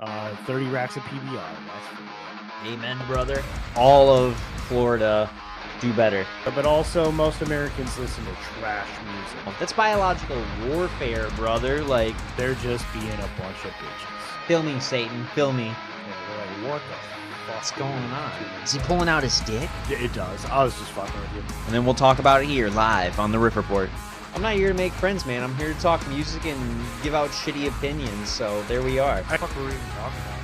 30 racks of PBR. That's for real. Amen, brother. All of Florida do better. But also, most Americans listen to trash music. That's biological warfare, brother. Like, They're just being a bunch of bitches. fill me, Satan. Fill me. Yeah, they're like, what the What's going on? Is he pulling out his dick? Yeah, it does. I was just fucking with you. And then we'll talk about it here, live, on the Riff Report. I'm not here to make friends, man. I'm here to talk music and give out shitty opinions, so there we are. What the fuck were we even talking about?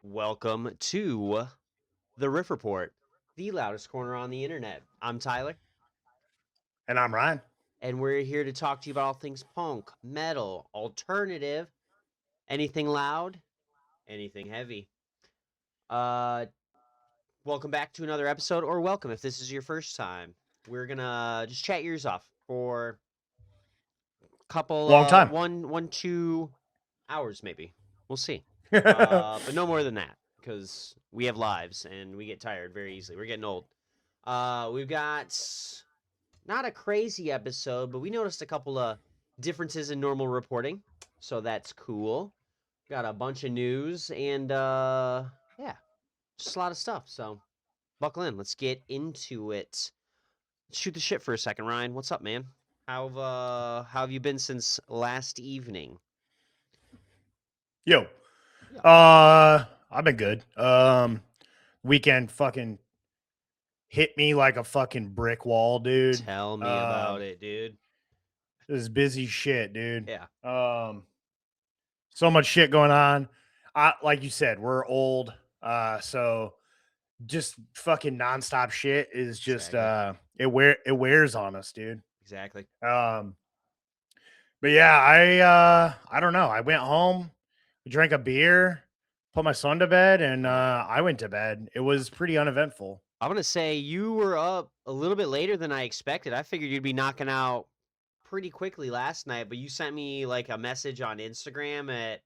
Welcome to the Riff Report, the loudest corner on the internet. I'm Tyler, And I'm Ryan. and we're here to talk to you about all things punk, metal, alternative, anything loud, anything heavy. Welcome back to another episode, or welcome if this is your first time. We're gonna just chat your ears off for a couple, Long time. 2 hours maybe. We'll see. But no more than that, because we have lives and we get tired very easily. We're getting old. We've got not a crazy episode, but we noticed a couple of differences in normal reporting, so that's cool. Got a bunch of news and yeah, just a lot of stuff. So buckle in. Let's get into it. Shoot the shit for a second, Ryan. What's up, man? How have you been since last evening? Yo. I've been good. Weekend fucking hit me like a fucking brick wall, dude. Tell me about it, dude. This is busy shit, dude. Yeah. So much shit going on. Like you said, we're old. So just fucking nonstop shit is just Exactly. it wears on us, dude. Exactly. But yeah, I don't know. I went home, drank a beer, put my son to bed, and I went to bed. It was pretty uneventful. I'm gonna say you were up a little bit later than I expected. I figured you'd be knocking out pretty quickly last night, but you sent me like a message on Instagram at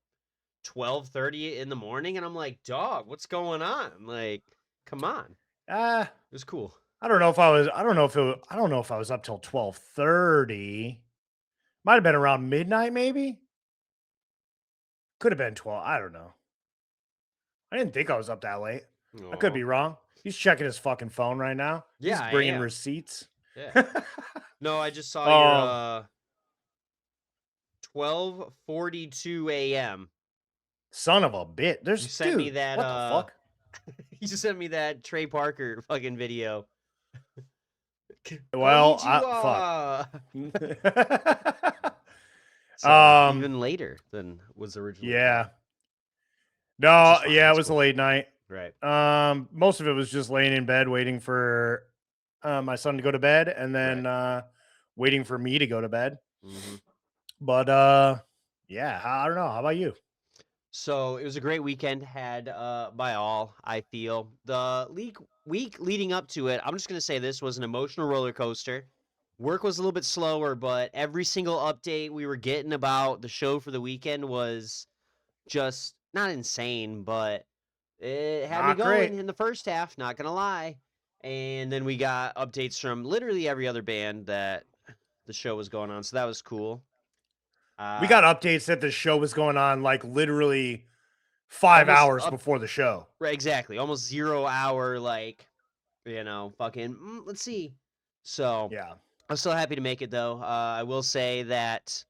12:30 in the morning, and I'm like, dog, what's going on? Like, come on. It was cool. I don't know if I was up till 12:30. Might have been around midnight, maybe. Could have been 12. I don't know. I didn't think I was up that late. I could be wrong. He's checking his fucking phone right now. Yeah, He's bringing I am. receipts. Yeah. No, I just saw your 12:42 a.m. Son of a bitch. You sent me that. What the fuck? You just sent me that Trey Parker fucking video. Well, fuck. So, even later than was originally. Yeah. planned. No, Which is fine, yeah, it that's was cool. a late night. Right. Most of it was just laying in bed waiting for my son to go to bed, and then waiting for me to go to bed. Mm-hmm. But yeah, I don't know. How about you? So it was a great weekend had by all, I feel. The week leading up to it, I'm just going to say this was an emotional roller coaster. Work was a little bit slower, but every single update we were getting about the show for the weekend was just not insane, but it had me Not going great. in the first half, not going to lie. And then we got updates from literally every other band that the show was going on, so that was cool. We got updates that the show was going on like literally 5 hours before the show. Right, exactly. Almost 0 hour, like, fucking, let's see. So, Yeah. I'm still happy to make it, though. I will say that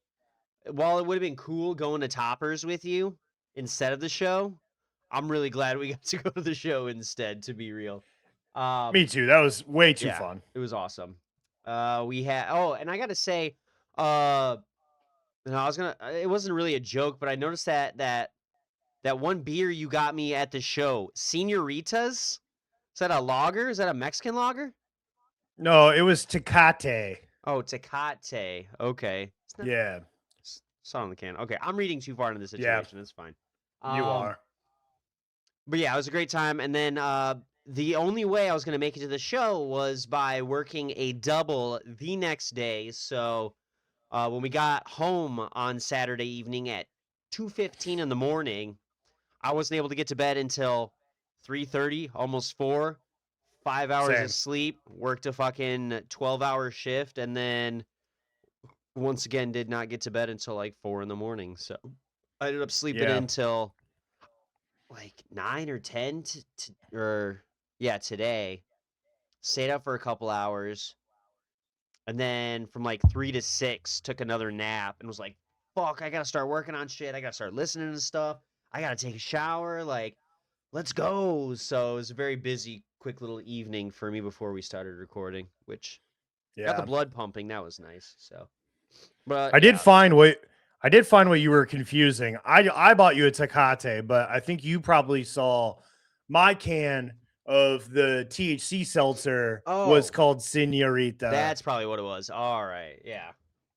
while it would have been cool going to Toppers with you instead of the show, I'm really glad we got to go to the show instead, to be real. Me too. That was way too fun. It was awesome. We had, and I got to say, it wasn't really a joke, but I noticed that one beer you got me at the show, Señoritas? Is that a lager? Is that a Mexican lager? No, it was Tecate. Oh, Tecate. Okay. Yeah. Saw on the can. Okay, I'm reading too far into the situation. It's fine. You are. But yeah, it was a great time. And then the only way I was going to make it to the show was by working a double the next day. So when we got home on Saturday evening at 2:15 in the morning, I wasn't able to get to bed until 3:30, almost 4. 5 hours Same. of sleep, worked a fucking 12-hour shift, and then once again, did not get to bed until like 4 in the morning. So I ended up sleeping Yeah. until like 9 or 10 today. Stayed up for a couple hours. And then from like 3 to 6, took another nap and was like, fuck, I gotta start working on shit. I gotta start listening to stuff. I gotta take a shower. Like, let's go. So it was a very busy, quick little evening for me before we started recording, which got the Yeah. blood pumping. That was nice. So, but I did yeah. find what you were confusing. I bought you a Tecate, but I think you probably saw my can of the THC seltzer was Oh, called Senorita. that's probably what it was. All right. Yeah.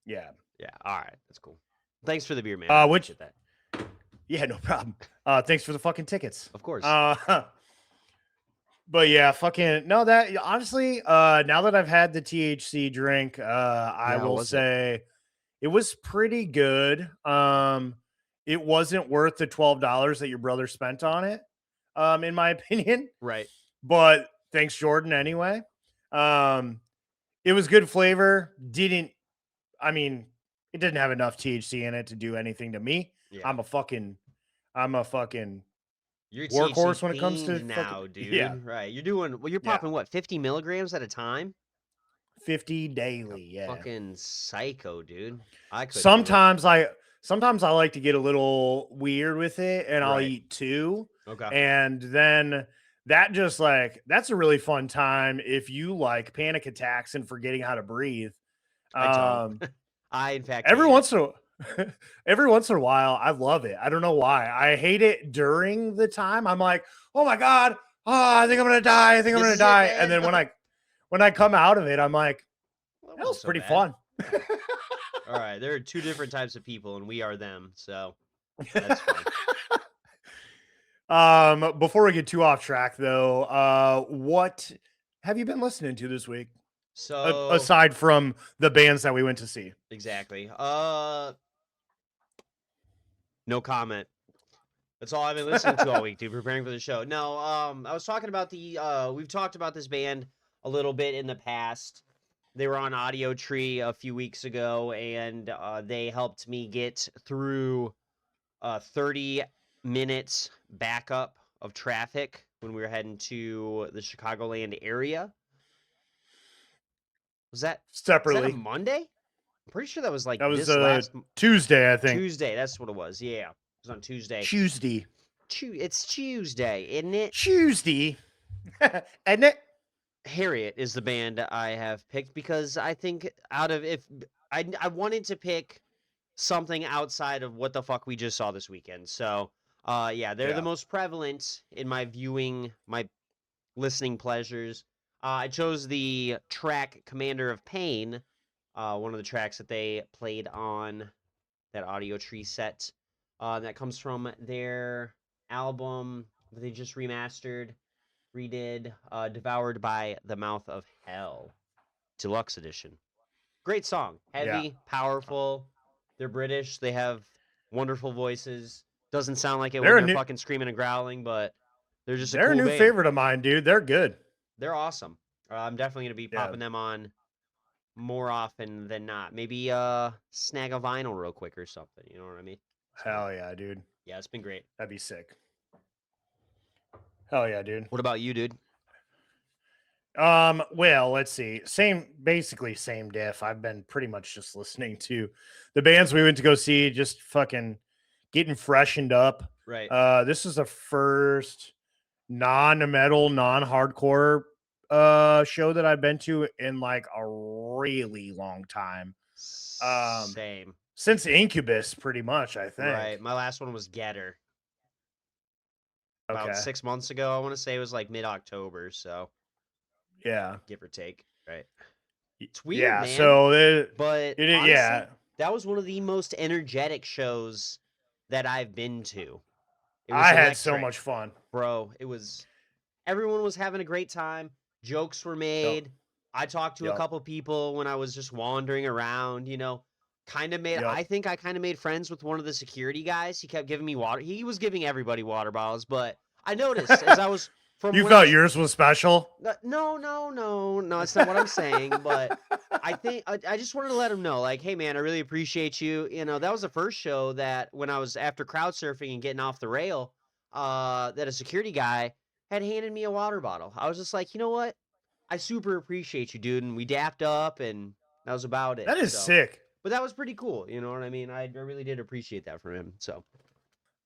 Yeah. Yeah. All right. That's cool. Thanks for the beer, man. I Which appreciate that. yeah, no problem. Thanks for the fucking tickets. Of course. But yeah, fucking no. That honestly, now that I've had the THC drink, I Yeah. How will was it? say it was pretty good. It wasn't worth the $12 that your brother spent on it, in my opinion. Right. But thanks, Jordan. Anyway, um, it was good flavor. I mean, it didn't have enough THC in it to do anything to me. Yeah. I'm a fucking, I'm a fucking You're a THC workhorse when it comes to fiend fucking now, yeah, dude. Right. You're doing, well, you're yeah, popping what, 50 milligrams at a time? 50 A daily. Yeah. fucking psycho, dude. I couldn't do it. Sometimes I sometimes I like to get a little weird with it and I'll Right. eat two. Okay. And then that just like that's a really fun time if you like panic attacks and forgetting how to breathe. I don't. Um I, in fact, every hate it. once in a every once in a while I love it. I don't know why. I hate it during the time. I'm like, "Oh my god, oh, I think I'm going to die. I think I'm This going to is it, die." And man. then when I come out of it, I'm like, Well, that "That wasn't was so pretty bad. fun." Yeah. All right. There are two different types of people, and we are them. So that's fine. Before we get too off track though, what have you been listening to this week? So, Aside from the bands that we went to see. exactly. No comment. That's all I've been listening to all week, dude, preparing for the show. No, I was talking about we've talked about this band a little bit in the past. They were on Audio Tree a few weeks ago, and they helped me get through 30 minutes backup of traffic when we were heading to the Chicagoland area. Was that a Separately. Monday? I'm pretty sure that was like That was this last Tuesday, I think. Tuesday. That's what it was. Yeah, it was on Tuesday. Tuesday. It's Tuesday, isn't it? Tuesday. Isn't it? Harriet is the band I have picked because I think out of if I wanted to pick something outside of what the fuck we just saw this weekend. So, yeah, they're the Yeah. most prevalent in my listening pleasures. I chose the track Commander of Pain, one of the tracks that they played on that Audio Tree set. That comes from their album that they just redid, Devoured by the Mouth of Hell, Deluxe Edition. Great song. Yeah. Heavy, powerful. They're British. They have wonderful voices. Doesn't sound like it when they're fucking screaming and growling, but they're just a They're a cool new band. favorite of mine, dude. They're good. They're awesome. I'm definitely gonna be popping them on more often than not. Maybe snag a vinyl real quick or something. You know what I mean? So, Hell yeah, dude. yeah, it's been great. That'd be sick. Hell yeah, dude. What about you, dude? Well, let's see. Basically same diff. I've been pretty much just listening to the bands we went to go see, just fucking getting freshened up. Right. This is the first non-metal, non-hardcore show that I've been to in like a really long time. Same. Since Incubus, pretty much, I think. Right. My last one was Getter. About Okay. 6 months ago. I want to say it was like mid-October, so Yeah. give or take. Right. It's weird, Yeah. man. So but honestly, yeah, that was one of the most energetic shows that I've been to. It was I had electric, so much fun, bro. Everyone was having a great time. Jokes were made. I talked to a couple people when I was just wandering around, I think I kind of made friends with one of the security guys. He kept giving me water. He was giving everybody water bottles, but I noticed as I was from You when I felt was yours was special? no, that's not what I'm saying. But I think I just wanted to let him know, like, hey man, I really appreciate you. You know, that was the first show that when I was after crowd surfing and getting off the rail, that a security guy had handed me a water bottle. I was just like, you know what? I super appreciate you, dude. And we dapped up, and that was about it. That is So, sick. but that was pretty cool. You know what I mean? I really did appreciate that from him. So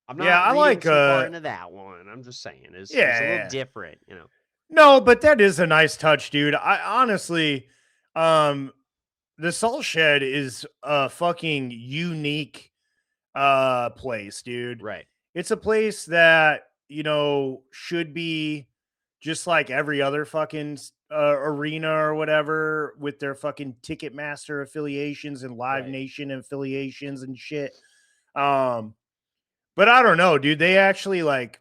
I'm Yeah, not I reading like too far into that one. I'm just saying it was a little yeah. different, you know. No, but that is a nice touch, dude. I honestly, um, the Salt Shed is a fucking unique place, dude. Right. It's a place that, should be just like every other fucking arena or whatever with their fucking Ticketmaster affiliations and Live Right. Nation affiliations and shit. Um, but I don't know, dude. They actually like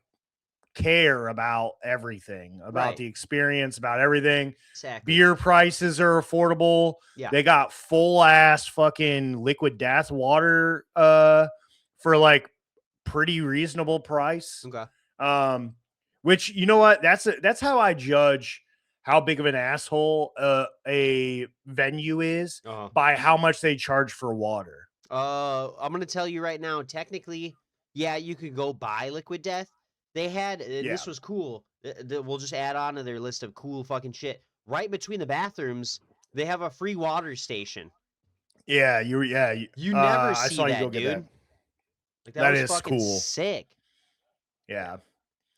care about everything, about Right. the experience, about everything. Exactly. Beer prices are affordable. Yeah. They got full ass fucking liquid death water for like pretty reasonable price. Okay. Which you know what? That's how I judge how big of an asshole a venue is Uh-huh. by how much they charge for water. I'm gonna tell you right now. Technically, yeah, you could go buy Liquid Death. They had, and Yeah. this was cool. We'll just add on to their list of cool fucking shit. Right between the bathrooms, they have a free water station. Yeah, You never I see saw you go that, get that. dude. Like that That was is fucking cool. sick. Yeah.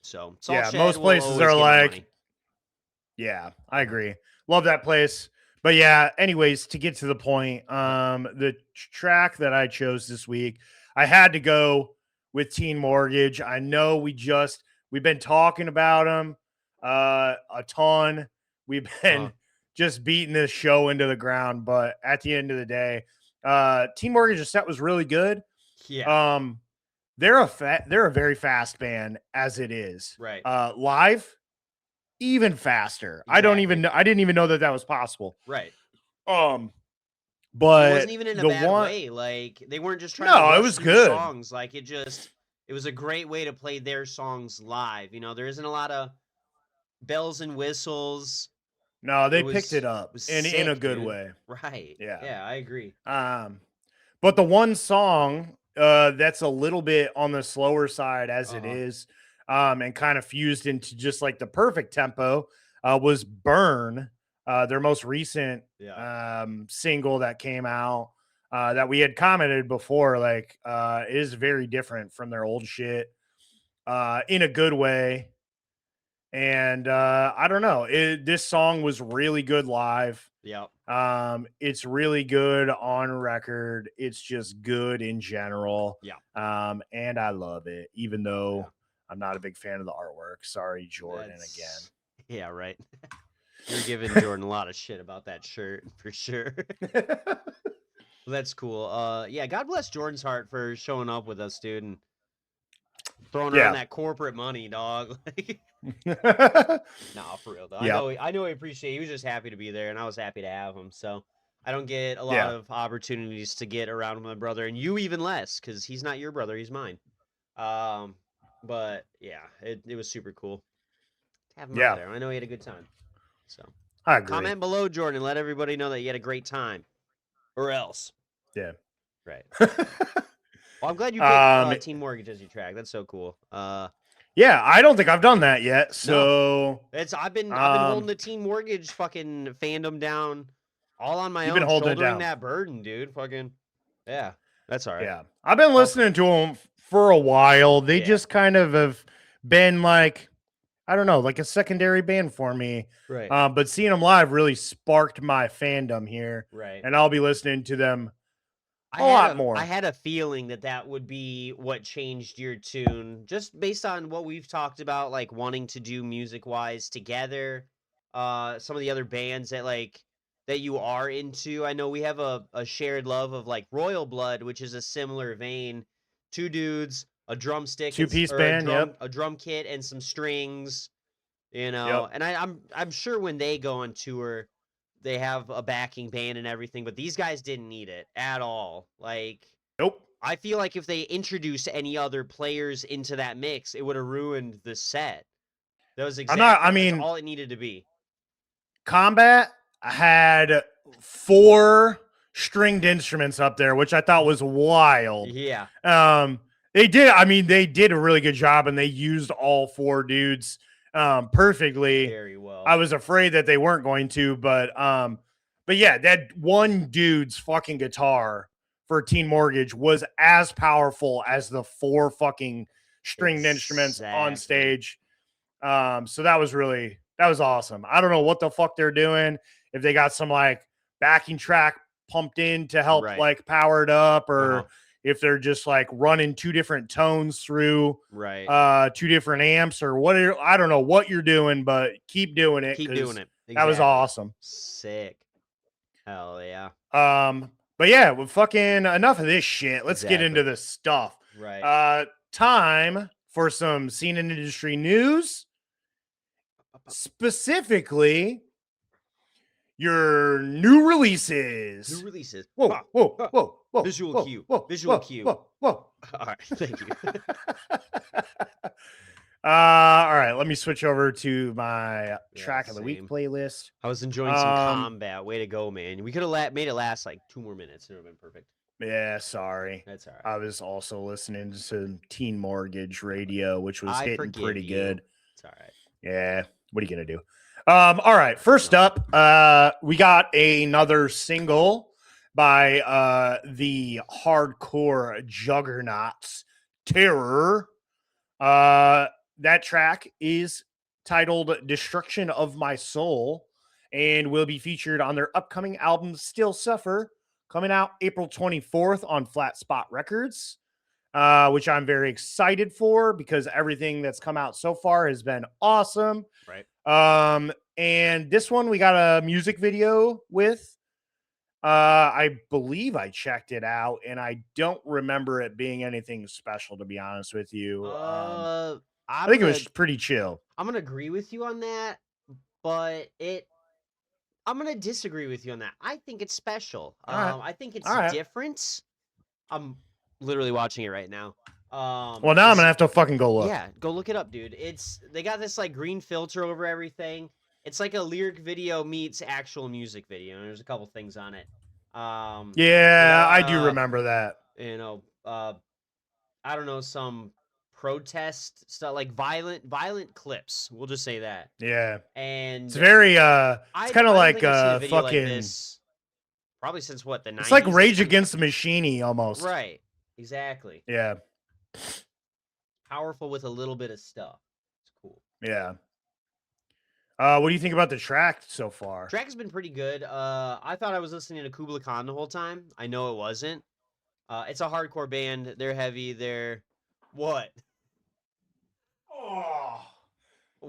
So Salt Yeah, Shed most will places always are get my like, money. yeah, I agree. Love that place. But yeah, anyways, to get to the point, the track that I chose this week, I had to go with Teen Mortgage. I know we've been talking about them a ton. We've Uh-huh. been just beating this show into the ground, but at the end of the day, Teen Mortgage's set was really good. Yeah. They're a very fast band as it is. Right. Live, even faster. Exactly. I didn't even know that that was possible. Right. Um, And it wasn't but even in a the bad one, way. Like they weren't just trying to no, it rush was through good. songs. Like it was a great way to play their songs live. You know, there isn't a lot of bells and whistles. No, It they picked it up was in a sick, good dude. way. Right. Yeah. Yeah, I agree. But the one song that's a little bit on the slower side as it Uh-huh. is, and kind of fused into just like the perfect tempo, was Burn, their most recent Yeah. single that came out. That we had commented before, like is very different from their old shit in a good way. And I don't know, this song was really good live. Yep. It's really good on record. It's just good in general. Yeah. And I love it, even though Yeah. I'm not a big fan of the artwork. Sorry, Jordan, Yeah, right. You're giving Jordan a lot of shit about that shirt for sure. again. That's cool. Yeah, God bless Jordan's heart for showing up with us, dude, and throwing around Yeah. that corporate money, dog. Nah, for real though. Yep. I know he appreciate. He was just happy to be there, and I was happy to have him. So I don't get a lot Yeah. of opportunities to get around with my brother, and you even less, because he's not your brother, he's mine. Um, but yeah, it was super cool to have him out Yeah. there. I know he had a good time. So I agree. comment below, Jordan, and let everybody know that you had a great time, or else. Yeah. Right. Well, I'm glad you picked Teen Mortgage as your track. That's so cool. Yeah, I don't think I've done that yet. No. So It's I've been holding the Teen Mortgage fucking fandom down all on my you've own, been holding it shouldering down. that burden, dude. Fucking yeah, that's all right. Yeah. I've been listening to them for a while. They Yeah. just kind of have been like, I don't know, like a secondary band for me. Right. But seeing them live really sparked my fandom here. Right. And I'll be listening to them I a lot more. I had a feeling that that would be what changed your tune, just based on what we've talked about, like wanting to do music wise together. Some of the other bands that you are into. I know we have a shared love of like Royal Blood, which is a similar vein. Two dudes, a drumstick, Two-piece band, yep. a drum kit, and some strings. You know, Yep. and I'm sure when they go on tour, they have a backing band and everything, but these guys didn't need it at all. Like, Nope. I feel like if they introduced any other players into that mix, it would have ruined the set. That was I'm not. exactly. That's all it needed to be. Combat had 4 stringed instruments up there, which I thought was wild. Yeah. They did. I mean, they did a really good job, and they used all 4 dudes perfectly. Very well. I was afraid that they weren't going to, but yeah, that one dude's fucking guitar for Teen Mortgage was as powerful as the 4 fucking stringed instruments on stage. So that was awesome. I don't know what the fuck they're doing. If they got some like backing track pumped in to help like power it up, or if they're just like running 2 different tones through 2 different amps, or what. I don't know what you're doing, but keep doing it. Keep doing it. That was awesome. Sick. Hell yeah. But yeah, with fucking enough of this shit. Let's get into the stuff. Right. Time for some scene and industry news. Specifically, your new releases. Whoa, whoa, whoa, whoa. Visual cue. Visual cue. Whoa. All right. Thank you. All right. Let me switch over to my track of the week playlist. I was enjoying some combat. Way to go, man. We could have made it last like 2 more minutes. It would have been perfect. Yeah, sorry. That's all right. I was also listening to some Teen Mortgage radio, which was hitting pretty good. It's all right. Yeah. What are you going to do? All right. First up, we got another single by the hardcore juggernauts, Terror. That track is titled Destruction of My Soul and will be featured on their upcoming album, Still Suffer, coming out April 24th on Flat Spot Records, which I'm very excited for because everything that's come out so far has been awesome. Right. And this one we got a music video with. I believe I checked it out, and I don't remember it being anything special, to be honest with you. I think it was pretty chill. I'm gonna agree with you on that, but I'm gonna disagree with you on that. I think it's special. I think it's different. I'm literally watching it right now. Well, now I'm gonna have to fucking go look. Yeah, go look it up, dude. They got this like green filter over everything. It's like a lyric video meets actual music video, and there's a couple things on it. Yeah, I do remember that. I don't know, some protest stuff, like violent clips. We'll just say that. Yeah, and it's very it's kind of like fucking like this, probably since what, the 90s? It's like Rage Against the Machine-y almost. Right. Exactly. Yeah. Powerful with a little bit of stuff. It's cool. Yeah. What do you think about the track so far? Track has been pretty good. I thought I was listening to Kubla Khan the whole time. I know it wasn't. It's a hardcore band. They're heavy. They're what? Oh,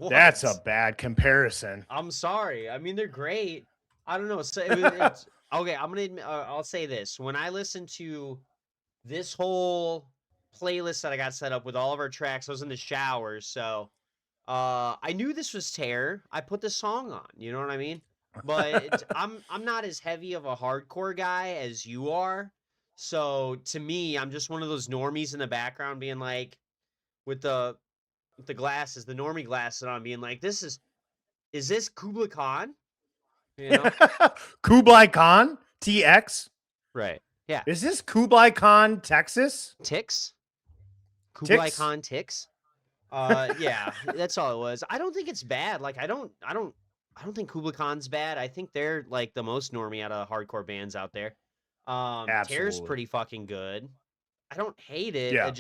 that's a bad comparison. I'm sorry. I mean, they're great. I don't know. So okay, I'm gonna admit, I'll say this. When I listen to this whole playlist that I got set up with all of our tracks, I was in the shower, so I knew this was Terror. I put the song on. You know what I mean? But I'm not as heavy of a hardcore guy as you are. So to me, I'm just one of those normies in the background, being like, with the glasses, the normie glasses on, being like, is this Kubla Khan? You know? Kublai Khan TX. Right. Yeah. Is this Kublai Khan Texas? Tix? Kublai Khan Tix? Yeah, that's all it was. I don't think it's bad. Like, I don't think Kubla Khan's bad. I think they're like the most normie out of hardcore bands out there. Terror's pretty fucking good. I don't hate it. Yeah.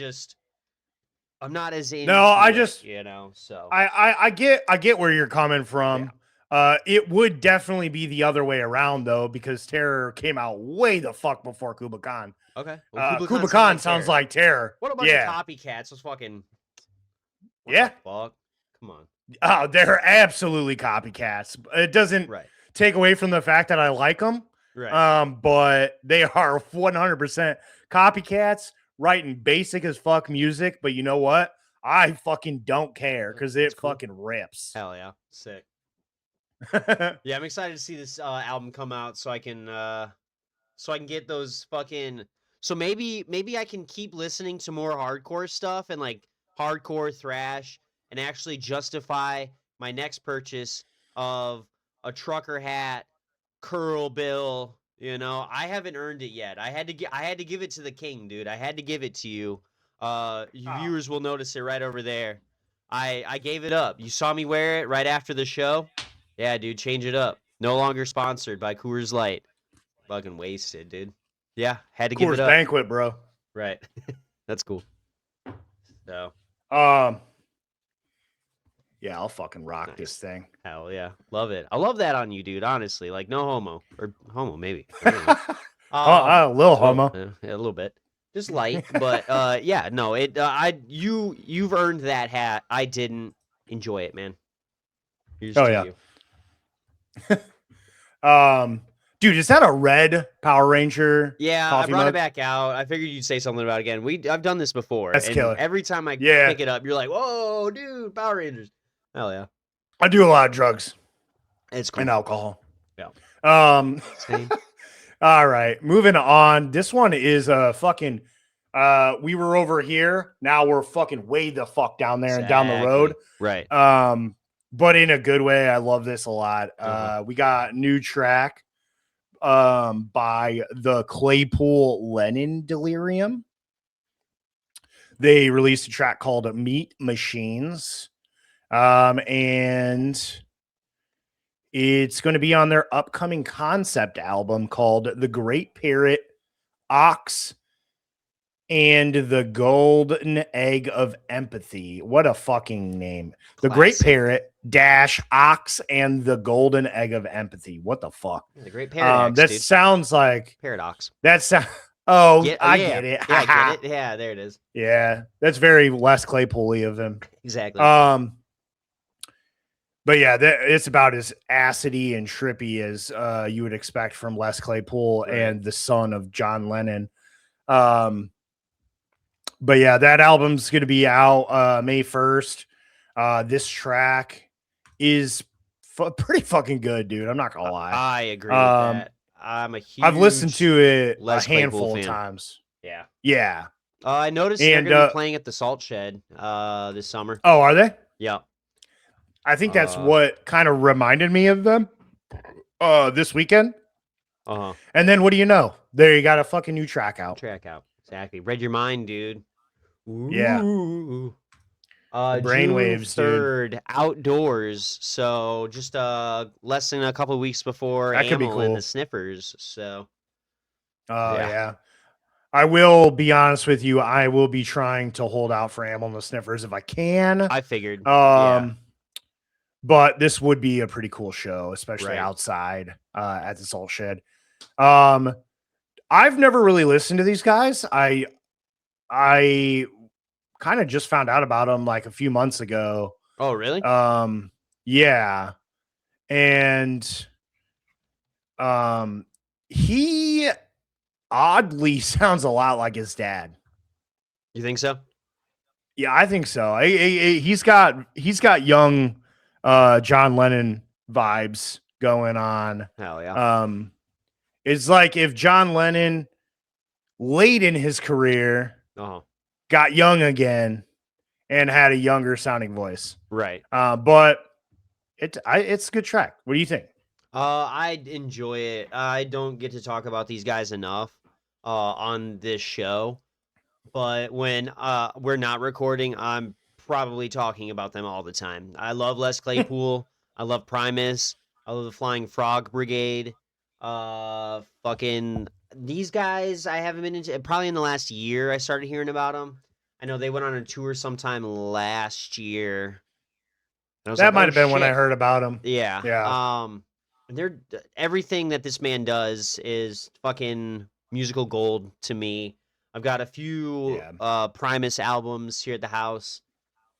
I'm not as into it, you know, so I get where you're coming from. Yeah. It would definitely be the other way around though, because Terror came out way the fuck before Kubla Khan. Okay. Well, Kubla Khan sounds like Terror. What about the copycats? Was fucking fuck? Come on. Oh, they're absolutely copycats. It doesn't take away from the fact that I like them. Right. But they are 100% copycats, writing basic as fuck music. But you know what? I fucking don't care because it fucking rips. Hell yeah. Sick. Yeah, I'm excited to see this album come out so I can get those fucking. So maybe I can keep listening to more hardcore stuff and like hardcore thrash and actually justify my next purchase of a trucker hat, curl bill. You know, I haven't earned it yet. I had to give it to the king, dude. I had to give it to you. You viewers will notice it right over there. I gave it up. You saw me wear it right after the show. Yeah, dude, change it up. No longer sponsored by Coors Light. Fucking wasted, dude. Yeah, had to give it Coors up. Banquet, bro. Right. That's cool. So, yeah, I'll fucking rock nice. this thing. Hell yeah. Love it. I love that on you, dude, honestly. Like, no homo. Or homo, maybe. I don't know. A little homo. Yeah, a little bit. Just light, but yeah, no, you've earned that hat. I didn't enjoy it, man. Here's to you. Dude, is that a red Power Ranger? Yeah, I brought mug? it back out. I figured you'd say something about it again. I've done this before. That's and killer. Every time I pick it up, you're like, whoa, dude, Power Rangers. Hell yeah. I do a lot of drugs. It's cool. And alcohol. Yeah. Same. All right, moving on. This one is fucking we were over here. Now we're fucking way the fuck down there and down the road. Right. But in a good way. I love this a lot. We got a new track by the Claypool Lennon Delirium. They released a track called Meat Machines. And it's going to be on their upcoming concept album called The Great Parrot, Ox, and the Golden Egg of Empathy. What a fucking name. Classic. The Great Parrot dash Ox and the Golden Egg of Empathy. What the fuck? Yeah, the Great Paradox, that dude. sounds like Paradox. That sounds I yeah. get it. Yeah, I get it. Yeah, there it is. Yeah, that's very Les Claypool-y of him. Exactly. But yeah, it's about as acidy and trippy as you would expect from Les Claypool and the son of John Lennon. But yeah, that album's going to be out May 1st. This track is pretty fucking good, dude. I'm not going to lie. I agree with that. I've listened to it Les a handful fan. of times. Yeah. Yeah. I noticed they're going to be playing at the Salt Shed this summer. Oh, are they? Yeah. I think that's what kind of reminded me of them this weekend. And then what do you know? There you got a fucking new track out. Exactly. Read your mind, dude. Ooh. Yeah. Brainwaves, June 3rd, outdoors. So just less than a couple of weeks before that could be Amyl cool. and the Sniffers. So. Yeah. I will be honest with you. I will be trying to hold out for Amyl and the Sniffers if I can. I figured. But this would be a pretty cool show, especially outside at the Salt Shed. I've never really listened to these guys. I kind of just found out about them like a few months ago. Oh, really? Yeah. And he oddly sounds a lot like his dad. You think so? Yeah, I think so. He's got young John Lennon vibes going on. Hell yeah. It's like if John Lennon late in his career got young again and had a younger sounding voice. Right. But it's a good track. What do you think? I enjoy it. I don't get to talk about these guys enough on this show. But when we're not recording, I'm probably talking about them all the time. I love Les Claypool. I love Primus. I love the Flying Frog Brigade. Fucking these guys, I haven't been into probably in the last year. I started hearing about them. I know they went on a tour sometime last year. That might have been when I heard about them. Yeah. They're everything that this man does is fucking musical gold to me. I've got a few Primus albums here at the house.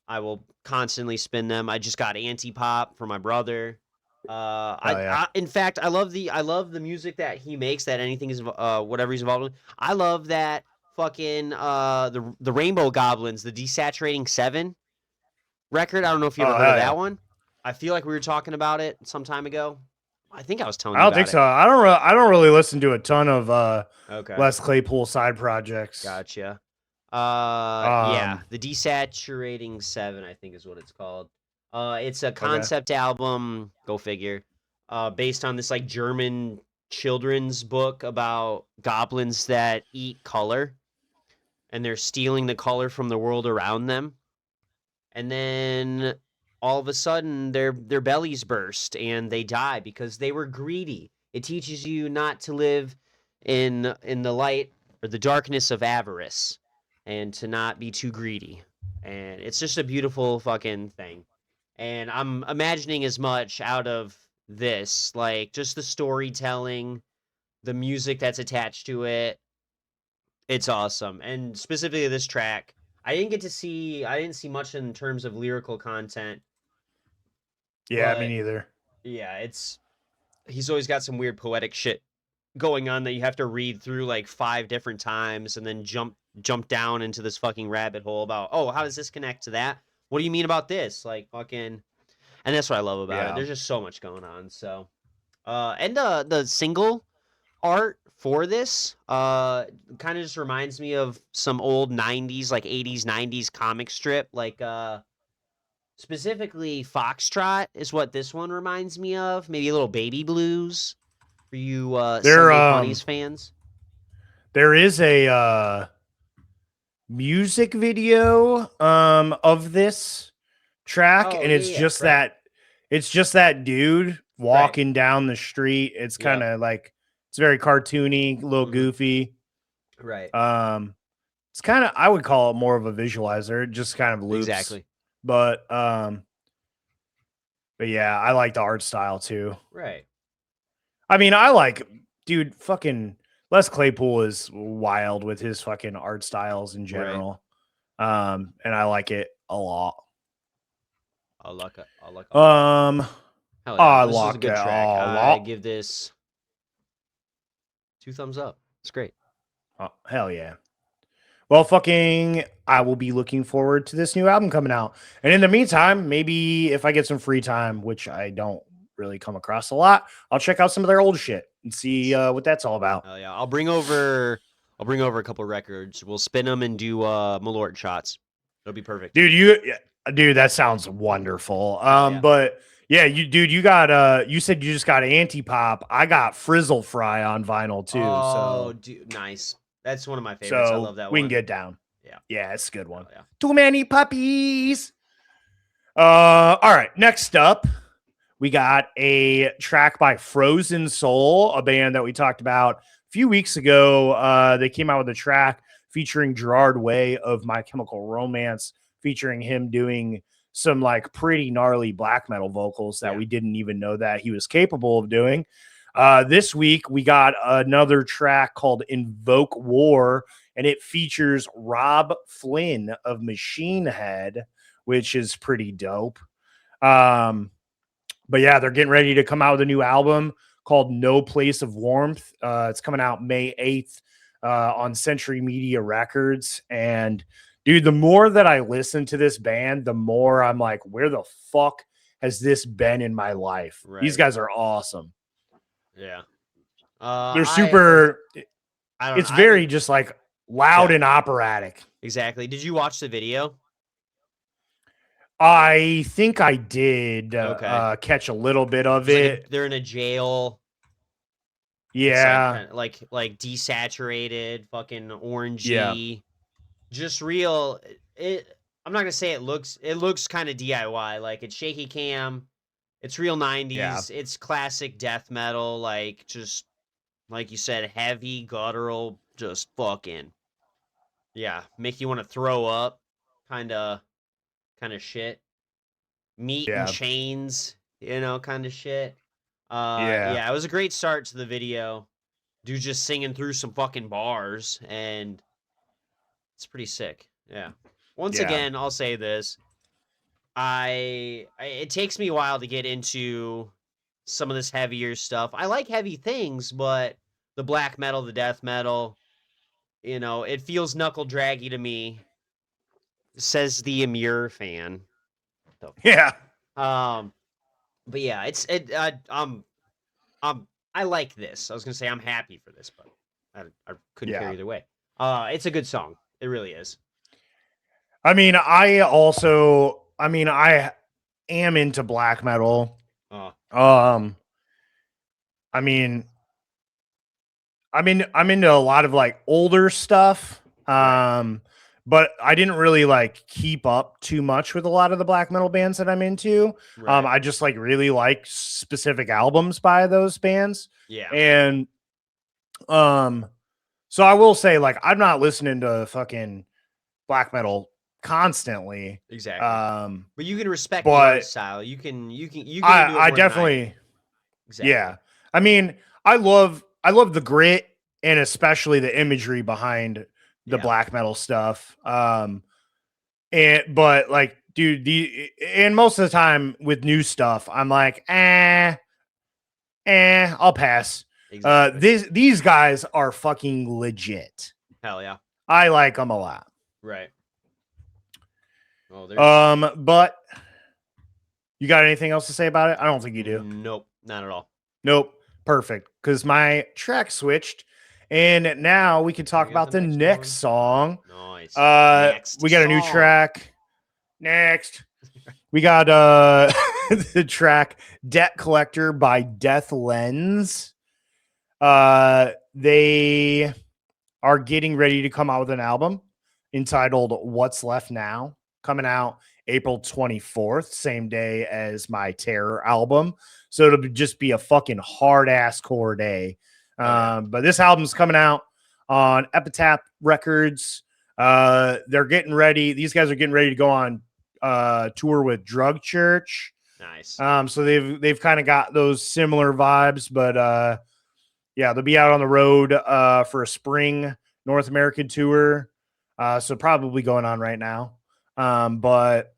I will constantly spin them. I just got Anti-Pop for my brother. In fact, I love the music that he makes. That anything is whatever he's involved in. I love that fucking the Rainbow Goblins, the Desaturating 7 record. I don't know if you ever heard of that one. I feel like we were talking about it some time ago. I think I was telling you. I don't think so. I don't really listen to a ton of Les Claypool side projects. Gotcha. Yeah, the Desaturating 7, I think is what it's called. It's a Okay. concept album, go figure, based on this like German children's book about goblins that eat color and they're stealing the color from the world around them. And then all of a sudden their bellies burst and they die because they were greedy. It teaches you not to live in the light or the darkness of avarice and to not be too greedy. And it's just a beautiful fucking thing. And I'm imagining as much out of this, like just the storytelling, the music that's attached to it. It's awesome. And specifically this track, I didn't see much in terms of lyrical content, Yeah, me but neither. yeah, he's always got some weird poetic shit going on that you have to read through like 5 different times and then jump down into this fucking rabbit hole about, oh, how does this connect to that? What do you mean about this? Like fucking, and that's what I love about it. Yeah. There's just so much going on. So and the single art for this kind of just reminds me of some old 90s, like 80s 90s comic strip, like specifically Foxtrot is what this one reminds me of. Maybe a little Baby Blues for you There Sunday Funnies fans. there is a music video of this track, Oh and yeah, yeah, right, it's just that dude right, walking down the street. It's kind yep, of like it's very cartoony, a little hmm, goofy. right, Um it's kind of I would call it more of a visualizer. It just kind of loops. exactly, But but yeah, I like the art style too. right, I mean, I like dude fucking Les Claypool is wild with his fucking art styles in right. general. And I like it a lot. I like a lot. Um Hell yeah, I this is a like it good track. a I lot. give this 2 thumbs up. It's great. Oh, hell yeah. Well, fucking, I will be looking forward to this new album coming out. And in the meantime, maybe if I get some free time, which I don't really come across a lot, I'll check out some of their old shit and see what that's all about. Hell yeah, I'll bring over a couple records. We'll spin them and do Malort shots. It'll be perfect. Dude, that sounds wonderful. Hell yeah. But yeah, you got you said you just got Anti-Pop. I got Frizzle Fry on vinyl too. Oh, So dude, nice. That's one of my favorites. I so love that we can one. get down. Yeah. Yeah, it's a good one. Hell yeah. Too many puppies. All right. Next up, we got a track by Frozen Soul, a band that we talked about a few weeks ago. They came out with a track featuring Gerard Way of My Chemical Romance, featuring him doing some like pretty gnarly black metal vocals that Yeah. we didn't even know that he was capable of doing. This week, we got another track called Invoke War, and it features Rob Flynn of Machine Head, which is pretty dope. But yeah, they're getting ready to come out with a new album called No Place of Warmth. It's coming out May 8th on Century Media Records. And dude, the more that I listen to this band, the more I'm like, where the fuck has this been in my life? These Right. guys are awesome. Yeah. They're super, I don't know. it's very just like loud Yeah. and operatic. Exactly. Did you watch the video? I think I did Okay. catch a little bit of It's like it. they're in a jail. Yeah. It's like desaturated, fucking Yeah. orangey. Just real I'm not gonna say it looks kind of DIY. Like it's shaky cam. It's real Yeah. 90s. It's classic death metal, like just like you said, heavy, guttural, just fucking yeah, make you want to throw up, kind of shit. Meat and Yeah. chains, kind of shit. Yeah. Yeah, it was a great start to the video. Dude just singing through some fucking bars, and it's pretty sick. Yeah. Once Yeah. again, I'll say this. It takes me a while to get into some of this heavier stuff. I like heavy things, but the black metal, the death metal, it feels knuckle draggy to me, says the Amur fan. Yeah. But yeah, I like this. I was gonna say I'm happy for this, but I couldn't care Yeah. either way. It's a good song. It really is. I mean, I am into black metal. Oh, I mean, I'm into a lot of like older stuff. Right. But I didn't really like keep up too much with a lot of the black metal bands that I'm into. Right. I just like really like specific albums by those bands. Yeah. And so I will say, like, I'm not listening to fucking black metal constantly. Exactly. But you can respect the art But style. You can get into it I more than I do. definitely, Exactly. yeah. I mean, I love the grit and especially the imagery behind the Yeah. black metal stuff. But like, dude, and most of the time with new stuff, I'm like, I'll pass. Exactly. These guys are fucking legit. Hell yeah. I like them a lot. Right. Oh, there's But you got anything else to say about it? I don't think you do. nope, not at all. Nope. Perfect. Because my track switched. And now we can talk We got about the the next next song. Nice. Next We got a new song. track. Next. We got the track Debt Collector by Death Lens. They are getting ready to come out with an album entitled What's Left Now, coming out April 24th, same day as my Terror album. So it'll just be a fucking hard ass core day. But this album's coming out on Epitaph Records. They're getting ready. These guys are getting ready to go on tour with Drug Church. Nice. So they've kind of got those similar vibes, but yeah, they'll be out on the road for a spring North American tour. So probably going on right now. But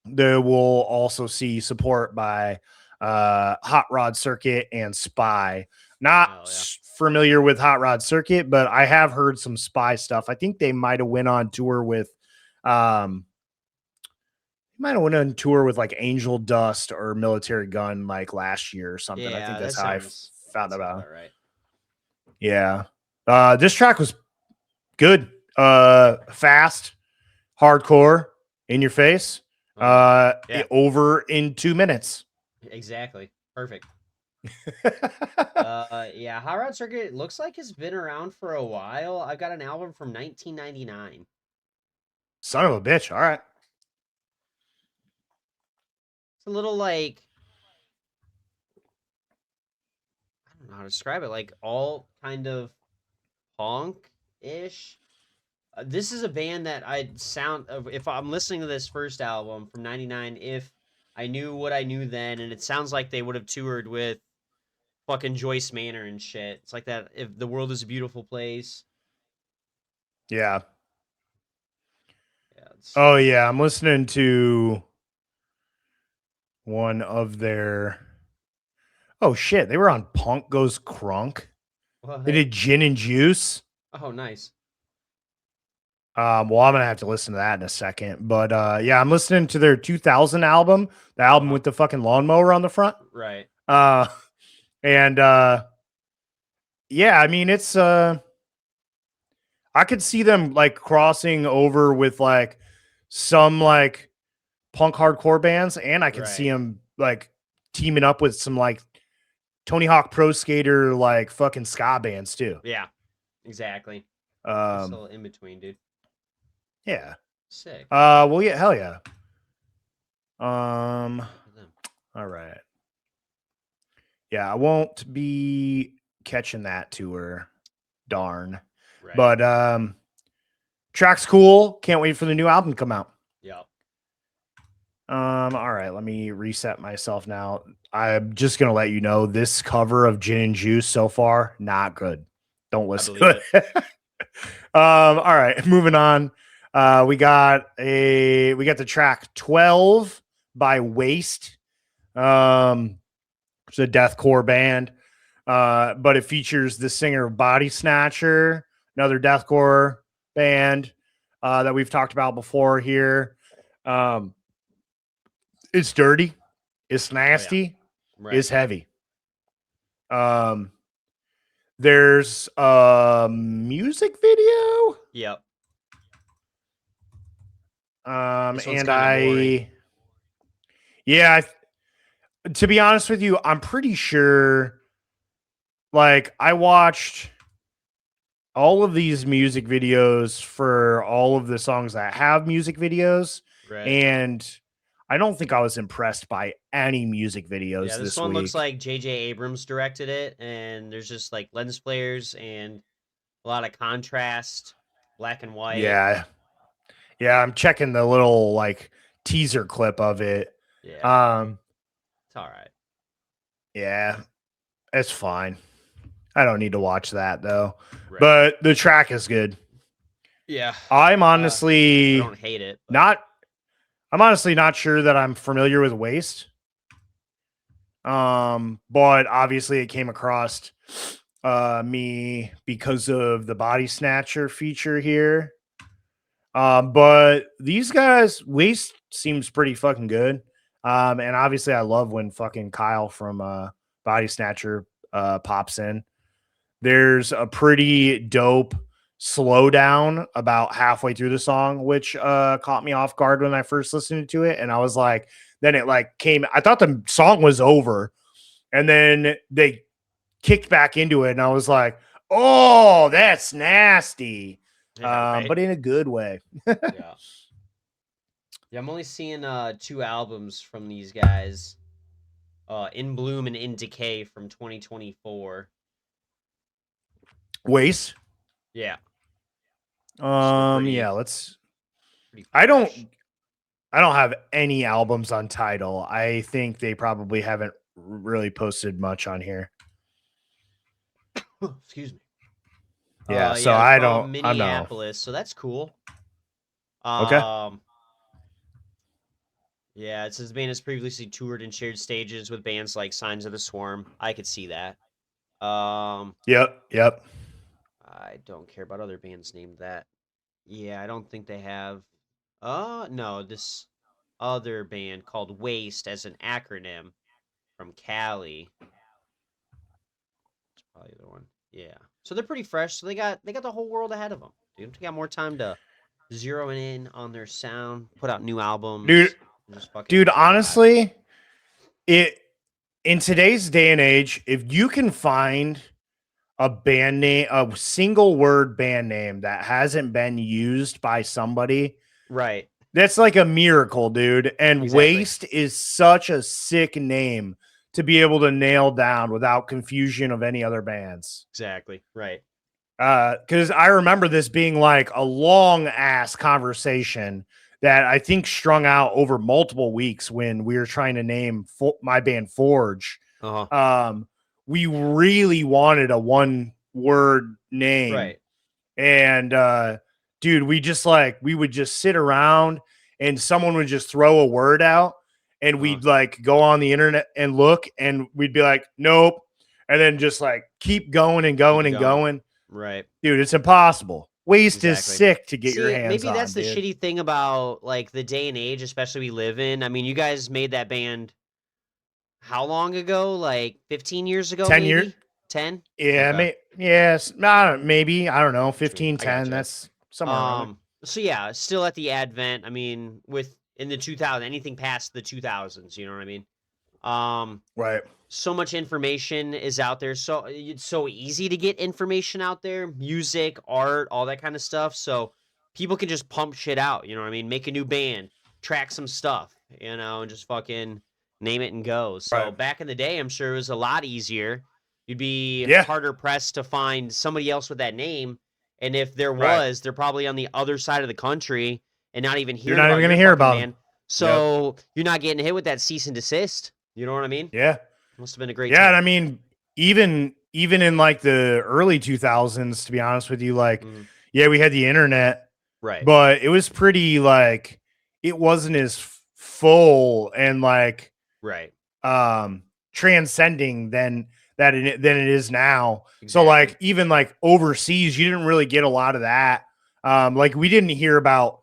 they will also see support by Hot Rod Circuit and Spy. Not familiar with Hot Rod Circuit, but I have heard some Spy stuff. I think they might have went on tour with like Angel Dust or Military Gun like last year or something. I think that's how I found about it. Right. Yeah. This track was good. Fast, hardcore, in your face. Over in 2 minutes. Exactly. Perfect. Yeah, Hot Rod Circuit looks like it's been around for a while. I've got an album from 1999. Son of a bitch. All right. It's a little like, I don't know how to describe it, like all kind of punk-ish. This is a band that if I'm listening to this first album from 99, if I knew what I knew then, and it sounds like they would have toured with fucking Joyce Manor and shit. It's like that, If the World is a Beautiful Place. Yeah. Yeah. Oh, yeah. I'm listening to one of their. Oh, shit. They were on Punk Goes Crunk. What? They did Gin and Juice. Oh, nice. Well, I'm gonna have to listen to that in a second. But yeah, I'm listening to their 2000 album, the album with the fucking lawnmower on the front. Right. And yeah, I mean it's I could see them like crossing over with like some like punk hardcore bands, and I could see them like teaming up with some like Tony Hawk Pro Skater like fucking ska bands too. Yeah, exactly. Still in between, dude. Yeah. Sick. Well, yeah, hell yeah. All right. Yeah, I won't be catching that tour. Darn. Right. But track's cool. Can't wait for the new album to come out. Yep. All right, let me reset myself now. I'm just gonna let you know this cover of Gin and Juice so far, not good. Don't listen to it. All right, moving on. We got the track 12 by Waste. It's a deathcore band. But it features the singer of Body Snatcher, another deathcore band that we've talked about before here. It's dirty, it's nasty, it's heavy. There's a music video. Yep. And Yeah, to be honest with you, I'm pretty sure. Like, I watched all of these music videos for all of the songs that have music videos, Right. and I don't think I was impressed by any music videos Yeah, this this one looks week. like J.J. Abrams directed it, and there's just like lens flares and a lot of contrast, black and white. Yeah, yeah, I'm checking the little like teaser clip of it. Yeah, Um, it's all right. yeah, it's fine. I don't need to watch that though. Right. But the track is good. Yeah. I'm I honestly don't hate it, but not I'm honestly not sure that I'm familiar with Waste. But obviously it came across me because of the Body Snatcher feature here. But these guys, Waste seems pretty fucking good. And obviously I love when fucking Kyle from Body Snatcher pops in. There's a pretty dope slowdown about halfway through the song, which caught me off guard when I first listened to it. And I was like, then it like came, I thought the song was over, and then they kicked back into it, and I was like, oh, that's nasty. yeah, right. But in a good way. Yeah. Yeah, I'm only seeing 2 albums from these guys. In Bloom and In Decay from 2024. Waste. Yeah. So Yeah, pretty let's pretty I don't fresh. I don't have any albums on Tidal. I think they probably haven't really posted much on here. Excuse me. Yeah, so Yeah, I don't from I know. Minneapolis, so that's cool. Okay. Um, yeah, it says the band has previously toured and shared stages with bands like Signs of the Swarm. I could see that. Um, Yep. I don't care about other bands named that. Yeah, I don't think they have. No, this other band called Waste as an acronym from Cali. It's probably the one. Yeah. So they're pretty fresh. So they got the whole world ahead of them. Dude, they got more time to zero in on their sound, put out new Dude, albums, and just dude, fucking vibe. honestly, it in today's day and age, if you can find a band name, a single word band name that hasn't been used by somebody, Right. that's like a miracle, dude. And Exactly. Waste is such a sick name to be able to nail down without confusion of any other bands. Exactly. Right. Because I remember this being like a long ass conversation that I think strung out over multiple weeks when we were trying to name my band Forge. Uh-huh. Um, we really wanted a one word name, Right. and dude, we would just sit around and someone would just throw a word out, and Uh-huh. we'd like go on the internet and look, and we'd be like, nope, and then just like keep going and Keep going it and going. going. Right. Dude, it's impossible. Waste is Exactly. sick to get your See, hands maybe on, that's the dude. shitty thing about like the day and age, especially we live in. I mean, you guys made that band how long ago? Like 15 years ago, 10 years. maybe? 10? Yeah, Okay. yes. Maybe. I don't know. What you mean? 15, I 10. gotcha. That's somewhere around there. So yeah, still at the advent. I mean, with in the 2000s, anything past the 2000s, you know what I mean? Um, Right. so much information is out there. So it's so easy to get information out there, music, art, all that kind of stuff. So people can just pump shit out, you know what I mean? Make a new band, track some stuff, and just fucking name it and go. So Right. back in the day, I'm sure it was a lot easier. You'd be Yeah. harder pressed to find somebody else with that name. And if there Right. was, they're probably on the other side of the country and not even You're hearing not even about going to your hear fucking about them. band. Yep. So you're not getting hit with that cease and desist. You know what I mean? Yeah. Must have been a great Yeah. And I time. mean, even in like the early 2000s, to be honest with you, like, Mhm. yeah, we had the internet, Right. but it was pretty like, it wasn't as full and like Right. transcending than it is now. So Exactly. like even like overseas, you didn't really get a lot of that. Like we didn't hear about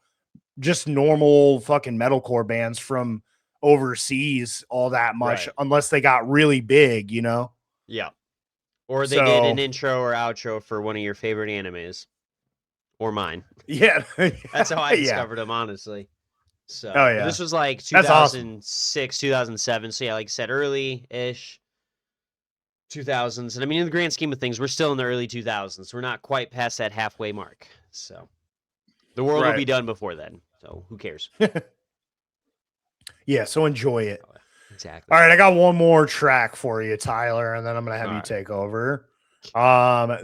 just normal fucking metalcore bands from overseas all that much Right. unless they got really big, you know? Yeah. Or they did an So intro or outro for one of your favorite animes. Or mine. yeah. That's how I Yeah. discovered them, honestly. So, Oh but yeah, this was like that's awesome. 2006, 2007. So yeah, like I said, early-ish 2000s. And I mean, in the grand scheme of things, we're still in the early 2000s. We're not quite past that halfway mark. So the world will Right. be done before then. So who cares? Yeah. So enjoy it. Oh, yeah, exactly. All right, I got one more track for you, Tyler, and then I'm gonna have All you right. take over.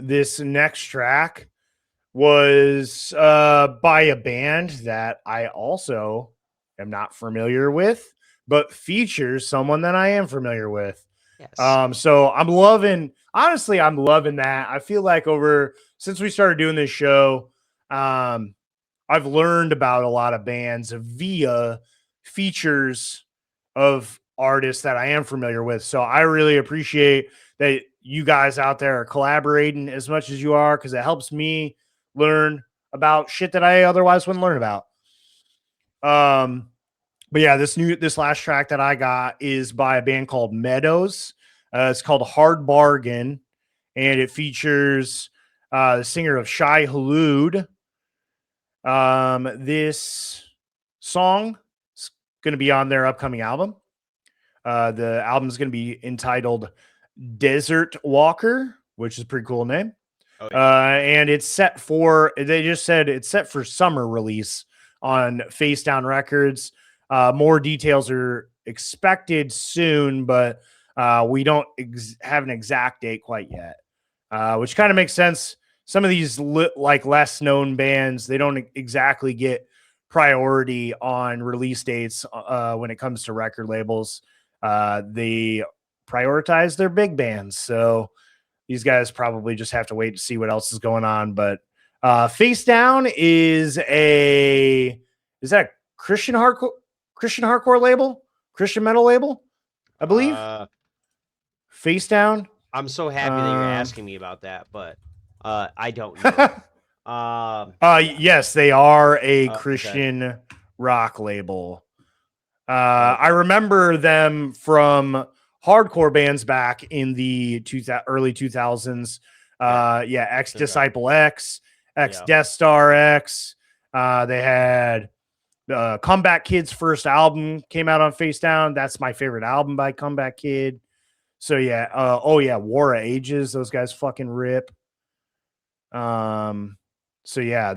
This next track was by a band that I also am not familiar with, but features someone that I am familiar with. Yes. So honestly, I'm loving that. I feel like since we started doing this show, um, I've learned about a lot of bands via features of artists that I am familiar with. So I really appreciate that you guys out there are collaborating as much as you are, because it helps me learn about shit that I otherwise wouldn't learn about. But yeah, this last track that I got is by a band called Meadows. It's called Hard Bargain, and it features the singer of Shai Hulud. This song is going to be on their upcoming album. The album is going to be entitled Desert Walker, which is a pretty cool name. Oh yeah. And they just said it's set for summer release on Face Down Records. More details are expected soon, but we don't have an exact date quite yet, which kind of makes sense. Some of these like less known bands, they don't exactly get priority on release dates when it comes to record labels. They prioritize their big bands. So these guys probably just have to wait to see what else is going on. But Face Down is that a Christian hardcore label, Christian metal label, I believe. Face Down. I'm so happy that you're asking me about that, but I don't know. Yes, they are a okay. Christian rock label. Okay. I remember them from hardcore bands back in the early 2000s. Yeah, X Disciple X, X Death Star X. They had Comeback Kid's first album came out on Face Down. That's my favorite album by Comeback Kid. So yeah, oh yeah, War of Ages. Those guys fucking rip. So yeah,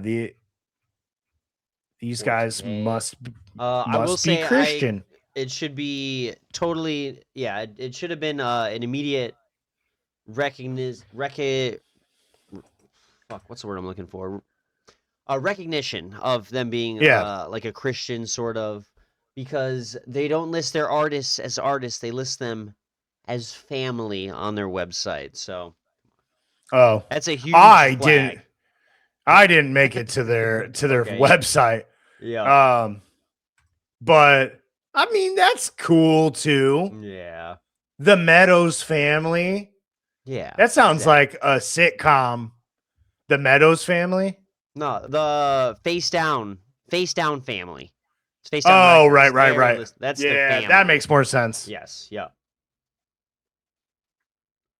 these guys must I will be say Christian. It should be totally, yeah. It should have been an immediate fuck, what's the word I'm looking for? A recognition of them being like a Christian sort of, because they don't list their artists as artists; they list them as family on their website. So, that's a huge flag. I didn't make it to their website. Yeah. But I mean, that's cool too. Yeah. The Meadows Family. Yeah. That sounds like a sitcom. The Meadows Family. No, the Face Down family. It's Face Down. Oh, Records. right. That's their family. That makes more sense. Yes. Yeah.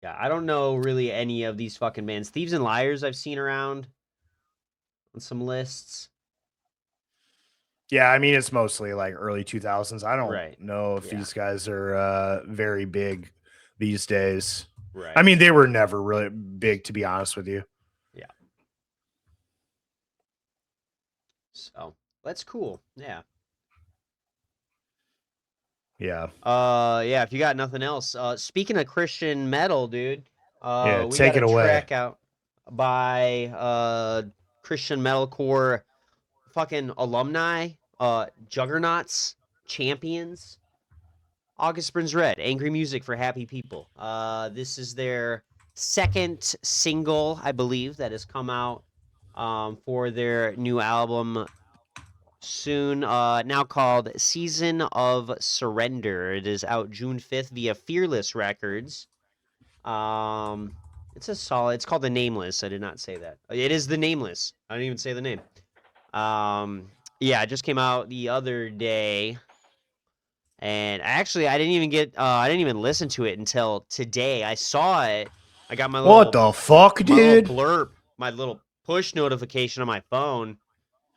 Yeah. I don't know really any of these fucking bands. Thieves and Liars I've seen around on some lists. Yeah, I mean it's mostly like early 2000s. I don't know if these guys are very big these days. Right. I mean, they were never really big, to be honest with you. Yeah. So that's cool. Yeah. Yeah. Yeah. If you got nothing else, speaking of Christian metal, dude, we take got it a away. track out by Christian metalcore fucking alumni, juggernauts, champions. August Burns Red, angry music for happy people. This is their second single, I believe, that has come out for their new album soon, now called Season of Surrender. It is out June 5th via Fearless Records. It's a solid. It's called The Nameless. I did not say that. It is The Nameless. I didn't even say the name. Yeah, it just came out the other day. And actually, I didn't even listen to it until today. I saw it. I got my little what the fuck, dude? Little blurb, my little push notification on my phone.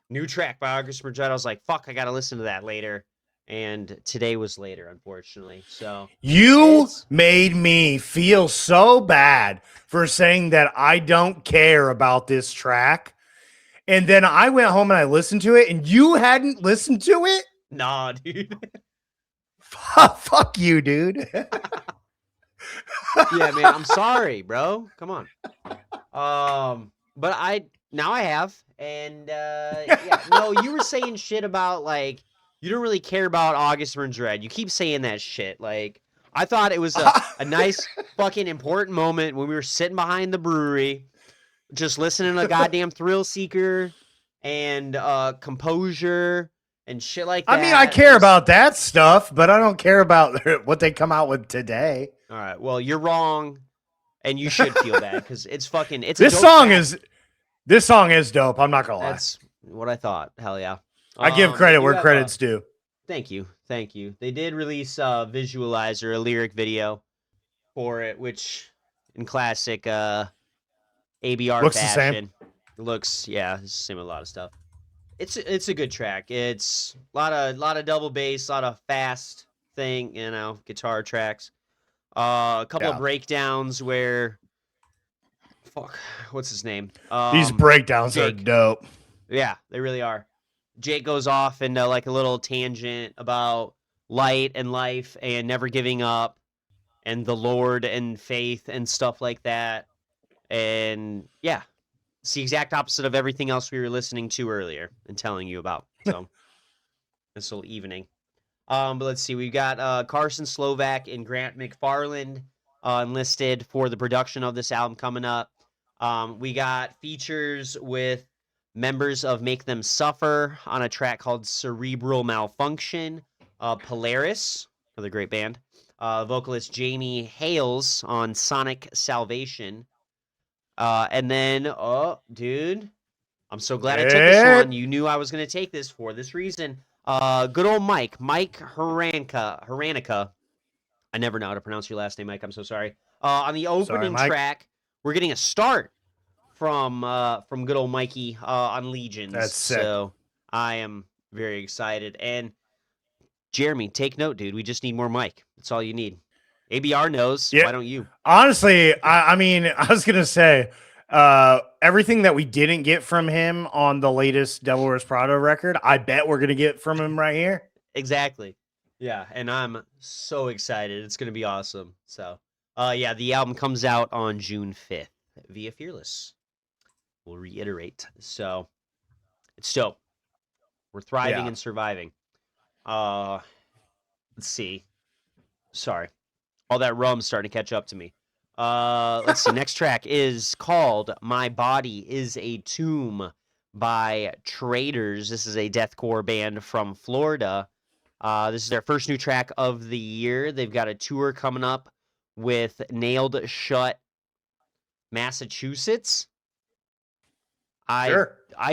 New track by August Burchett. I was like, fuck, I gotta listen to that later. And today was later, unfortunately. So You it's made me feel so bad for saying that I don't care about this track. And then I went home and I listened to it, and you hadn't listened to it? nah, dude. Fuck you, dude. Yeah, man, I'm sorry, bro. Come on. But now I have, and yeah, no, you were saying shit about like you don't really care about August Burns Red. You keep saying that shit. Like I thought it was a nice fucking important moment when we were sitting behind the brewery, just listening to goddamn Thrill Seeker and Composure and shit like I mean, I that. care about that stuff, but I don't care about what they come out with today. All right, well, you're wrong, and you should feel bad because it's fucking. It's This a dope song track. this song is dope. I'm not gonna lie. That's what I thought. Hell yeah. I give They credit do where have credit's due. Thank you. Thank you. They did release a visualizer, a lyric video for it, which in classic ABR Looks the same. fashion looks, yeah, it's the same with a lot of stuff. It's a good track. It's a lot of double bass, a lot of fast thing, guitar tracks. A couple of breakdowns where fuck, what's his name? These breakdowns are Jake. dope. Yeah, they really are. Jake goes off into like a little tangent about light and life and never giving up and the Lord and faith and stuff like that. And yeah, it's the exact opposite of everything else we were listening to earlier and telling you about. So this whole evening. But let's see, we've got Carson Slovak and Grant McFarland enlisted for the production of this album coming up. We got features with members of Make Them Suffer on a track called Cerebral Malfunction. Polaris, another great band. Vocalist Jamie Hales on Sonic Salvation. And then, oh, dude, I'm so glad I took this one. You knew I was going to take this for this reason. Good old Mike Haranica. I never know how to pronounce your last name, Mike. I'm so sorry. On the opening track, we're getting a start from good old Mikey on Legions. That's sick. So I am very excited. And Jeremy, take note, dude. We just need more Mike. That's all you need. ABR knows. Yeah. Why don't you? Honestly, I mean, I was gonna say everything that we didn't get from him on the latest Devil Wears Prada record, I bet we're gonna get from him right here. Exactly. Yeah, and I'm so excited. It's gonna be awesome. So, yeah, the album comes out on June 5th via Fearless. We'll reiterate. So, it's dope. We're thriving and surviving. Let's see. Sorry. All that rum's starting to catch up to me. Let's see. Next track is called My Body is a Tomb by Traders. This is a deathcore band from Florida. This is their first new track of the year. They've got a tour coming up with Nailed Shut Massachusetts. I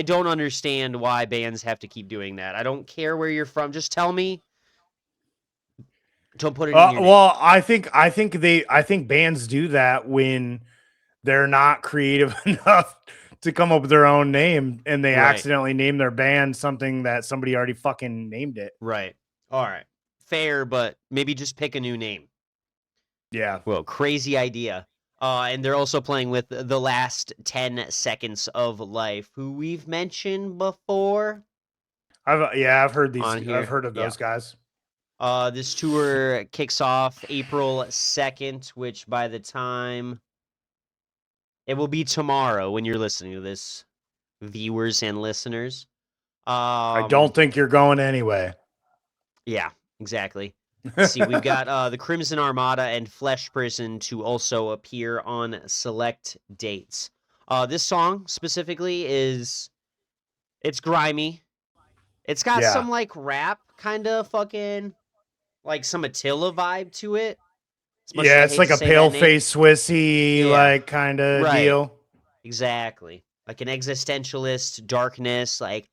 don't understand why bands have to keep doing that. I don't care where you're from. Just tell me. Don't put it in your name. Well, I think bands do that when they're not creative enough to come up with their own name and they accidentally name their band something that somebody already fucking named it. Right. All right. Fair, but maybe just pick a new name. Yeah. Well, crazy idea. And they're also playing with The Last 10 Seconds of Life, who we've mentioned before. I've heard these. I've heard of those guys. This tour kicks off April 2nd, which by the time it will be tomorrow when you're listening to this, viewers and listeners. I don't think you're going anyway. Yeah, exactly. Let's see, we've got the Crimson Armada and Flesh Prison to also appear on select dates. This song specifically it's grimy. It's got some like rap kind of fucking like some Attila vibe to it. It's like a pale face Swissy like kind of deal. Exactly. Like an existentialist darkness, like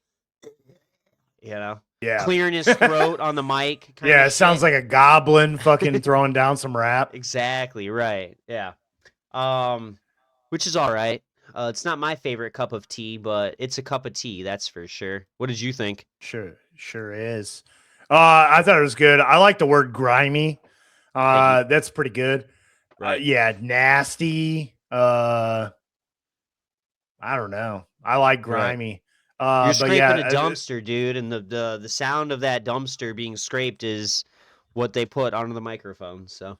clearing his throat on the mic. It sounds like a goblin fucking throwing down some rap. Exactly, right. Yeah. Which is all right. It's not my favorite cup of tea, but it's a cup of tea, that's for sure. What did you think? Sure is. I thought it was good. I like the word grimy. Thank you. That's pretty good. Right. Yeah, nasty. I don't know. I like Right. grimy. You're But scraping a yeah, dumpster, dude, and the sound of that dumpster being scraped is what they put onto the microphone. So,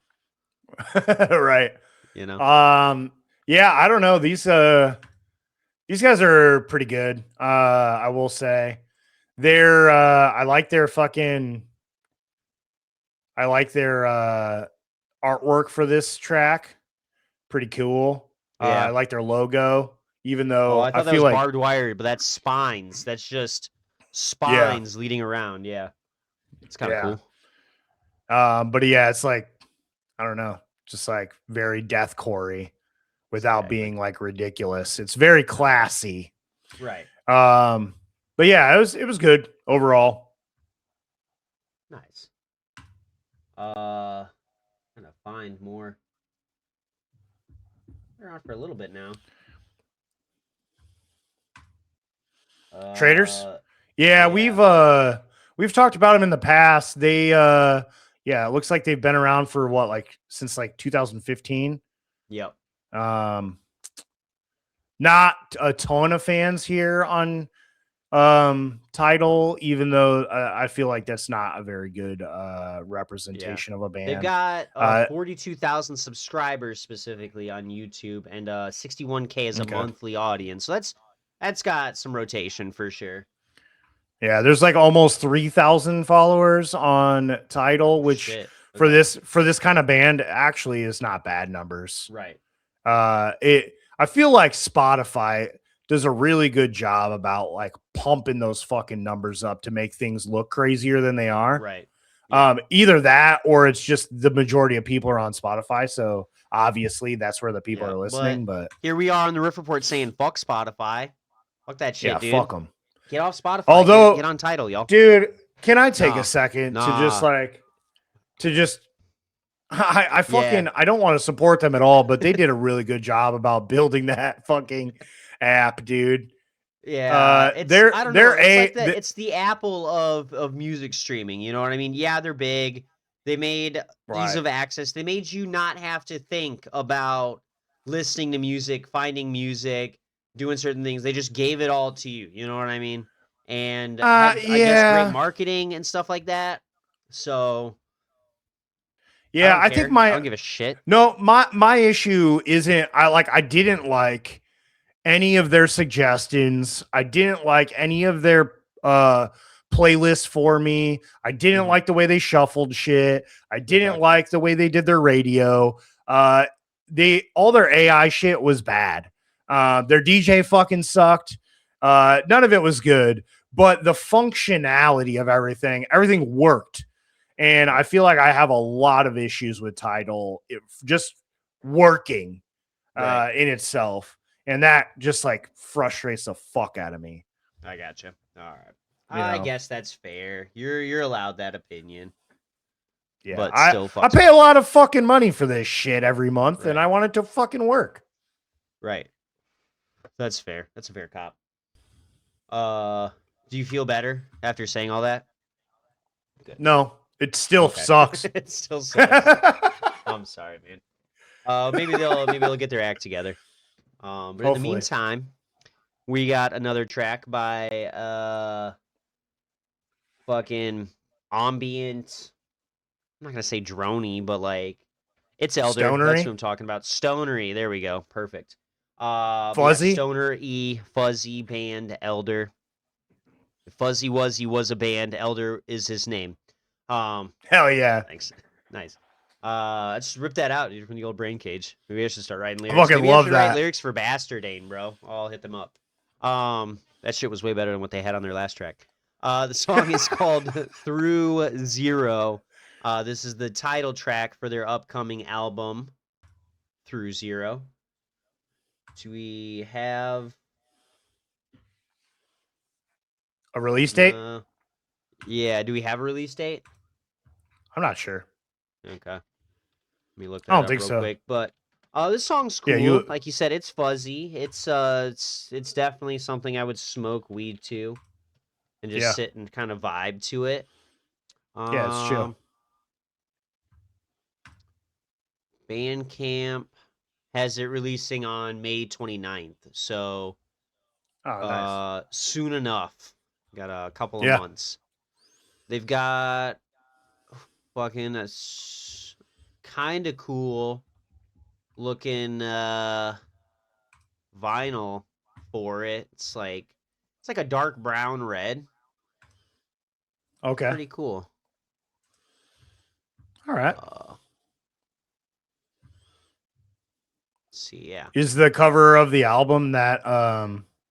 right. you know. Yeah, I don't know. These guys are pretty good. I will say. I like their artwork for this track. Pretty cool. I Yeah. like their logo, even Oh, though I I thought that feel was like, barbed wire, but that's spines. That's just yeah, spines leading around. Yeah. It's kind of yeah. cool. But yeah, it's like, I don't know, just like very deathcore without Exactly. being like ridiculous. It's very classy. Right. But yeah, it was good overall. Nice. Trying to find more. They're on for a little bit now. Traders. Uh, Yeah, yeah. we've talked about them in the past. They yeah, it looks like they've been around for what, like since like 2015. Yep. Um not a ton of fans here on Title, even though I feel like that's not a very good Yeah. representation of a They've band. got 42,000 subscribers specifically on YouTube and 61K as a Okay. monthly audience. So that's got some rotation for sure. Yeah, there's like almost 3,000 followers on Title, Oh which shit. Okay. for this kind of band actually is not bad numbers. Right. I feel like Spotify does a really good job about like pumping those fucking numbers up to make things look crazier than they are. Right. Yeah. Either that or it's just the majority of people are on Spotify, so obviously that's where the people Yeah. are But listening. But here we are on the Riff Report saying fuck Spotify. Fuck that yeah, shit, dude. fuck them. Get off Spotify. Get Although, on Title, y'all. dude, can I take a Nah. second to just Nah. like to just I Yeah. fucking I don't want to support them at all, but they did a really good job about building that fucking app, dude. Yeah, I don't know. They're It's like the it's the Apple of music streaming, you know what I mean? Yeah, they're big. They made ease right. of access. They made you not have to think about listening to music, finding music, doing certain things. They just gave it all to you, you know what I mean? And had, I guess, great Yeah. marketing and stuff like that. So, I Yeah, don't I think care. I don't my give a shit. no, my issue isn't I didn't like any of their suggestions. I didn't like any of their playlists for me. I didn't Mhm. like the way they shuffled shit. I didn't Okay. like the way they did their radio. They all their AI shit was bad. Their DJ fucking sucked. None of it was good, but the functionality of everything worked. And I Right. feel like I have a lot of issues with Tidal just working Right. in itself. And that just like frustrates the fuck out of me. I gotcha. All right. You I know? guess that's fair. You're allowed that opinion, Yeah. but still I fucks pay me. a lot of fucking money for this shit every month and Right. I want it to fucking work. Right. That's fair. That's a fair cop. Uh, do you feel better after saying all that? Good. No, it still Okay. sucks. It still sucks. I'm sorry, man. Maybe they'll get their act together. But in the Hopefully. meantime, we got another track by fucking ambient. I'm not gonna say drony, but like it's Elder. That's who Stonery? I'm talking about. Stonery. There we go. Perfect. But yeah, Fuzzy? Stoner E Fuzzy band Elder. Fuzzy Wuzzy was a band. Elder is his name. Um, Hell yeah. thanks. Nice. I just ripped that out, dude, from the old brain cage. Maybe I should start writing I lyrics. fucking Maybe I love should write that. lyrics for Bastardane, bro. I'll hit them up. That shit was way better than what they had on their last track. The song is called Through Zero. This is the title track for their upcoming album, Through Zero. Do we have A release date? yeah, do we have a release date? I'm not sure. Okay. Let me look I that don't up think real so. quick. But This song's Yeah, cool. Like you said, it's fuzzy. It's definitely something I would smoke weed to, and just yeah, sit and kind of vibe to it. yeah, it's chill. Bandcamp has it releasing on May 29th, so Oh, nice. soon enough. Got a couple of Yeah. months. They've got fucking kind of cool looking vinyl for it. It's like a dark brown red. Okay. Pretty cool. All right. Let's see, yeah. Is the cover of the album that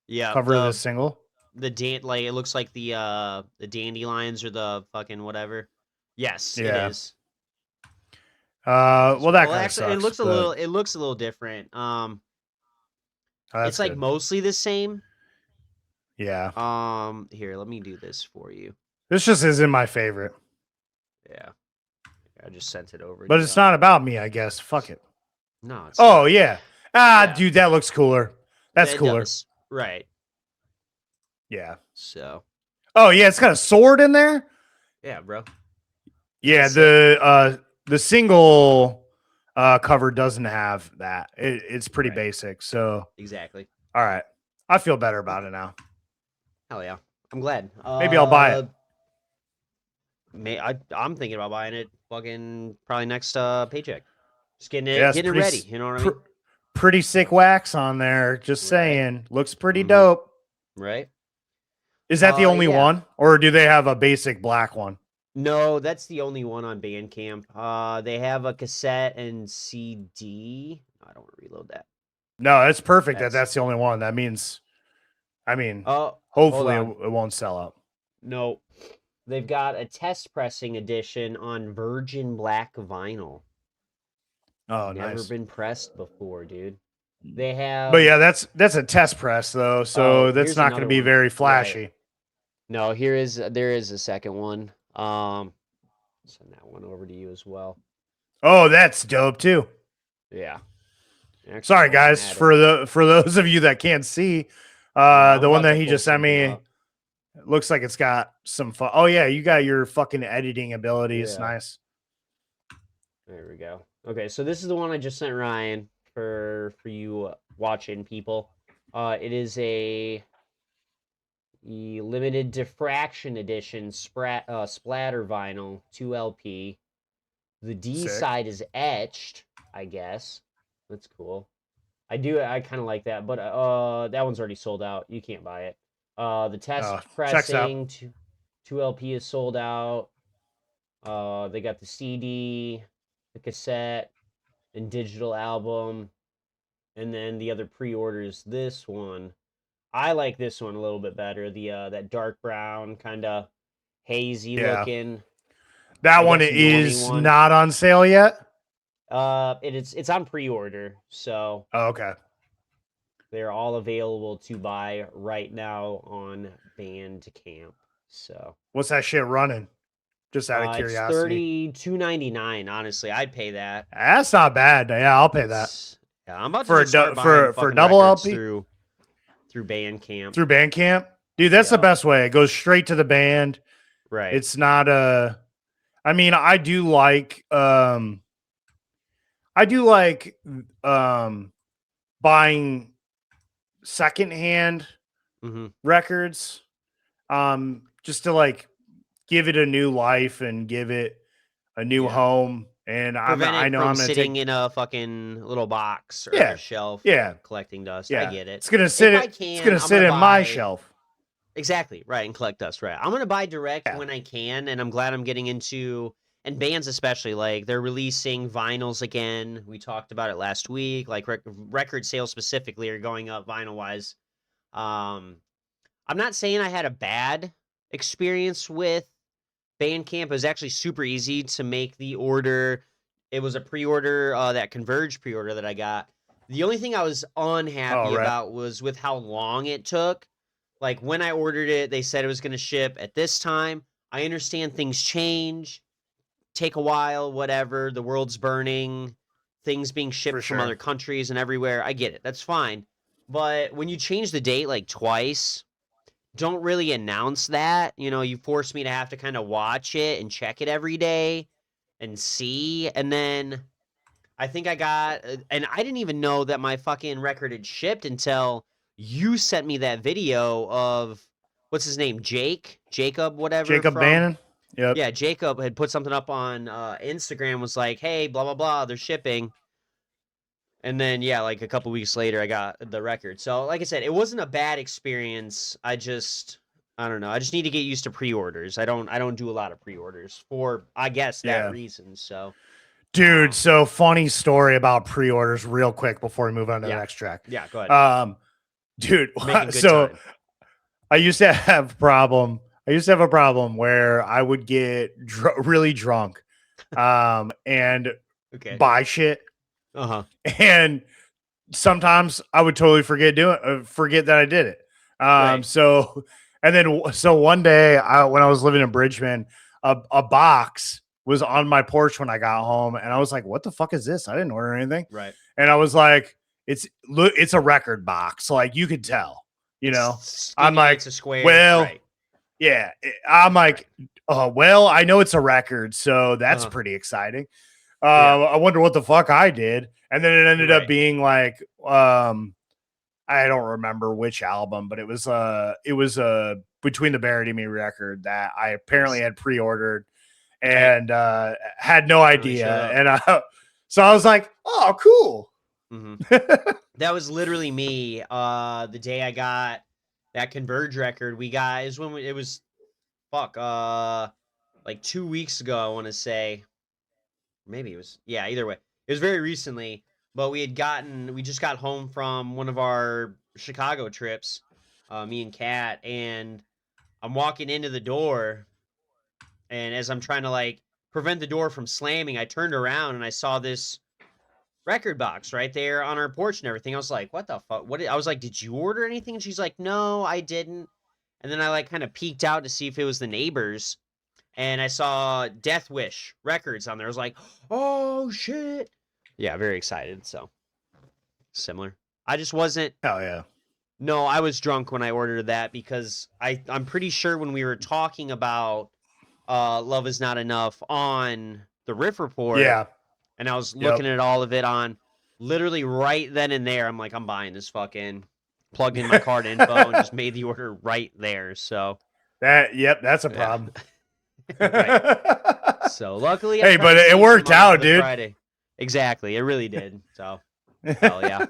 Yeah, cover of this single? like it looks like the dandelions or the fucking whatever. Yes, it Yeah. is. Well, that Well, kind of actually, sucks. But it looks a little different. oh, It's that's like good. mostly the same. Yeah. Here, let me do this for you. This just isn't my favorite. Yeah, I just sent it over. But it's not about me, I guess. Fuck it. No, it's Oh not. yeah. Yeah. Dude, that looks cooler. That's It cooler. does. Right. Yeah. So. Oh yeah, it's got a sword in there. Yeah, bro. Yeah, That's it. the single cover doesn't have that. It's pretty Right. basic. So Exactly. all right, I feel better about it now. Hell yeah, I'm glad. Maybe I'll buy it. I'm thinking about buying it. Fucking probably next paycheck. Just getting Yeah, it ready. You know what I mean? Pretty sick wax on there. Just Right. saying, looks pretty Mhm. dope. Right. Is that the only Yeah. one, or do they have a basic black one? No, that's the only one on Bandcamp. They have a cassette and CD. I don't want to reload that. No, it's perfect that's the only one. That means, I mean, hopefully it won't sell out. No, they've got a test pressing edition on virgin black vinyl. Oh, Never nice. been pressed before, dude. They have. But yeah, that's a test press though, so that's here's not going to another be one. very flashy. Right. No, there is a second one. Send that one over to you as well. Oh, that's dope too. Yeah. Actually, sorry guys for those of you that can't see, the one that he just sent me. It looks like it's got some fun. Oh yeah, you got your fucking editing abilities. Yeah. Nice. There we go. Okay, so this is the one I just sent Ryan for you watching people. It is a limited diffraction edition splatter vinyl 2 LP. The D side is etched, I guess. That's cool. I kind of like that, but that one's already sold out. You can't buy it. The test pressing 2 LP is sold out. They got the CD, the cassette, and digital album, and then the other pre-orders. This one, I like this one a little bit better. The that dark brown, kind of hazy looking. That one is not on sale yet. It's on pre-order, so okay. They're all available to buy right now on Bandcamp. So what's that shit running? Just out of curiosity. It's $32.99. Honestly, I'd pay that. That's not bad. Yeah, I'll pay that. Yeah, I'm about to start buying for double LP through Bandcamp. Through Bandcamp, dude, that's the best way. It goes straight to the band. Right. It's not a. I mean, I do like buying secondhand records, just to like give it a new life and give it a new home. And I know I'm sitting in a fucking little box or a shelf, collecting dust. Yeah. I get it. It's gonna sit. It's gonna sit in my shelf. Exactly right, and collect dust. Right. I'm gonna buy direct when I can, and I'm glad I'm getting into. And bands especially, like they're releasing vinyls again. We talked about it last week. Like record sales specifically are going up vinyl wise. I'm not saying I had a bad experience with Bandcamp. It was actually super easy to make the order. It was a pre-order, that Converge pre-order that I got. The only thing I was unhappy about was with how long it took. Like when I ordered it, they said it was going to ship at this time. I understand things change, take a while, whatever. The world's burning. things being shipped from sure. other countries and everywhere. I get it. That's fine. But when you change the date like twice, don't really announce that. You know, you force me to have to kind of watch it and check it every day and see. And then I think I got, and I didn't even know that my fucking record had shipped until you sent me that video of, what's his name? Jacob, whatever. Jacob from Bannon. Yep. Yeah, Jacob had put something up on Instagram, was like, hey, blah, blah, blah, they're shipping. And then, yeah, like a couple weeks later, I got the record. So, like I said, it wasn't a bad experience. I don't know. I just need to get used to pre-orders. I don't do a lot of pre-orders for, I guess, that reason. So, dude, so funny story about pre-orders real quick before we move on to the next track. Yeah, go ahead. Dude, so time. I used to have a problem. Where I would get really drunk and buy shit. And sometimes I would totally forget that I did it. So one day when I was living in Bridgman, a box was on my porch when I got home, and I was like, what the fuck is this? I didn't order anything. Right. And I was like, it's a record box. Like, you could tell, you know. I'm like, it's a square. Well, yeah. I'm like, well, I know it's a record, so that's pretty exciting. I wonder what the fuck I did. And then it ended up being like, I don't remember which album, but it was Between the Buried and Me record that I apparently had pre-ordered and had no idea. And so I was like, oh, cool. That was literally me. The day I got that Converge record, it was like 2 weeks ago, I want to say. Maybe it was, either way. It was very recently, but we just got home from one of our Chicago trips, me and Kat, and I'm walking into the door, and as I'm trying to like prevent the door from slamming, I turned around and I saw this record box right there on our porch and everything. I was like, what the fuck? I was like, did you order anything? And she's like, no, I didn't. And then I like kind of peeked out to see if it was the neighbors, and I saw Death Wish Records on there. I was like, oh shit. Yeah, very excited. So similar. I just wasn't. Hell yeah. No, I was drunk when I ordered that because I'm pretty sure when we were talking about Love Is Not Enough on the Riff Report. Yeah. And I was looking at all of it on literally right then and there. I'm like, I'm buying this fucking, plugged in my card info and just made the order right there. So that's a problem. So luckily, hey, but it worked out, dude. Friday. Exactly, it really did. So, hell yeah, I'm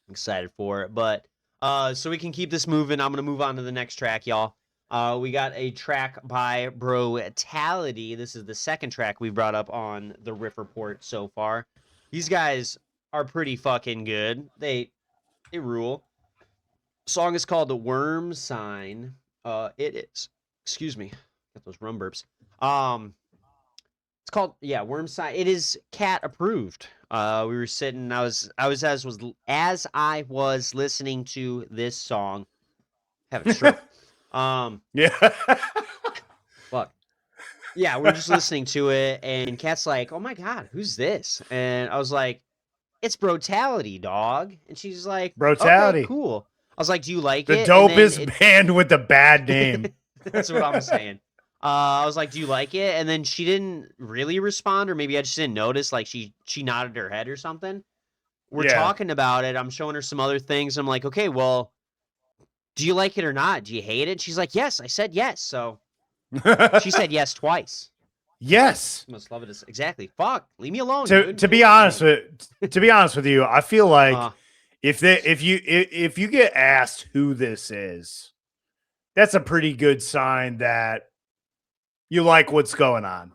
excited for it. But so we can keep this moving. I'm gonna move on to the next track, y'all. We got a track by Brutality. This is the second track we brought up on the Riff Report so far. These guys are pretty fucking good. They rule. Song is called The Worm Sign. It is. Excuse me. Got those rum burps. It's called Worm Sign. It is cat approved. We were sitting. As I was listening to this song, having a stroke. Fuck. Yeah, we're just listening to it, and Kat's like, "Oh my god, who's this?" And I was like, "It's Brutality, dog." And she's like, Brutality, okay, cool. I was like, "Do you like the it?" dopest band with the bad name. That's what I'm saying. I was like, "Do you like it?" And then she didn't really respond, or maybe I just didn't notice. Like she nodded her head or something. We're talking about it. I'm showing her some other things. I'm like, "Okay, well, do you like it or not? Do you hate it?" She's like, "Yes." I said yes. So she said yes twice. Yes. Must love it. Exactly. Fuck. Leave me alone. To be honest with you, I feel like if you get asked who this is, that's a pretty good sign that you like what's going on.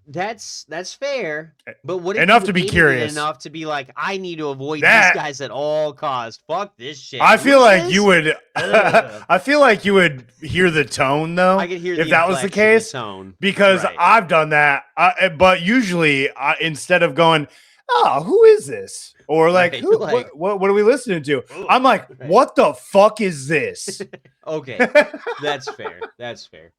That's fair. But what if enough to be curious enough to be like, I need to avoid these guys at all costs. Fuck this shit. I feel like you would. I feel like you would hear the tone though. I could hear if that was the case. Because I've done that. But usually, instead of going, "Oh, who is this?" or like, what are we listening to? I'm like, what the fuck is this? Okay, that's fair. That's fair.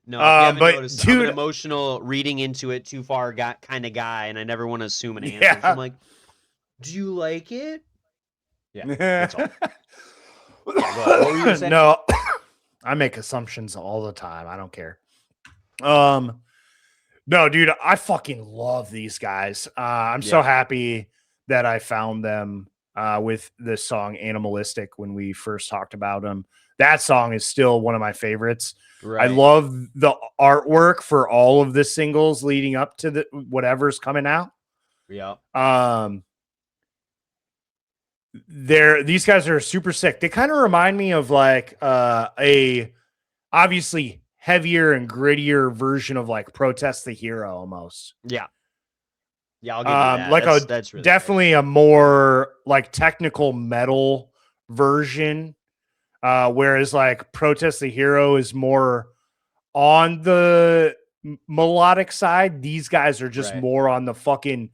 No, if you haven't But noticed, I'm an dude, emotional, reading into it too far kind of guy, and I never want to assume an answer. So yeah. I'm like, do you like it? Yeah, that's all. Yeah, go ahead. What were you gonna say? No, I make assumptions all the time. I don't care. No, dude, I fucking love these guys. I'm so Yeah. happy that I found them with this song Animalistic when we first talked about them. That song is still one of my favorites. I Right. love the artwork for all of the singles leading up to the whatever's coming out. Yeah. These guys are super sick. They kind of remind me of like a obviously heavier and grittier version of like Protest the Hero almost. Yeah. Yeah, I'll give you that. Like That's really definitely a more like technical metal version. Whereas like Protest the Hero is more on the melodic side. These guys are just Right. more on the fucking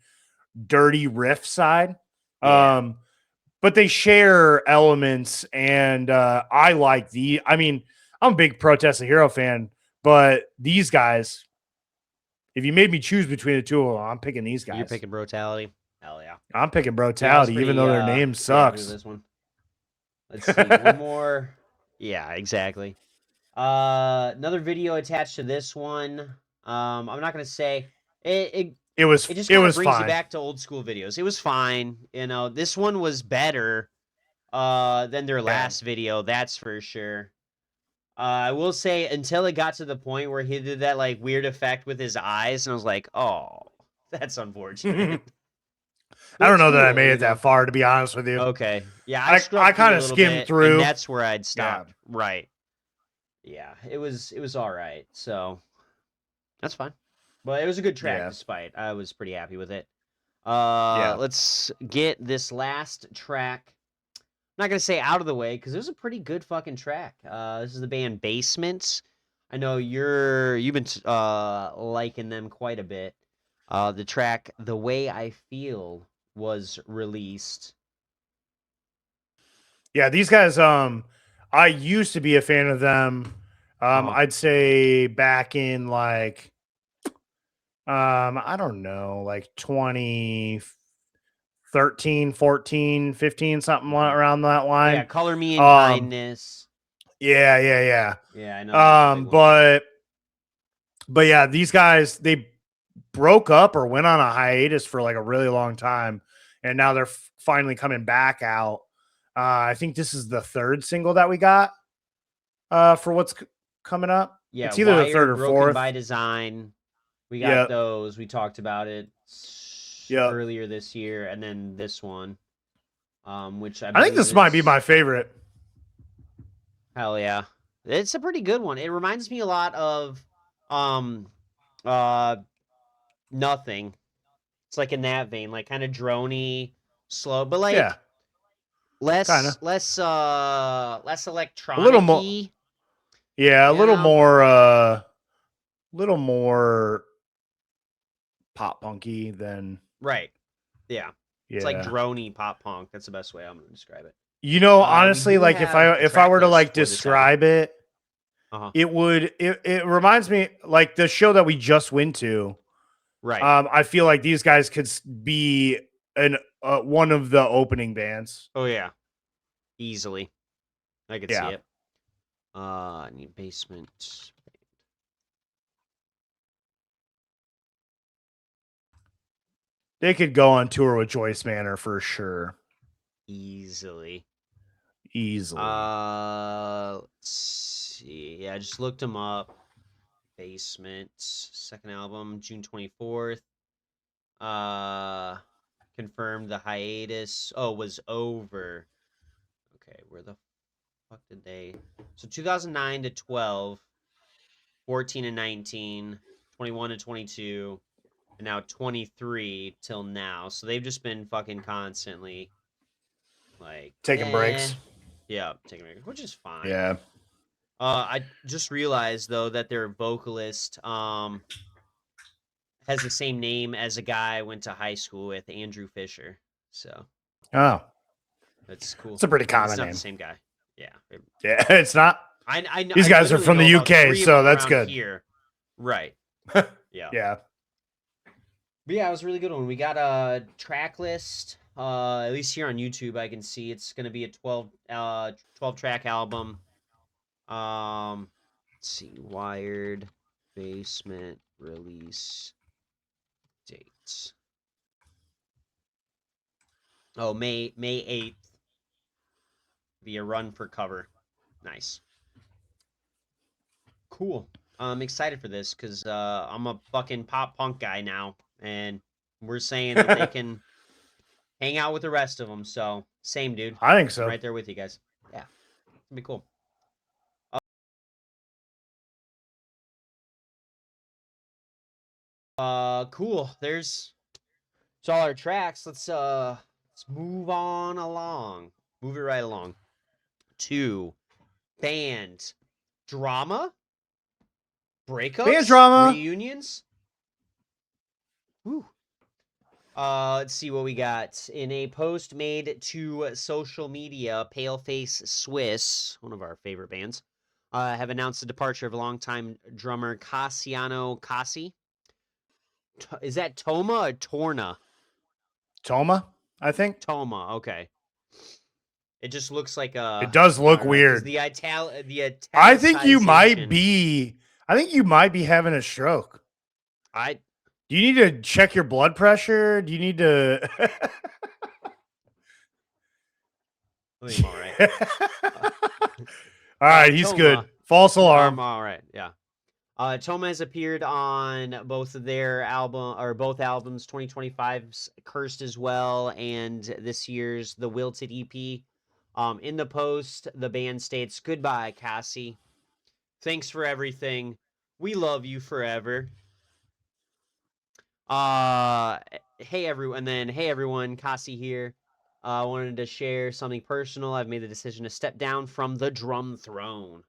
dirty riff side. Yeah. But they share elements, and I like I mean, I'm a big Protest the Hero fan, but these guys, if you made me choose between the two of them, I'm picking these guys. You're picking Brutality. Hell yeah. I'm picking Yeah, I was Brutality, pretty, even though their name pretty happy with sucks. this one. Let's see. One more. Yeah, exactly. Another video attached to this one. I'm not gonna say it. It was It just kind of brings you fine. back to old school videos. It was fine. You know, this one was better than their last video, that's for sure. I will say until it got to the point where he did that like weird effect with his eyes, and I was like, oh, that's unfortunate. I don't It's know that I cool, made you it that know. far, to be honest with you. Okay. Yeah, I I scrubbed through kind a of little skimmed bit, and through. that's where I'd Yeah. stopped. Right. Yeah, it was all right. So that's fine. But it was a good track Yeah. despite. I was pretty happy with it. Yeah. Let's get this last track. I'm not gonna say out of the way because it was a pretty good fucking track. This is the band Basements. I know you've been liking them quite a bit. The track "The Way I Feel" was released. Yeah, these guys, I used to be a fan of them. I'd say back in like I don't know, like 2013, 14, 15, something around that Yeah, line. "Color Me in Um, Kindness." yeah. Yeah, I know that was a big one. But yeah, these guys, they broke up or went on a hiatus for like a really long time, and now they're finally coming back out. I think this is the third single that we got for what's coming up. Yeah, It's either the third "Wired," or "Broken fourth. by Design." We got Yeah, those. We talked about it yeah. earlier this year, and then this one, which I I think believe this might be is my favorite. hell yeah. It's a pretty good one. It reminds me a lot of um uh Nothing. It's like in that vein, like kind of drony, slow, but Yeah, like kind of. less A little more. electronic-y, Yeah, a you know? little more pop punky than Right. Yeah. It's like yeah. drony pop punk. That's the best way I'm gonna describe it. You know, We honestly, do like have a if I track were to list like for this album. describe it, Uh-huh. it reminds me like the show that we just went to. Right. I feel like these guys could be one of the opening bands. Oh yeah. Easily. I could see Yeah. it. I need Basement. They could go on tour with Joyce Manor for sure. Easily. Easily. Let's see. Yeah, I just looked them up. Basement, second album, June 24th. Confirmed the hiatus. Oh, was over. Okay, where the fuck did they? So 2009 to 12, 14 and 19, 21 and 22, and now 23 till now. So they've just been fucking constantly like Taking breaks. Yeah, taking breaks, which is fine. Yeah. I just realized though that their vocalist has the same name as a guy I went to high school with, Andrew Fisher. So Oh, that's cool. it's a pretty But it's common not name. the same guy. Yeah. Yeah, it's not. These guys are from the UK, so that's good. Here. Right. Yeah. Yeah. But yeah, it was a really good one. We got a track list. At least here on YouTube, I can see it's going to be a 12 track album. Let's see, Wired Basement release dates. Oh, May 8th. Be a run for cover. Nice. Cool. I'm excited for this because I'm a fucking pop punk guy now, and we're saying that they can hang out with the rest of them. So same, dude. I think so. I'm right there with you guys. Yeah, it'll be cool. Cool. There's all our tracks. Let's move on along. Move it right along to band drama, breakups, Band drama, reunions. Woo. Let's see what we got. In a post made to social media, Paleface Swiss, one of our favorite bands, have announced the departure of longtime drummer Cassiano Cassi. Is that Toma or Torna? Toma, I think. Toma, okay. It just looks like a. It does look weird. The I think you might be. I think you might be having a stroke. Do you need to check your blood pressure? Do you need to? I think I'm all right. All right, he's Toma. good. False alarm. All right, yeah. Toma has appeared on both of their both albums, 2025's Cursed as well, and this year's The Wilted EP. In the post, the band states, "Goodbye, Cassie. Thanks for everything. We love you forever." Hey everyone, Cassie here. I wanted to share something personal. I've made the decision to step down from the drum throne.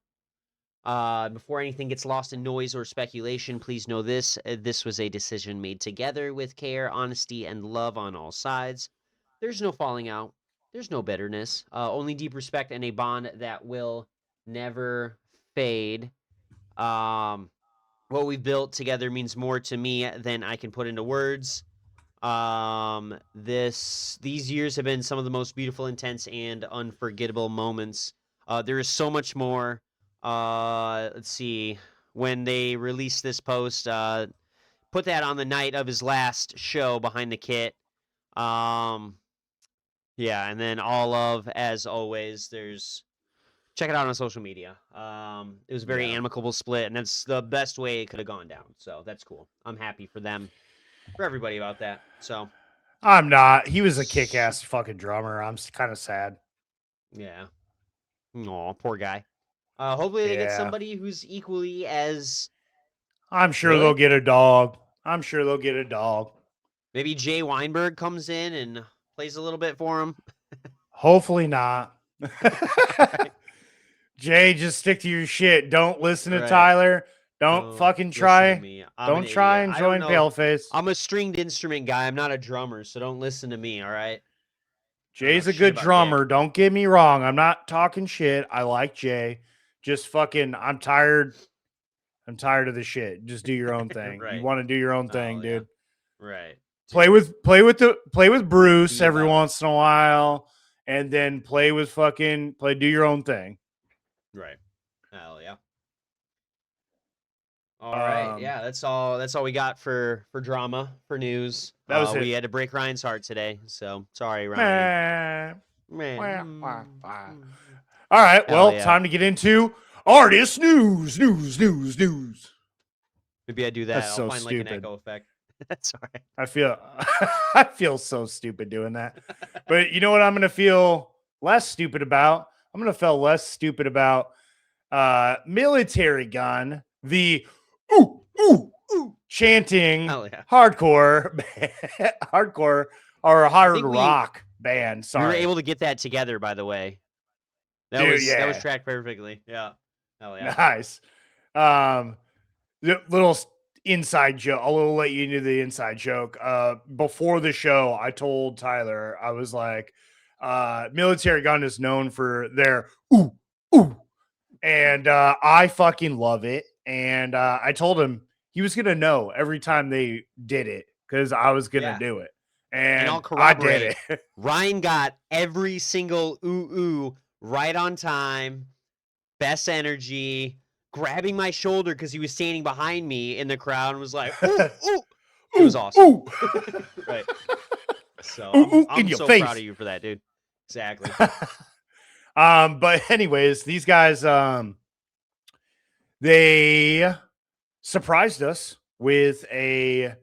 Before anything gets lost in noise or speculation, please know this. This was a decision made together with care, honesty, and love on all sides. There's no falling out. There's no bitterness. Only deep respect and a bond that will never fade. What we've built together means more to me than I can put into words. These years have been some of the most beautiful, intense, and unforgettable moments. There is so much more. Let's see. When they released this post, put that on the night of his last show behind the kit. Yeah, and then all of, as always, check it out on social media. It was a very amicable split, and that's the best way it could have gone down. So that's cool. I'm happy for them, for everybody about that. So I'm not. He was a kick-ass fucking drummer. I'm kind of sad. Yeah. Aw, poor guy. Hopefully they get somebody who's equally as. I'm sure they'll get a dog. Maybe Jay Weinberg comes in and plays a little bit for him. Hopefully not. Jay, just stick to your shit. Don't listen to Tyler. Don't fucking try. Don't try and join Paleface. I'm a stringed instrument guy. I'm not a drummer, so don't listen to me, all right? Jay's a good drummer. Don't get me wrong. I'm not talking shit. I like Jay. Just fucking, I'm tired. I'm tired of the shit. Just do your own thing. You want to do your own thing, dude. Right. Play with Bruce every once in a while, and then do your own thing. Right. Hell yeah. All right. Yeah, that's all we got for drama, for news. That was it. We had to break Ryan's heart today, so sorry, Ryan. All right. Well, time to get into artist news. Maybe I do that. That's I'll so find stupid. like an echo effect. That's all right. I feel so stupid doing that. But you know what I'm going to feel less stupid about? I'm going to feel less stupid about Military Gun, the chanting hardcore or hard rock band. Sorry. We were able to get that together, by the way. That was tracked perfectly. Yeah. Hell yeah. Nice. The little inside joke. I'll let you into the inside joke. Before the show, I told Tyler, I was like, Military Gun is known for their And I fucking love it. And I told him he was gonna know every time they did it because I was gonna Yeah. do it, And I'll and I did corroborate. it. Ryan got every single ooh right on time, best energy, grabbing my shoulder because he was standing behind me in the crowd and was like, ooh, ooh. It was Ooh, awesome. ooh, Right. So ooh, ooh, in I'm your so proud of face. you for that, dude. Exactly. But anyways, these guys, they surprised us with a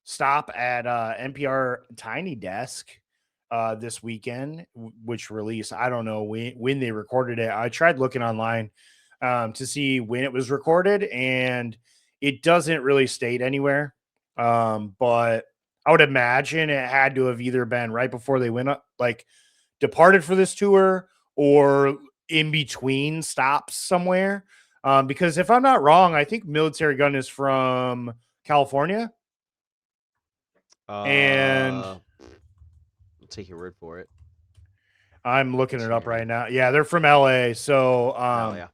stop at NPR Tiny Desk this weekend, which released, I don't know when they recorded it. I tried looking online to see when it was recorded, and it doesn't really state anywhere. But I would imagine it had to have either been right before they went up, like departed for this tour, or in between stops somewhere. Because if I'm not wrong, I think Military Gun is from California, and I'll take your word for it. I'm looking it up Military. right now. Yeah, they're from LA. So, Oh yeah.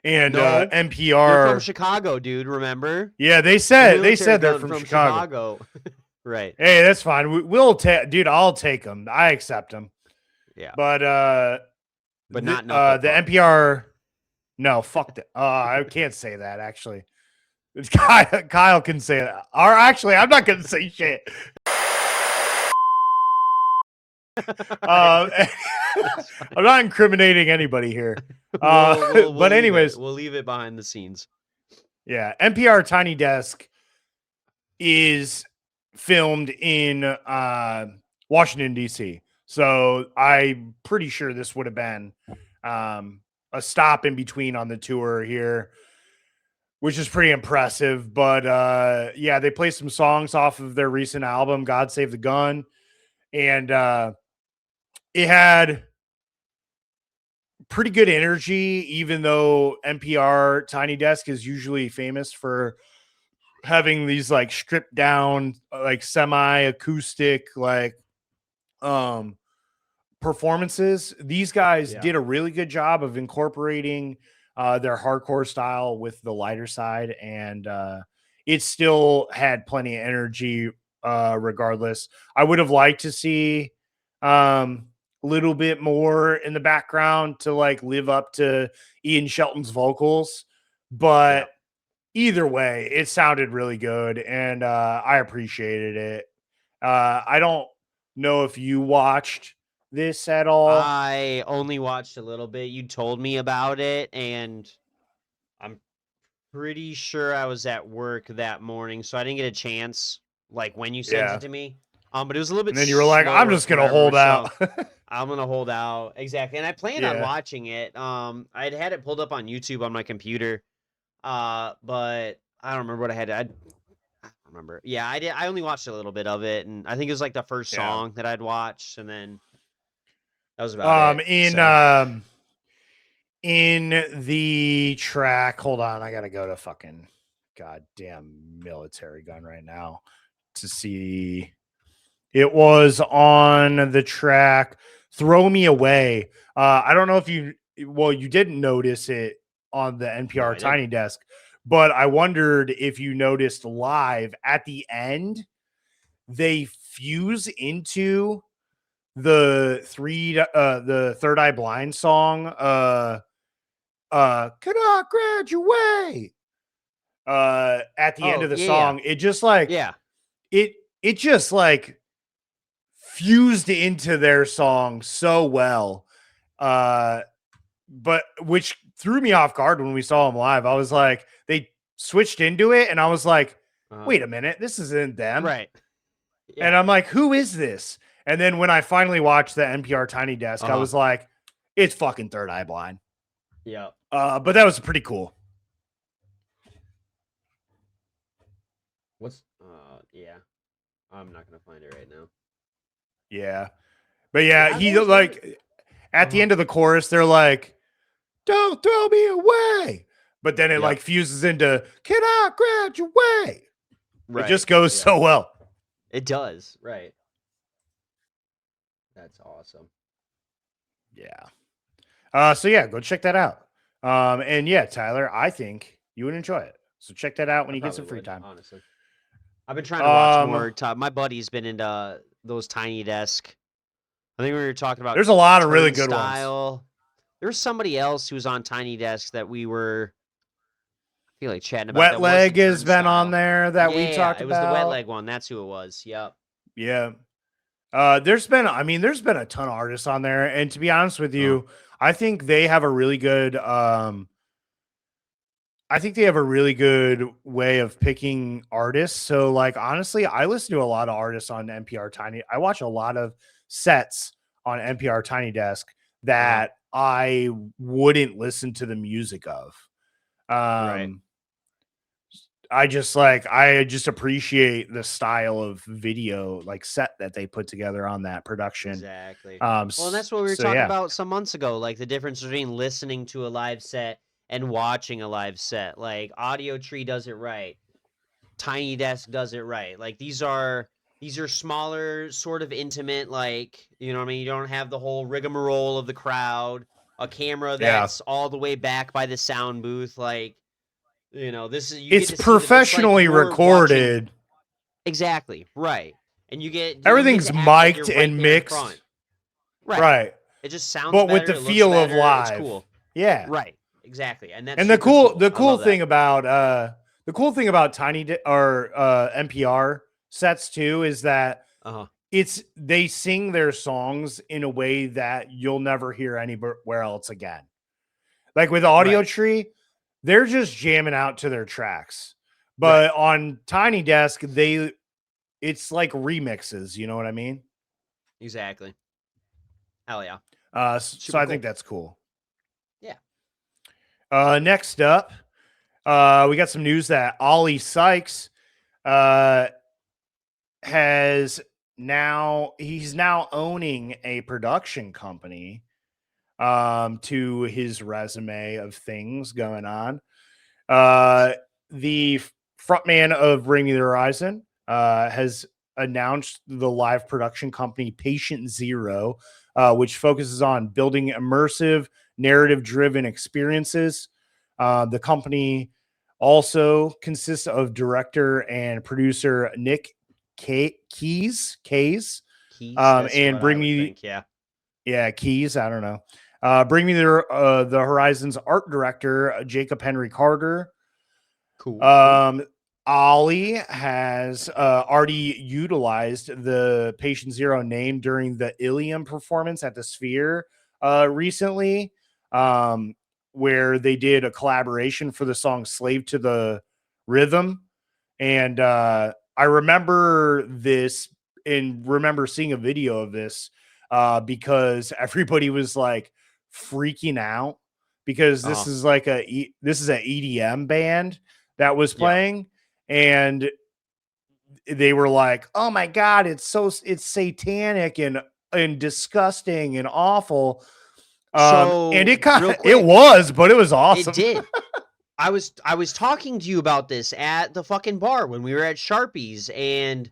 and No, they're from NPR. Chicago, dude. Remember Yeah, they the said military they're gun from from Chicago. Chicago. Right. Hey, that's fine. We'll take, dude. I'll take them. I accept them. Yeah. But But not knuckle the puck. NPR. No, fuck that. I can't say that actually. Kyle can say that. Or actually, I'm not going to say shit. Right. I'm not incriminating anybody here. We'll But leave it. anyways, We'll leave it behind the scenes. yeah, NPR Tiny Desk is filmed in Washington D.C. So I'm pretty sure this would have been a stop in between on the tour here, which is pretty impressive. But yeah, they play some songs off of their recent album, God Save the Gun. And it had pretty good energy, even though NPR Tiny Desk is usually famous for having these like stripped down, like semi acoustic, like um performances. These guys did a really good job of incorporating their hardcore style with the lighter side, and it still had plenty of energy regardless. I would have liked to see a little bit more in the background to like live up to Ian Shelton's vocals, but either way, it sounded really good, and I appreciated it. I don't know if you watched this at all. I only watched a little bit. You told me about it, and I'm pretty sure I was at work that morning, so I didn't get a chance, like when you sent it Yeah. to me. But it was a little bit And then you were like, I'm slower just from what going I to remember. hold So out. I'm gonna hold out exactly. And I planned on Yeah. watching it. I'd had it pulled up on YouTube on my computer. But I don't remember what I had. I don't remember. Yeah, I did. I only watched a little bit of it, and I think it was like the first Yeah. song that I'd watched, and then that was about it. In So in the track, hold on, I gotta go to fucking goddamn Military Gun right now to see. It was on the track Throw Me Away. I don't know if you didn't notice it on the no, NPR I didn't. Tiny Desk, but I wondered if you noticed live at the end, they fuse into the Third Eye Blind song, Could I Graduate? At the end Oh of the yeah, song, it just like yeah. it just like fused into their song so well. But which threw me off guard when we saw them live. I was like, they switched into it, and I was like, Uh-huh. wait a minute, this isn't them. Right. And Yeah. I'm like, who is this? And then when I finally watched the NPR Tiny Desk, I was like, it's fucking Third Eye Blind. Yeah. But that was pretty cool. What's yeah. I'm not gonna find it right now. Yeah. But yeah, I've he always like at the end of the chorus, they're like, don't throw me away. But then it like fuses into Can I Graduate? Right. It just goes so well. It does, right. That's awesome. Yeah. So yeah, go check that out. And yeah, Tyler, I think you would enjoy it. So check that out when I you get some probably free would, time. honestly. I've been trying to watch more. My buddy's been into those Tiny Desk. I think we were talking about There's a lot of really good ones. Turnstile. There was somebody else who was on Tiny Desk that we were, I feel like, chatting about. Wet That wasn't Leg has been on Turnstile. there that we Yeah, talked it was the Wet about. Leg one. That's who it was. Yep. Yeah. There's been a ton of artists on there, and to be honest with Uh, you, I think they have a really good I think they have a really good way of picking artists. So like honestly, I listen to a lot of artists on NPR Tiny. I watch a lot of sets on NPR Tiny Desk that I wouldn't listen to the music of. right. I just appreciate the style of video like set that they put together on that production. Exactly. Well, and that's what we were So talking yeah. about some months ago, like the difference between listening to a live set and watching a live set. Like Audio Tree does it right. Tiny Desk does it right. Like these are smaller, sort of intimate, like, you know what I mean? You don't have the whole rigmarole of the crowd, a camera Yeah. that's all the way back by the sound booth, like, you know, this is you It's get to see that it's like professionally you're watching. recorded. Exactly, right. And you get Everything's to act like you're mic'd right and there in mixed. front. Right. Right. It just sounds But with better, the it looks feel of better, it's live. cool. Yeah. Right. Exactly. And that's And super cool. the I cool love thing that. about NPR sets too is that Uh-huh. they sing their songs in a way that you'll never hear anywhere else again. Like with Audio Right. Tree, they're just jamming out to their tracks. But on Tiny Desk, it's like remixes, you know what I mean? Exactly. Hell yeah. So I think that's cool. Yeah. Next up, we got some news that Ollie Sykes he's now owning a production company to his resume of things going on. The frontman of Bring Me the Horizon has announced the live production company Patient Zero, which focuses on building immersive, narrative-driven experiences. The company also consists of director and producer Nick Keys, Keys. That's and what I Bring would Me, think. Yeah. yeah, Keys. I don't know. Bring Me the Horizon's art director Jacob Henry Carter. Cool. Ollie has already utilized the Patient Zero name during the Ilium performance at the Sphere recently, where they did a collaboration for the song Slave to the Rhythm. And I remember this and remember seeing a video of this because everybody was like freaking out because this is like this is an EDM band that was playing, and they were like, "Oh my god, it's satanic and disgusting and awful." And So it kind real of quick, it was, but it was awesome. it did. I was talking to you about this at the fucking bar when we were at Sharpies and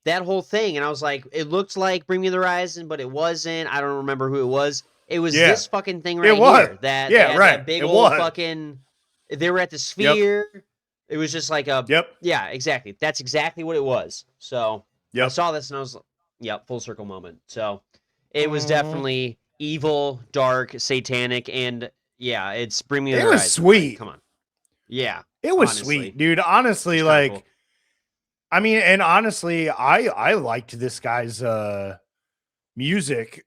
that whole thing, and I was like, it looked like Bring Me the Horizon, but it wasn't. I don't remember who it was. It was Yeah, this fucking thing it right was. here. That Yeah, they had right. that big It old was. fucking. They were at the Yep. Sphere. It was just like a. Yep. Yeah, exactly. That's exactly what it was. So I Yep. saw this and I was, yep, full circle moment. So it was definitely evil, dark, satanic, and yeah, it's Bring Me the It Horizon. was sweet. Like, come on. Yeah. It was honestly. sweet, dude. Honestly, It's like, cool. I mean, and honestly, I liked this guy's music,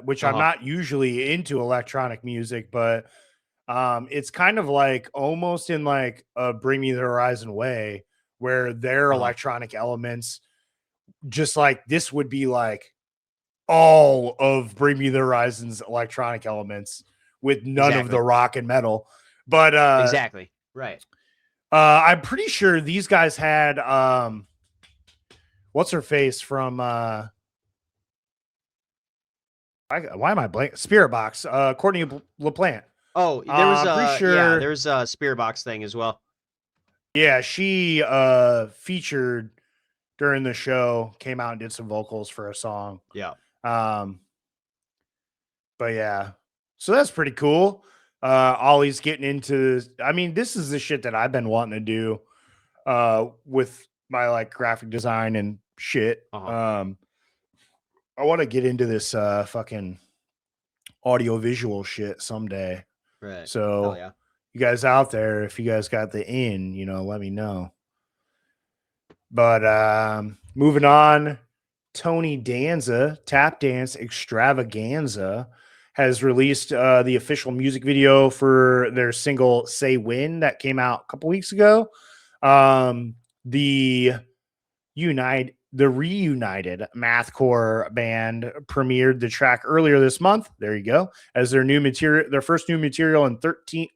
which I'm not usually into electronic music, but it's kind of like almost in like a Bring Me the Horizon way, where their electronic elements, just like this would be like all of Bring Me the Horizon's electronic elements with none of the rock and metal. But exactly. Right. I'm pretty sure these guys had what's her face from why am I blank? Spirit Box, Courtney LaPlante. Oh, there was pretty a sure there was a Spirit Box thing as well. Yeah, she featured during the show, came out and did some vocals for a song. Yeah. But yeah. So that's pretty cool. Ollie's getting into. I mean, this is the shit that I've been wanting to do with my like graphic design and shit. I want to get into this fucking audio visual shit someday. Right. Hell So yeah. you guys out there, if you guys got the let me know. But moving on, Tony Danza, Tap Dance Extravaganza, has released the official music video for their single Say When that came out a couple weeks ago. The reunited mathcore band premiered the track earlier this month. There you go, as their first new material in 13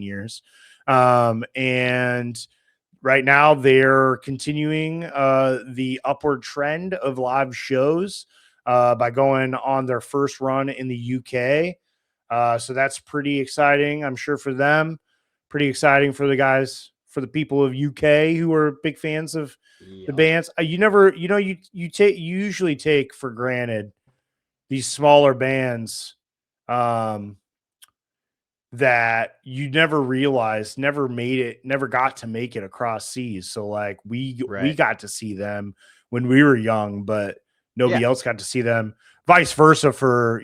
years. And right now they're continuing the upward trend of live shows by going on their first run in the UK. So that's pretty exciting, I'm sure, for them. Pretty exciting for the guys, for the people of UK who are big fans of the bands. You usually take for granted these smaller bands that you never realized never got to make it across seas. So like we got to see them when we were young, but nobody else got to see them. Vice versa for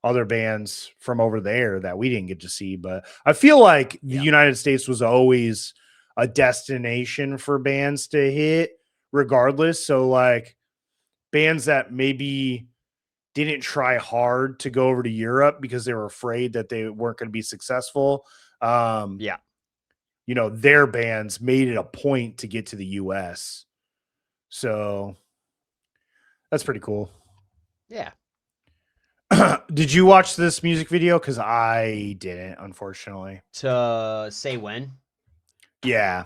other bands from over there that we didn't get to see. But I feel like the United States was always a destination for bands to hit regardless. So like bands that maybe didn't try hard to go over to Europe because they were afraid that they weren't going to be successful. Their bands made it a point to get to the US. So that's pretty cool. Yeah. Did you watch this music video? Because I didn't, unfortunately. To Say When? Yeah.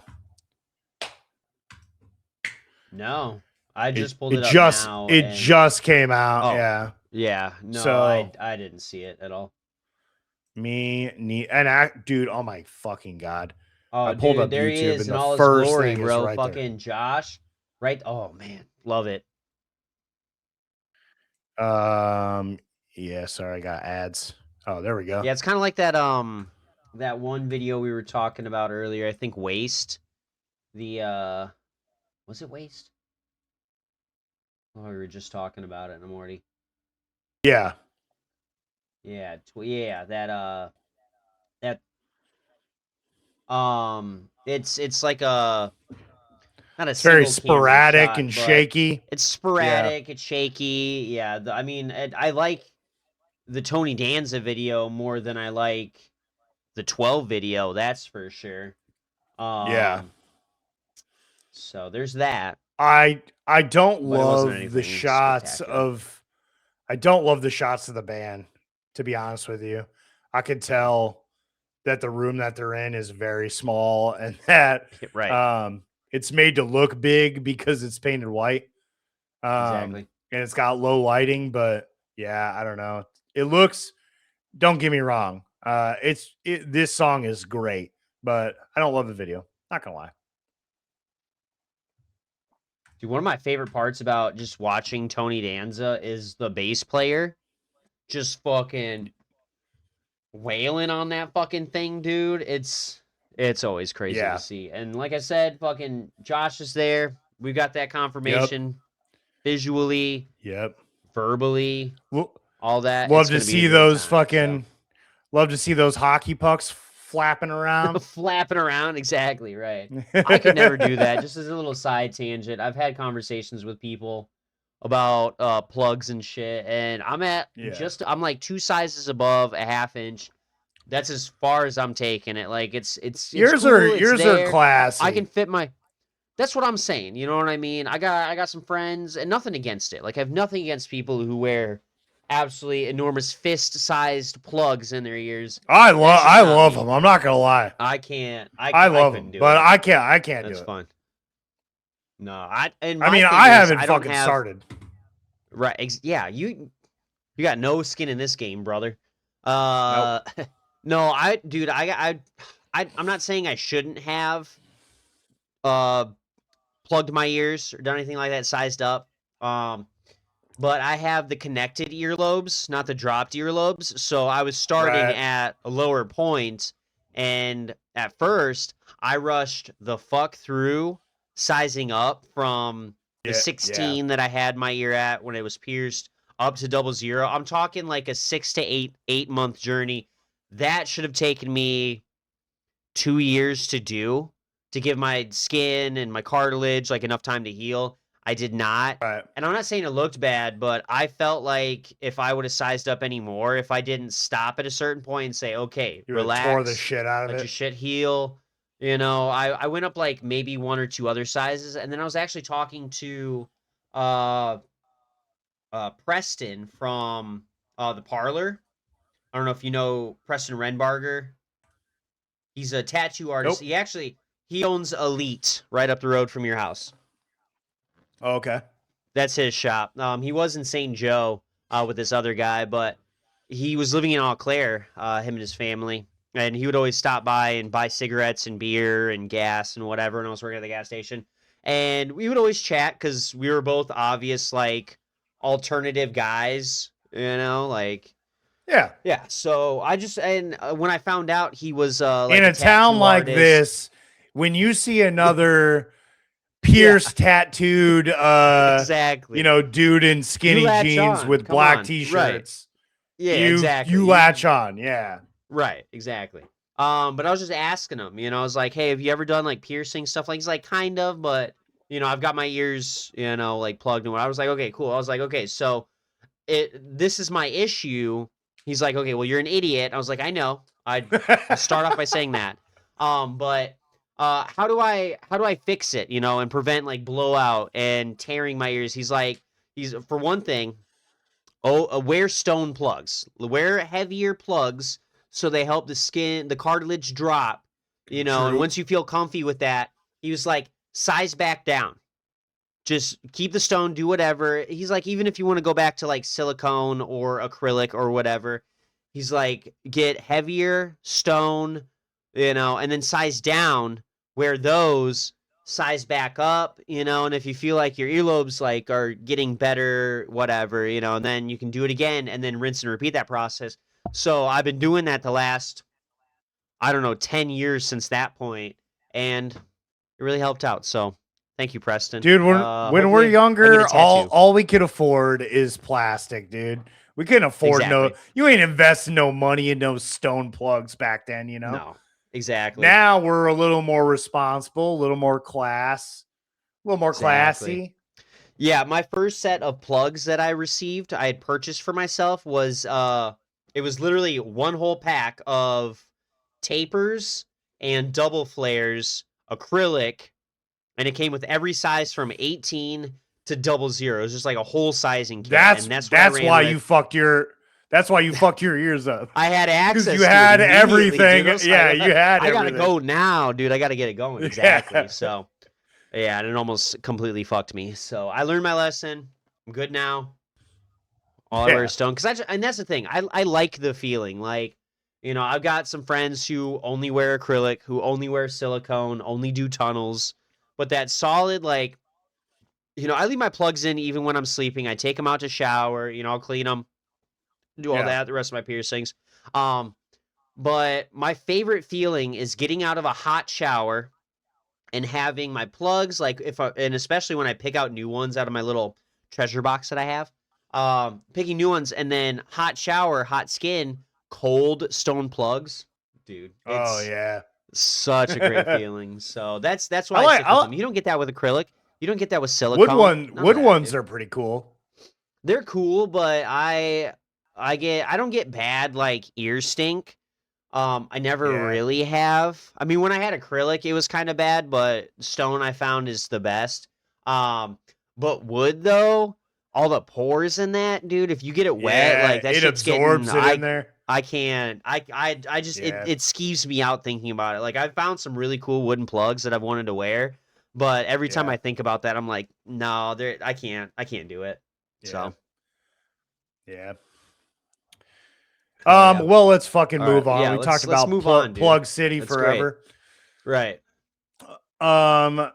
No. I just pulled it up now. It just came out. Oh, yeah. Yeah. No, So, I didn't see it at all. Dude, oh my fucking God. Oh, I pulled dude, up there he YouTube is and in the all his first glory, thing bro. is right Fucking Josh. Right? Oh, man. Love it. there. Yeah, sorry, I got ads. Oh, there we go. Yeah, it's kind of like that that one video we were talking about earlier. I think Waste. Was it Waste? Oh, we were just talking about it, Morty. Yeah. Yeah, that it's like a not a It's very single camera sporadic shot, and but shaky. it's Yeah. sporadic, it's shaky. Yeah, I mean, I like the Tony Danza video more than I like the 12 video, that's for sure. Yeah. So there's that. I don't But it wasn't love the anything shots spectacular. of I don't love the shots of the band, to be honest with you. I could tell that the room that they're in is very small and that Right. it's made to look big because it's painted white. Exactly. And it's got low lighting, but yeah, I don't know. It don't get me wrong. This song is great, but I don't love the video. Not gonna lie. Dude, one of my favorite parts about just watching Tony Danza is the bass player just fucking wailing on that fucking thing, dude. It's always crazy to see. And like I said, fucking Josh is there. We got that confirmation visually, verbally, all that. Love It's to gonna be a see great those time. love to see those hockey pucks flapping around. Flapping around, exactly right. I could never do that. Just as a little side tangent, I've had conversations with people about plugs and shit, and I'm like 2 sizes above a half inch. That's as far as I'm taking it. Like it's Yours cool. It's are there. classy. I can fit my. That's what I'm saying. You know what I mean? I got some friends, and nothing against it. Like I have nothing against people who wear absolutely enormous fist-sized plugs in their ears. I love them. I'm not gonna lie. I can't. I love couldn't them, do but it. I can't do it. That's fun. No, I haven't fucking started. Right. Yeah, you got no skin in this game, brother. Nope. No, dude, I'm not saying I shouldn't have plugged my ears or done anything like that, sized up. but I have the connected earlobes, not the dropped earlobes. So I was starting Right. at a lower point, and at first I rushed the fuck through sizing up from the Yeah. 16 that I had my ear at when it was pierced up to 00. I'm talking like a 6 to 8 month journey. That should have taken me 2 years to do, to give my skin and my cartilage like enough time to heal. I did not. Right. And I'm not saying it looked bad, but I felt like if I would have sized up anymore, if I didn't stop at a certain point and say, okay, You would have tore the relax, shit out of let your it. shit heal. I went up like maybe 1 or 2 other sizes. And then I was actually talking to uh Preston from the parlor. I don't know if you know Preston Renbarger. He's a tattoo artist. Nope. He owns Elite right up the road from your house. Oh, okay. That's his shop. He was in St. Joe with this other guy, but he was living in Eau Claire, him and his family. And he would always stop by and buy cigarettes and beer and gas and whatever. And I was working at the gas station. And we would always chat because we were both obvious, like, alternative guys, like, Yeah. yeah. So when I found out he was like In a town tattoo like artist, this, when you see another pierced, tattooed, exactly, dude in skinny jeans on. with Come black on. t-shirts, Yeah, you exactly. you latch on. Yeah. Right, exactly. But I was just asking him, I was like, hey, have you ever done like piercing stuff? Like, he's like, kind of, but I've got my ears, like plugged in. I was like, okay, cool. I was like, okay, so this is my issue. He's like, okay, well, you're an idiot. I was like, I know. I'll start off by saying that. But how do I fix it, and prevent like blowout and tearing my ears? He's for one thing, wear stone plugs. Wear heavier plugs so they help the cartilage drop, and True. once you feel comfy with that, he was like, size back down. Just keep the stone, do whatever. He's like, even if you want to go back to like silicone or acrylic or whatever, he's like, get heavier stone, and then size down, wear those, size back up, and if you feel like your earlobes like are getting better, whatever, and then you can do it again and then rinse and repeat that process. So I've been doing that the last, I don't know, 10 years since that point, and it really helped out. So thank you, Preston. Dude, when we're Hopefully I get a younger, tattoo. all we could afford is plastic, dude. We couldn't afford Exactly. you ain't investing no money in those stone plugs back then, No, exactly. Now we're a little more responsible, a little more a little more Exactly. classy. Yeah, my first set of plugs that I received, I had purchased for myself was it was literally one whole pack of tapers and double flares, acrylic, and it came with every size from 18 to 00. It was just like a whole sizing kit. That's and that's what I ran why with. you fucked your ears up. I had access you to had it immediately, everything. dude. Yeah, you had I gotta everything. go now, dude. I gotta get it going. Exactly. Yeah. So yeah, and it almost completely fucked me. So I learned my lesson. I'm good now. All I wear is stone. And that's the thing. I like the feeling. Like, I've got some friends who only wear acrylic, who only wear silicone, only do tunnels. But that solid, like, I leave my plugs in even when I'm sleeping. I take them out to shower. I'll clean them, do all that, the rest of my piercings. But my favorite feeling is getting out of a hot shower and having my plugs, like and especially when I pick out new ones out of my little treasure box that I have, picking new ones, and then hot shower, hot skin, cold stone plugs, dude. It's such a great feeling. So that's why I stick with them. You don't get that with acrylic. You don't get that with silicone. Wood ones are pretty cool. They're cool, but I don't get bad like ear stink. I never really have. I mean, when I had acrylic, it was kind of bad, but stone I found is the best. But wood though, all the pores in that, dude. If you get it wet, like that it shit's absorbs it in there. I can't. I just it skeeves me out thinking about it. Like I've found some really cool wooden plugs that I've wanted to wear, but every time I think about that, I'm like, no, I can't do it. So yeah. Well, let's fucking move on. Yeah, we talked let's about move on, Plug City forever. Great. Right.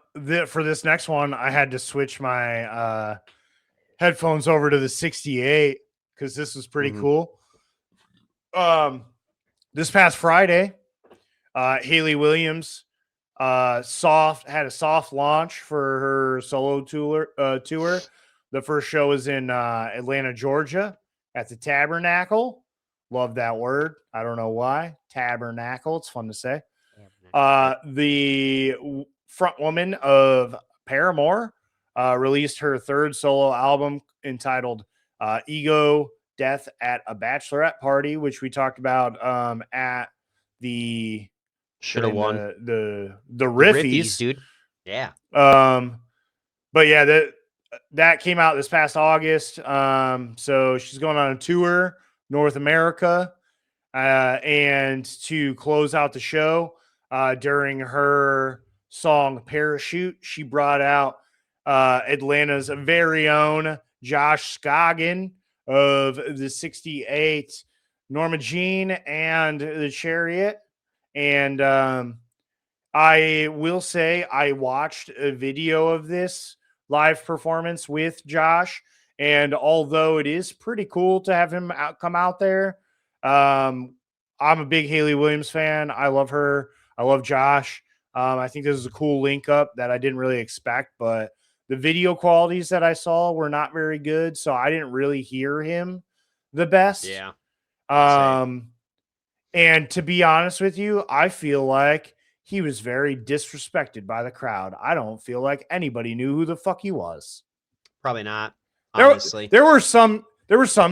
For this next one, I had to switch my headphones over to the 68 because this was pretty cool. This past Friday, Haley Williams had a soft launch for her solo tour. The first show was in Atlanta, Georgia, at the Tabernacle. Love that word. I don't know why. Tabernacle. It's fun to say. The front woman of Paramore released her third solo album entitled Ego Death at a Bachelorette Party, which we talked about at the should have won the Riffies, dude. Yeah. But yeah, that came out this past August. So she's going on a tour North America, and to close out the show, during her song Parachute, she brought out Atlanta's very own Josh Scoggin of the 68, Norma Jean, and the Chariot. And I will say I watched a video of this live performance with Josh, and although it is pretty cool to have him come out there, I'm a big Haley Williams fan. I love her. I love Josh. I think this is a cool link up that I didn't really expect, but the video qualities that I saw were not very good, so I didn't really hear him the best. Yeah. And to be honest with you, I feel like he was very disrespected by the crowd. I don't feel like anybody knew who the fuck he was. Probably not. Honestly, there were some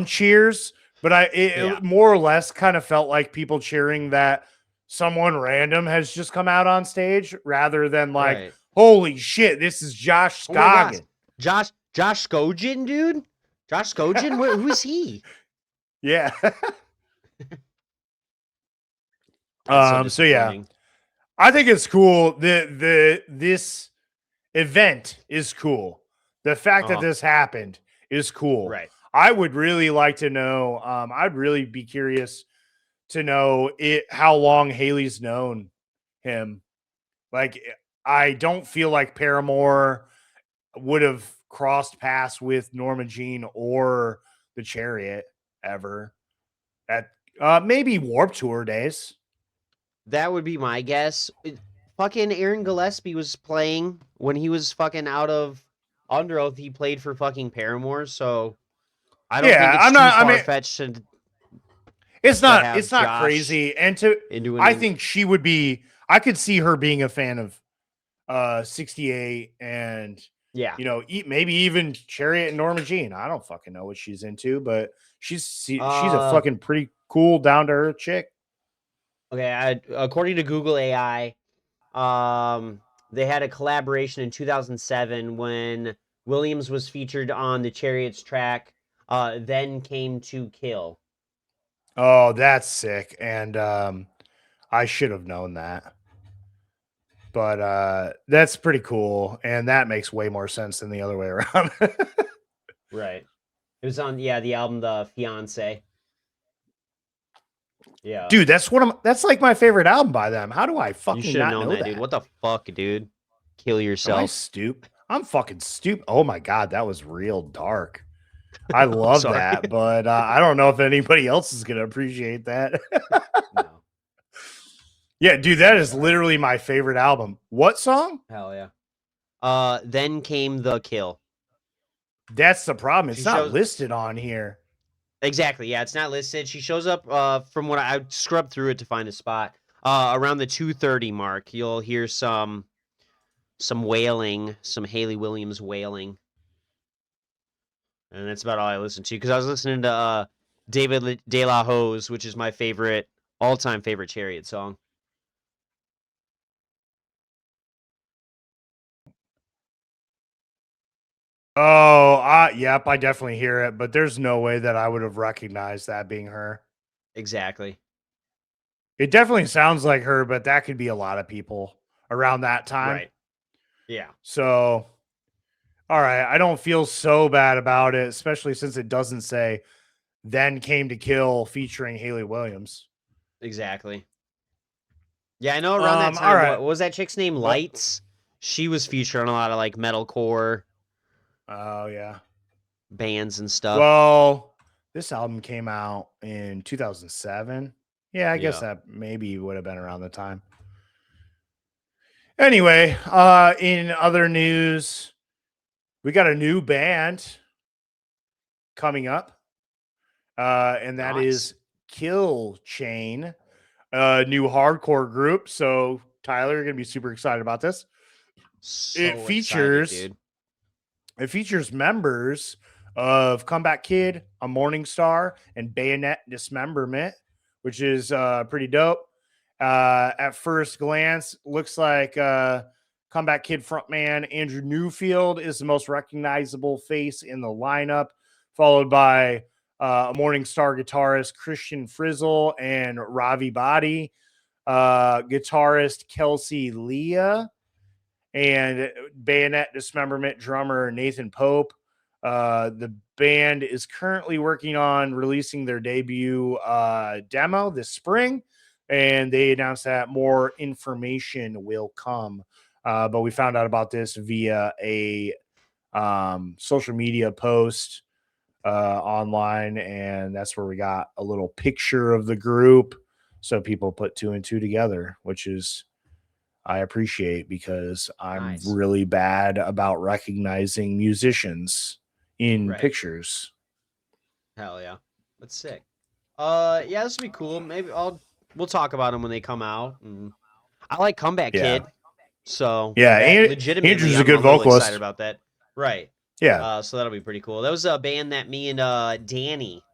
cheers, but it more or less kind of felt like people cheering that someone random has just come out on stage rather than like, holy shit, this is Josh Scoggin. Josh Scoggin, dude. Josh Scoggin, who is he? Yeah. So yeah, I think it's cool. This event is cool. The fact that this happened is cool. Right. I would really like to know. I'd really be curious to know how long Haley's known him. Like, I don't feel like Paramore would have crossed paths with Norma Jean or the Chariot ever. At maybe Warped Tour days. That would be my guess. Fucking Aaron Gillespie was playing when he was fucking out of Under Oath. He played for fucking Paramore, so I don't think it's too far-fetched. It's not Josh crazy. And I think she would be. I could see her being a fan of 68 and maybe even Chariot and Norma Jean. I don't fucking know what she's into, but she's a fucking pretty cool, down to earth chick. Okay, according to Google AI, they had a collaboration in 2007 when Williams was featured on the Chariot's track, Then Came to Kill. Oh, that's sick. And I should have known that. But that's pretty cool. And that makes way more sense than the other way around. Right. It was on, the album The Fiancé. Yeah. Dude, that's like my favorite album by them. How do I fucking not know that? Dude. What the fuck, dude? Kill yourself. I'm fucking stupid. Oh my God, that was real dark. I love that, but I don't know if anybody else is going to appreciate that. No. Yeah, dude, that is literally my favorite album. What song? Hell yeah. Then Came the Kill. That's the problem. It's not listed on here. Exactly. Yeah, it's not listed. She shows up from what I scrubbed through it to find a spot. Around the 2:30 mark, you'll hear some wailing, some Haley Williams wailing. And that's about all I listened to because I was listening to David De La Hose, which is my all-time favorite Chariot song. Oh, yep, I definitely hear it, but there's no way that I would have recognized that being her. Exactly. It definitely sounds like her, but that could be a lot of people around that time. Right. Yeah. So, all right, I don't feel so bad about it, especially since it doesn't say Then Came to Kill featuring Haley Williams. Exactly. Yeah, I know around that time, what was that chick's name? Lights? She was featured on a lot of like metalcore. Oh, yeah. bands and stuff. Well, this album came out in 2007. Yeah, I guess Yeah. that maybe would have been around the time. Anyway, in other news, we got a new band coming up, and that Nice. is Kill Chain, a new hardcore group. So, Tyler, you're going to be super excited about this. So excited, dude. It features members of Comeback Kid, A Morning Star, and Bayonet Dismemberment, which is pretty dope. At first glance, looks like Comeback Kid frontman Andrew Newfield is the most recognizable face in the lineup, followed by A Morning Star guitarist Christian Frizzle and Ravi Body, guitarist Kelsey Leah, and Bayonet Dismemberment drummer Nathan Pope. The band is currently working on releasing their debut demo this spring, and they announced that more information will come. But we found out about this via a social media post online, and that's where we got a little picture of the group. So people put two and two together, which is I appreciate because I'm Nice. really bad about recognizing musicians in Right. pictures. Hell yeah. That's sick. Yeah, this would be cool. Maybe we'll talk about them when they come out. And I like Comeback Yeah. Kid. So Yeah, that legitimately Andrew's a I'm good a little vocalist. excited about that. Right. Yeah. So that'll be pretty cool. That was a band that me and Danny,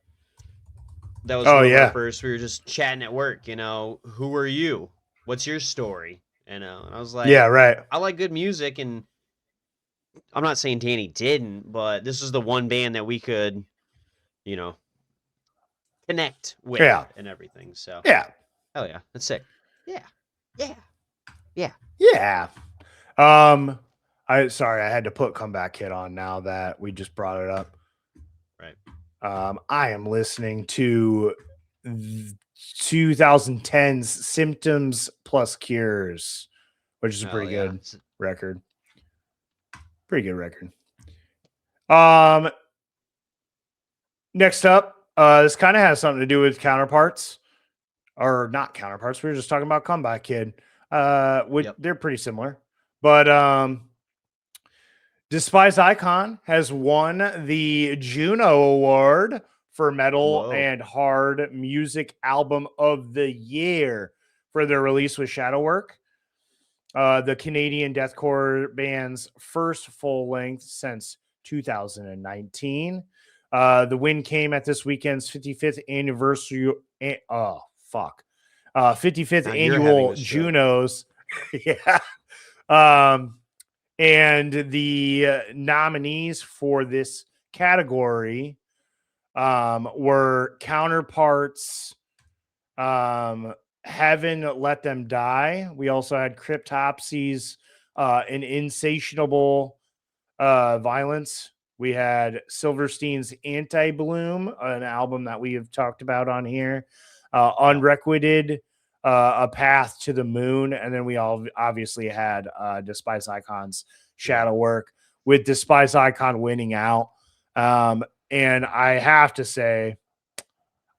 that was Oh, one of our yeah. first, we were just chatting at work, who are you? What's your story? And I was like, Yeah, right. I like good music, and I'm not saying Danny didn't, but this is the one band that we could, you know, connect with Yeah. and everything. So Yeah. hell yeah, that's sick. Yeah. Yeah. Yeah. Yeah. I had to put Comeback Kid on now that we just brought it up. Right. I am listening to 2010's Symptoms Plus Cures, which is a pretty Hell yeah. good record. Pretty good record. Next up, this kind of has something to do with counterparts, or not counterparts. We were just talking about Comeback Kid. They're pretty similar, but Despise Icon has won the Juno Award for Metal Whoa. and Hard Music Album of the Year for their release with Shadowwork, the Canadian deathcore band's first full length since 2019. The win came at this weekend's 55th anniversary. 55th Now you're having annual the stroke. Junos. Yeah. And the nominees for this category were Counterparts, Heaven Let Them Die. We also had Cryptopsies, an Insatiable Violence. We had Silverstein's Anti-Bloom, an album that we have talked about on here. Unrequited, A Path to the Moon. And then we all obviously had Despise Icon's Shadow Work, with Despise Icon winning out. And I have to say,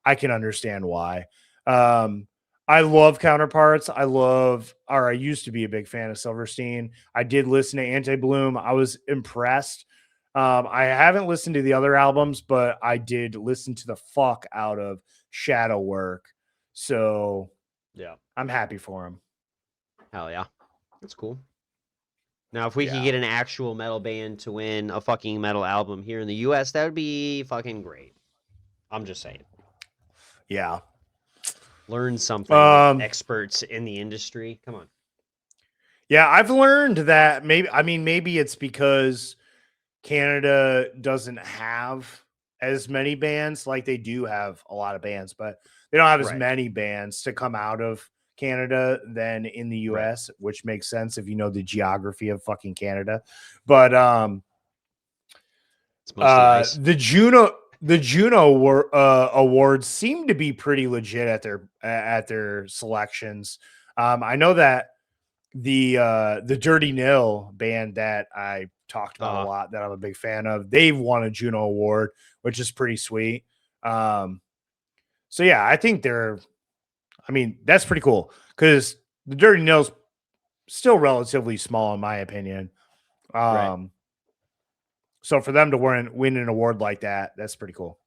I can understand why. I love Counterparts. I used to be a big fan of Silverstein. I did listen to Anti-Bloom. I was impressed. I haven't listened to the other albums, but I did listen to the fuck out of Shadow Work. So Yeah, I'm happy for him. Hell yeah. That's cool. Now, if we could get an actual metal band to win a fucking metal album here in the US, that would be fucking great. I'm just saying. Yeah. Learn something with experts in the industry. Come on. Yeah, I've learned that maybe it's because Canada doesn't have as many bands. Like, they do have a lot of bands, but they don't have as many bands to come out of Canada than in the US, which makes sense if you know the geography of fucking Canada. But it's mostly ice. The Juno awards seem to be pretty legit at their selections. I know that the Dirty Nil band that I talked about a lot that I'm a big fan of. They've won a Juno Award, which is pretty sweet. So yeah, I think that's pretty cool because the Dirty Nil's still relatively small in my opinion. Right. So for them to win an award like that, that's pretty cool.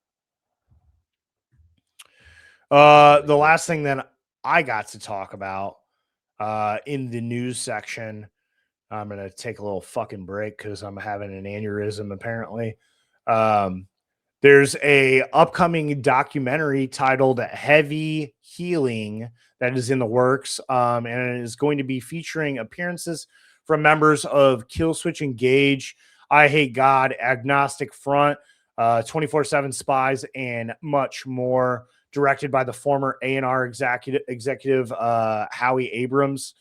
Really The cool. last thing that I got to talk about in the news section, I'm gonna take a little fucking break because I'm having an aneurysm apparently. There's a upcoming documentary titled Heavy Healing that is in the works, and it is going to be featuring appearances from members of Killswitch Engage, I Hate God, Agnostic Front, 24/7 Spies, and much more. Directed by the former A&R executive Howie Abrams.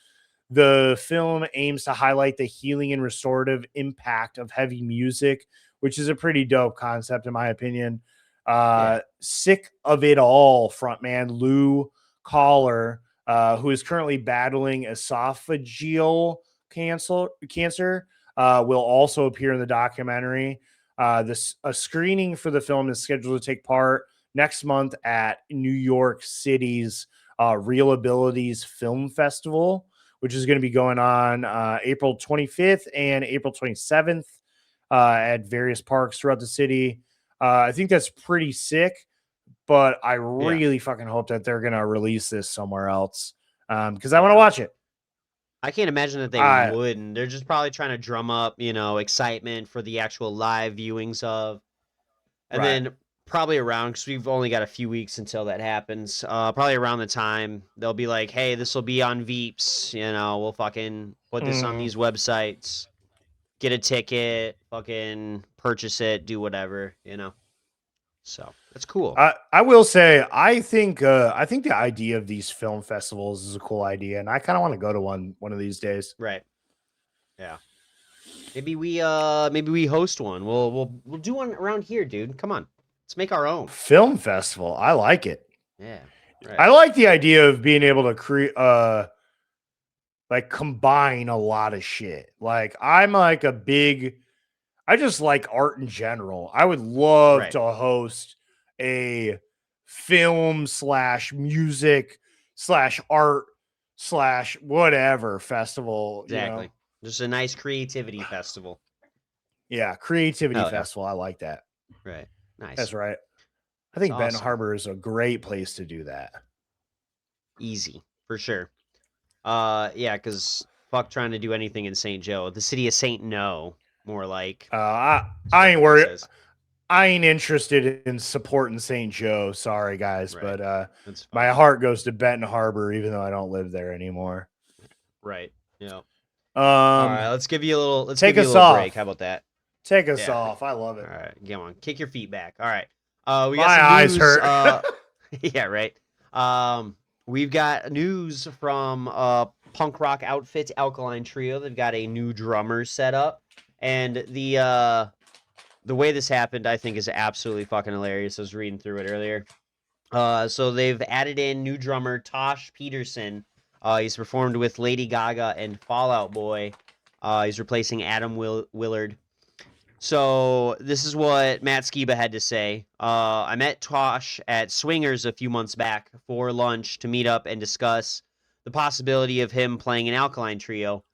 The film aims to highlight the healing and restorative impact of heavy music, which is a pretty dope concept, in my opinion. Sick of It All frontman Lou Collar, who is currently battling esophageal cancer, will also appear in the documentary. A screening for the film is scheduled to take part next month at New York City's Real Abilities Film Festival, which is going to be going on April 25th and April 27th at various parks throughout the city. I think that's pretty sick, but I really fucking hope that they're going to release this somewhere else because I want to watch it. I can't imagine that they wouldn't. They're just probably trying to drum up, excitement for the actual live viewings of. And then probably around, because we've only got a few weeks until that happens, probably around the time, they'll be like, hey, this will be on Veeps. We'll fucking put this on these websites, get a ticket, fucking purchase it, do whatever, So that's cool. I will say, I think the idea of these film festivals is a cool idea, and I kind of want to go to one of these days. Right. Yeah. Maybe we host one. We'll do one around here, dude. Come on. Let's make our own film festival. I like it. Yeah. Right. I like the idea of being able to create like combine a lot of shit. Like I'm like I just like art in general. I would love to host a film / music / art / whatever festival. Exactly. Just a nice creativity festival. Yeah, creativity festival. I like that. Right. Nice. That's right. I think Benton Harbor is a great place to do that. Easy, for sure. Yeah, because fuck trying to do anything in St. Joe. The city of St. No, more like. I ain't worried. I ain't interested in supporting St. Joe. Sorry, guys, but my heart goes to Benton Harbor, even though I don't live there anymore. Right. Yeah. All right, let's give you a little. Let's take give you a little break. How about that? Take us off. I love it. All right, come on, kick your feet back. All right. We my got some eyes news, hurt. Yeah, right. We've got news from punk rock outfit Alkaline Trio. They've got a new drummer set up, and the way this happened, I think, is absolutely fucking hilarious. I was reading through it earlier. So they've added in new drummer Tosh Peterson. He's performed with Lady Gaga and Fall Out Boy. He's replacing Adam Willard. So this is what Matt Skiba had to say. I met Tosh at Swingers a few months back for lunch to meet up and discuss the possibility of him playing an Alkaline Trio.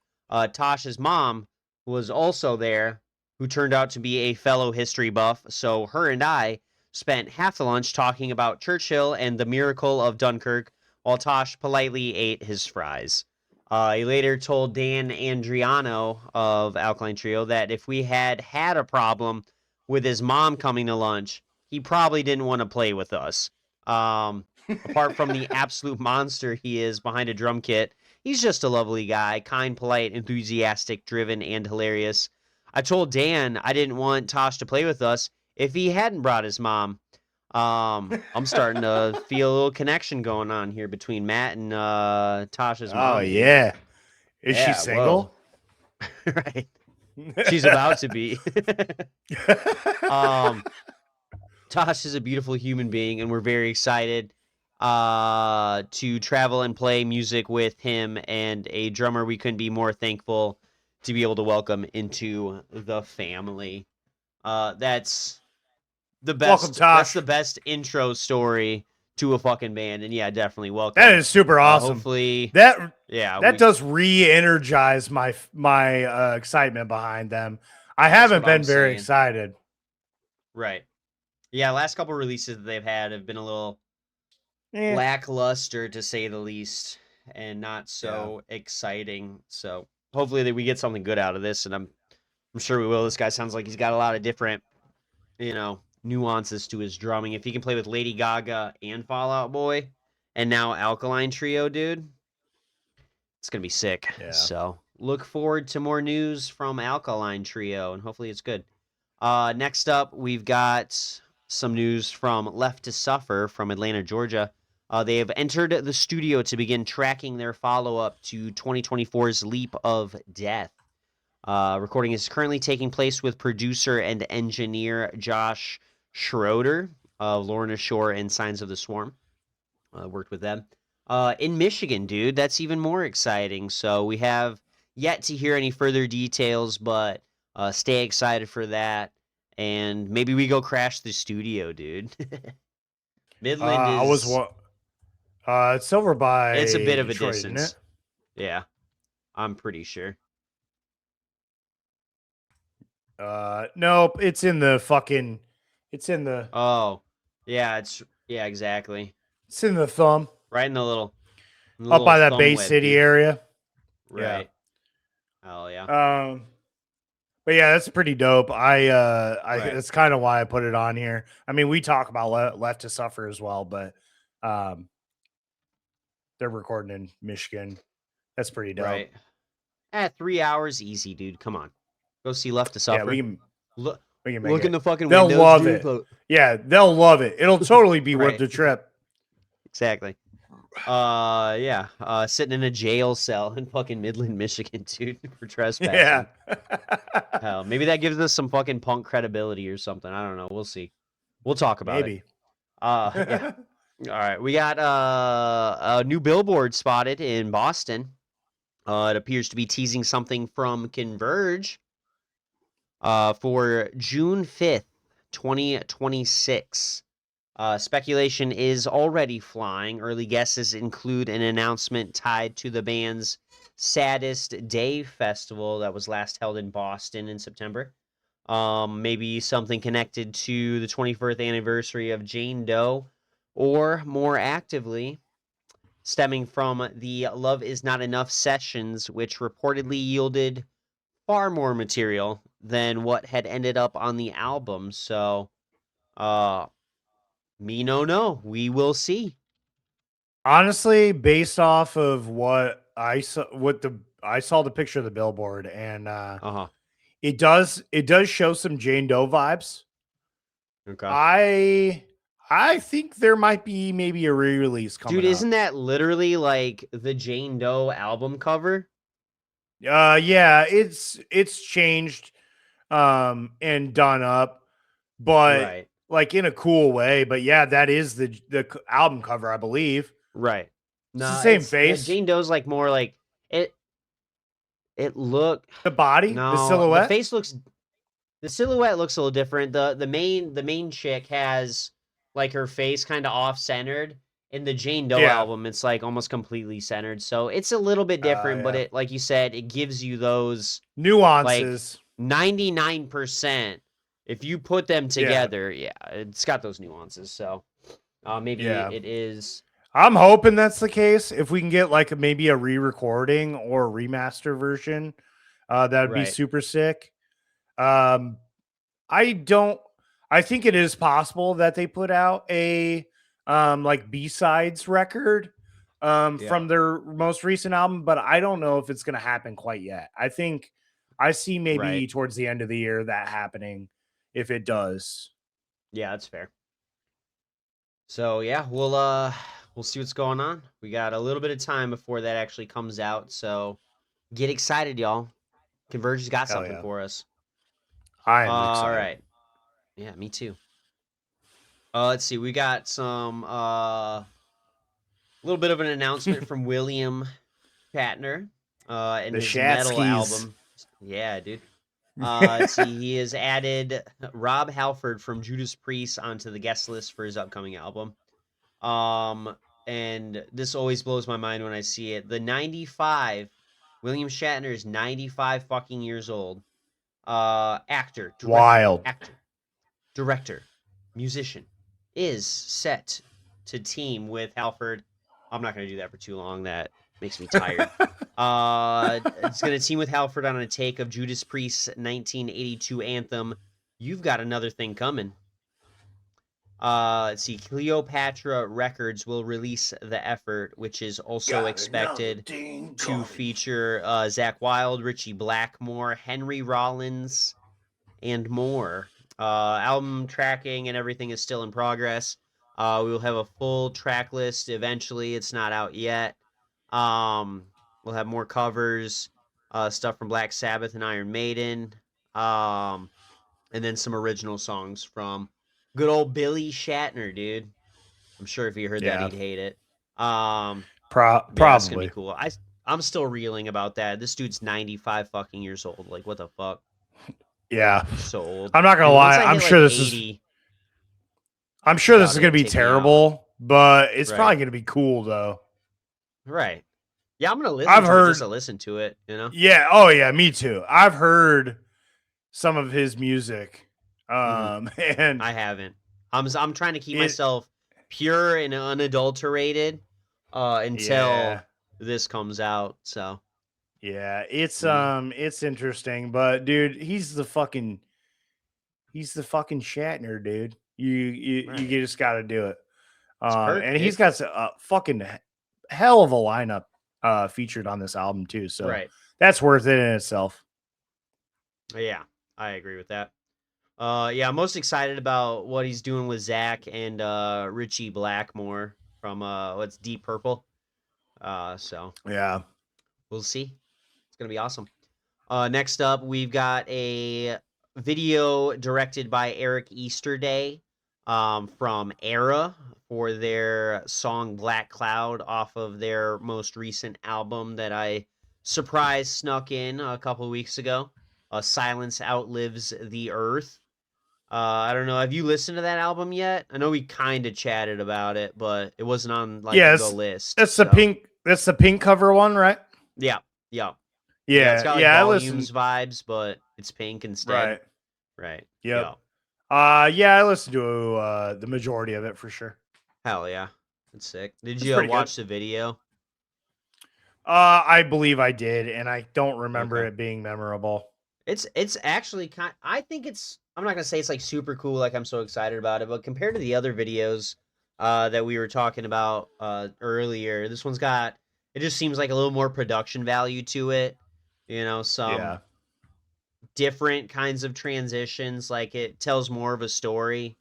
Tosh's mom was also there, who turned out to be a fellow history buff, so her and I spent half the lunch talking about Churchill and the miracle of Dunkirk, while Tosh politely ate his fries. He later told Dan Andriano of Alkaline Trio that if we had a problem with his mom coming to lunch, he probably didn't want to play with us. Apart from the absolute monster he is behind a drum kit, he's just a lovely guy, kind, polite, enthusiastic, driven, and hilarious. I told Dan I didn't want Tosh to play with us if he hadn't brought his mom. I'm starting to feel a little connection going on here between Matt and Tasha's mom. Oh, yeah. Is she single? Right. She's about to be. Tosh is a beautiful human being, and we're very excited. to travel and play music with him, and a drummer we couldn't be more thankful to be able to welcome into the family. That's the Welcome, best. That's Tosh. the best intro story to a fucking band, and yeah, definitely That welcome. is super awesome. Hopefully, That yeah, that we. does re-energize my excitement behind them. I That's what haven't I'm been very saying. excited. Right. Yeah, last couple releases that they've had have been a little Eh, lackluster to say the least, and not yeah. so exciting. So hopefully that we get something good out of this, and I'm sure we will. This guy sounds like he's got a lot of different, nuances to his drumming. If he can play with Lady Gaga and Fall Out Boy, and now Alkaline Trio, dude, it's gonna be sick. Yeah. So look forward to more news from Alkaline Trio, and hopefully it's good. Next up, we've got some news from Left to Suffer from Atlanta, Georgia. They have entered the studio to begin tracking their follow-up to 2024's Leap of Death. Recording is currently taking place with producer and engineer Josh Schroeder of Lorna Shore and Signs of the Swarm. Worked with them. In Michigan, dude, that's even more exciting. So we have yet to hear any further details, but stay excited for that. And maybe we go crash the studio, dude. Midland I was is, what it's over it's a by bit of a Detroit, isn't it? distance. Yeah, I'm pretty sure. Nope, it's in the Oh, yeah, exactly. it's in the thumb. Right in the Up little by that thumb Bay web, City dude. area. Yeah. Right. Oh, yeah. Um but yeah, that's pretty dope. I Right. that's kind of why I put it on here. I mean, we talk about Left to Suffer as well, but um they're recording in Michigan. That's pretty dope. Right. 3 hours easy, dude. Come on. Go see Left to Yeah, Suffer. Look we can make look in it. the fucking They'll windows, love dude. it. Look. Yeah, they'll love it. It'll totally be worth Right. the trip. Exactly. Yeah. Sitting in a jail cell in fucking Midland, Michigan, dude, for Yeah. trespassing. Hell, maybe that gives us some fucking punk credibility or something. I don't know. We'll see. We'll talk about it. Maybe. Yeah. All right. We got a new billboard spotted in Boston. It appears to be teasing something from Converge for June 5th, 2026. Speculation is already flying. Early guesses include an announcement tied to the band's Saddest Day festival that was last held in Boston in September. Maybe something connected to the 21st anniversary of Jane Doe, or more actively, stemming from the Love Is Not Enough sessions, which reportedly yielded far more material than what had ended up on the album. So, uh, me no. We will see. Honestly, based off of what I saw the picture of the billboard, and Uh huh. it does show some Jane Doe vibes. Okay. I think there might be maybe a re-release Dude, coming isn't up. that literally like the Jane Doe album cover? Yeah, it's changed and done up, but Right. like in a cool way. But yeah, that is the album cover, I believe. Right. It's the No, same it's the face, Jane Doe's like more like it. It look. the body, the No, the silhouette. face looks. The silhouette looks a little different. The main chick has like her face kind of off centered. In the Jane Doe Yeah, album, it's like almost completely centered. So it's a little bit different, but yeah. it, like you said, it gives you those like Nuances. 99%. If you put them Yeah, together, yeah, it's got those nuances. So maybe yeah. it is. I'm hoping that's the case. If we can get like maybe a re-recording or a remaster version, that would be Right. super sick. Um, I don't. I think it is possible that they put out a like B-sides record Yeah. from their most recent album, but I don't know if it's going to happen quite yet. I think I see Right. maybe towards the end of the year that happening if it does. Yeah, that's fair. So yeah, we'll see what's going on. We got a little bit of time before that actually comes out, so get excited, y'all. Converge has got Hell something yeah. for us. I am All excited. right. Yeah, me too. Let's see. We got some little bit of an announcement from William Shatner in The his metal Shatskis. album. Yeah, dude. Let's see, he has added Rob Halford from Judas Priest onto the guest list for his upcoming album. And this always blows my mind when I see it. The 95, William Shatner is 95 fucking years old. Actor, Wild. director, musician, is set to team with Halford. I'm not going to do that for too long. That makes me tired. It's going to team with Halford on a take of Judas Priest's 1982 anthem, "You've Got Another Thing Coming." Let's see. Cleopatra Records will release the effort, which is also expected to feature Zach Wilde, Richie Blackmore, Henry Rollins, and more. Album tracking and everything is still in progress. We will have a full track list eventually. It's not out yet. We'll have more covers, stuff from Black Sabbath and Iron Maiden, and then some original songs from good old Billy Shatner, dude. I'm sure if he heard that, Yeah. he'd hate it. Probably. Yeah, it's gonna be cool. I'm still reeling about that. This dude's 95 fucking years old. Like, what the fuck? Yeah. So old. I'm not gonna Dude, once lie. I I'm hit, sure like, this 80, is. I'm sure this about is gonna it, be take me out. terrible, but it's Right. probably gonna be cool though. Right. Yeah, I'm gonna listen I've to it heard. just to listen to it, you know? Yeah. Oh yeah. Me too. I've heard some of his music, and I haven't. I'm trying to keep it. myself pure and unadulterated until Yeah. this comes out. So Yeah. It's interesting, but dude, he's the fucking Shatner, dude. You right. just got to do it. It's Kirk, And dude. he's got a fucking hell of a lineup featured on this album too. So Right. that's worth it in itself. Yeah, I agree with that. Yeah, I'm most excited about what he's doing with Zach and Richie Blackmore from what's Deep Purple. So Yeah. we'll see. It's gonna be awesome. Next up, we've got a video directed by Eric Easterday from Era for their song Black Cloud off of their most recent album that I surprised snuck in a couple of weeks ago. Silence Outlives the Earth. I don't know. Have you listened to that album yet? I know we kind of chatted about it, but it wasn't on like the list. That's the pink. That's the pink cover one, right? Yeah, yeah. Yeah, It's got like Volumes vibes, but it's pink instead. Right. Yep. Yeah. Yeah, I listened to the majority of it for sure. Hell yeah. That's sick. Did It's you pretty watch good. the video? I believe I did, and I don't remember Okay. it being memorable. It's actually I think I'm not gonna say it's like super cool, like I'm so excited about it, but compared to the other videos that we were talking about earlier, this one's got, it just seems like a little more production value to it. You know, some different kinds of transitions, like it tells more of a story.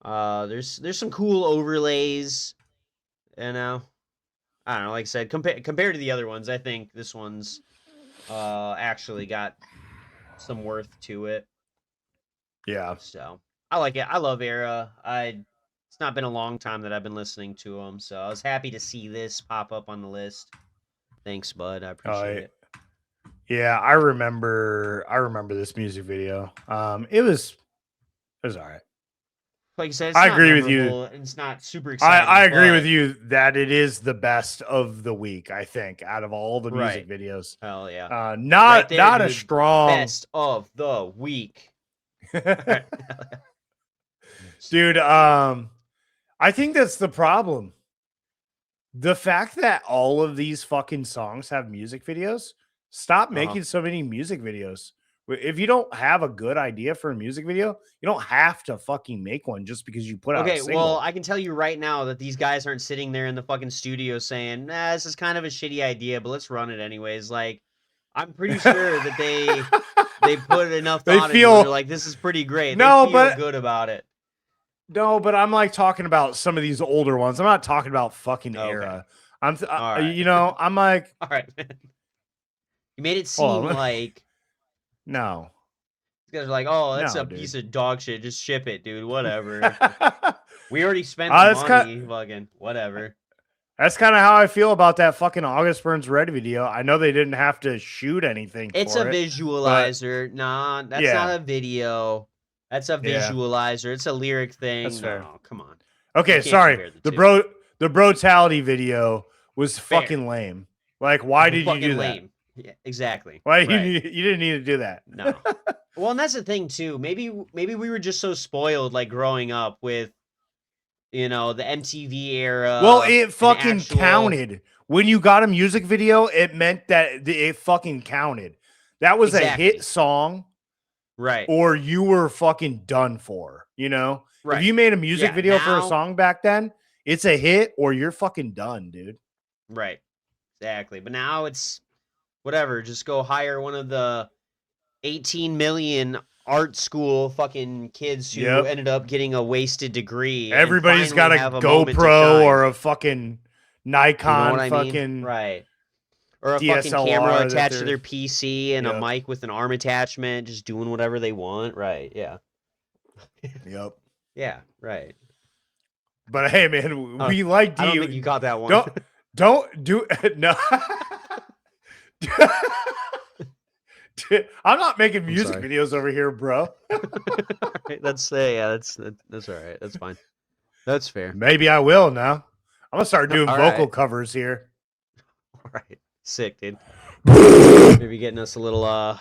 There's some cool overlays, you know. I don't know, like I said, compared to the other ones, I think this one's actually got some worth to it. Yeah. So I like it. I love Era. It's not been a long time that I've been listening to them, so I was happy to see this pop up on the list. Thanks, bud. I appreciate it. Yeah, I remember this music video. It was all right. Like I said, it's I not agree with you. It's not super exciting. I agree with you that it is the best of the week, I think, out of all the music videos. Hell yeah. Not there, not dude. a strong Best of the week. Dude, I think that's the problem. The fact that all of these fucking songs have music videos, stop making so many music videos. If you don't have a good idea for a music video, you don't have to fucking make one just because you put out a single. Well, I can tell you right now that these guys aren't sitting there in the fucking studio saying, "Nah, this is kind of a shitty idea, but let's run it anyways." Like, I'm pretty sure that they put enough thought into it. They're like, "This is pretty great." No, they feel good about it. No, but I'm like talking about some of these older ones. I'm not talking about fucking Era. I'm you know, I'm like, all right, man. You made it seem like no. These guys are like, "Oh, that's a piece of dog shit. Just ship it, dude. Whatever." We already spent the money. Fucking whatever. That's kind of how I feel about that fucking August Burns Red video. I know they didn't have to shoot anything It's for a it, but visualizer. Nah, that's not yeah, a video. That's a yeah, visualizer. It's a lyric that's thing. fair. No, come on. You Okay, can't sorry. compare the The two. brutality video was Fair. fucking lame. Like, why did you Fucking do that? lame. Yeah, exactly. Why Right. you didn't need to do that? No. Well, and that's the thing too. Maybe we were just so spoiled, like growing up with, you know, the MTV Well, era it and fucking actual. counted. When you got a music video, it meant that it fucking counted. That was a hit Exactly. song, Right. or you were fucking done for. You know, if Right. you made a music Yeah. video for a Now. song back then, it's a hit or you're fucking done, dude. Right. Exactly. But now it's whatever. Just go hire one of the 18 million art school fucking kids who Yep. ended up getting a wasted degree and Everybody's finally got a have a moment to GoPro shine. or a fucking You know what Nikon I mean? fucking Right. Or a fucking camera DSLR that attached to they're their PC and a yep. mic with an arm attachment, just doing whatever they want. Right. Yeah. Yep. Yeah. Right. But hey, man, we like I don't think you caught that one. Don't do no. I'm not making music sorry. videos over here, bro. That's yeah. That's all right. That's fine. That's fair. Maybe I will now. I'm gonna start doing All vocal right. covers here. All right. Sick, dude. Maybe getting us a little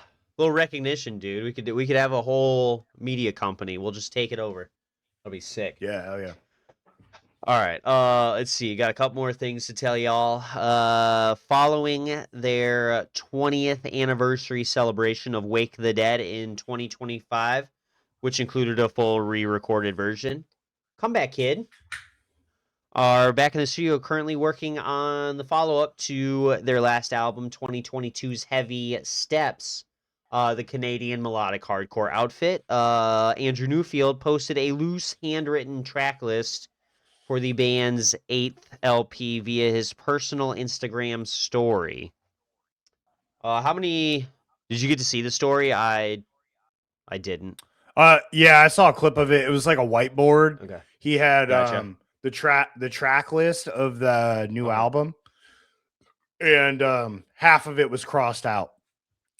recognition, dude. We could have a whole media company. We'll just take it over. That'll be sick. Yeah, hell yeah. All right. Let's see. Got a couple more things to tell y'all. Following their 20th anniversary celebration of Wake the Dead in 2025, which included a full re-recorded version, Comeback Kid are back in the studio currently working on the follow-up to their last album, 2022's Heavy Steps. The Canadian melodic hardcore outfit. Andrew Newfield posted a loose handwritten track list for the band's 8th LP via his personal Instagram story. How many did you get to see the story? I didn't. Yeah, I saw a clip of it. It was like a whiteboard. Okay. He had Gotcha. the track list of the new album, and half of it was crossed out.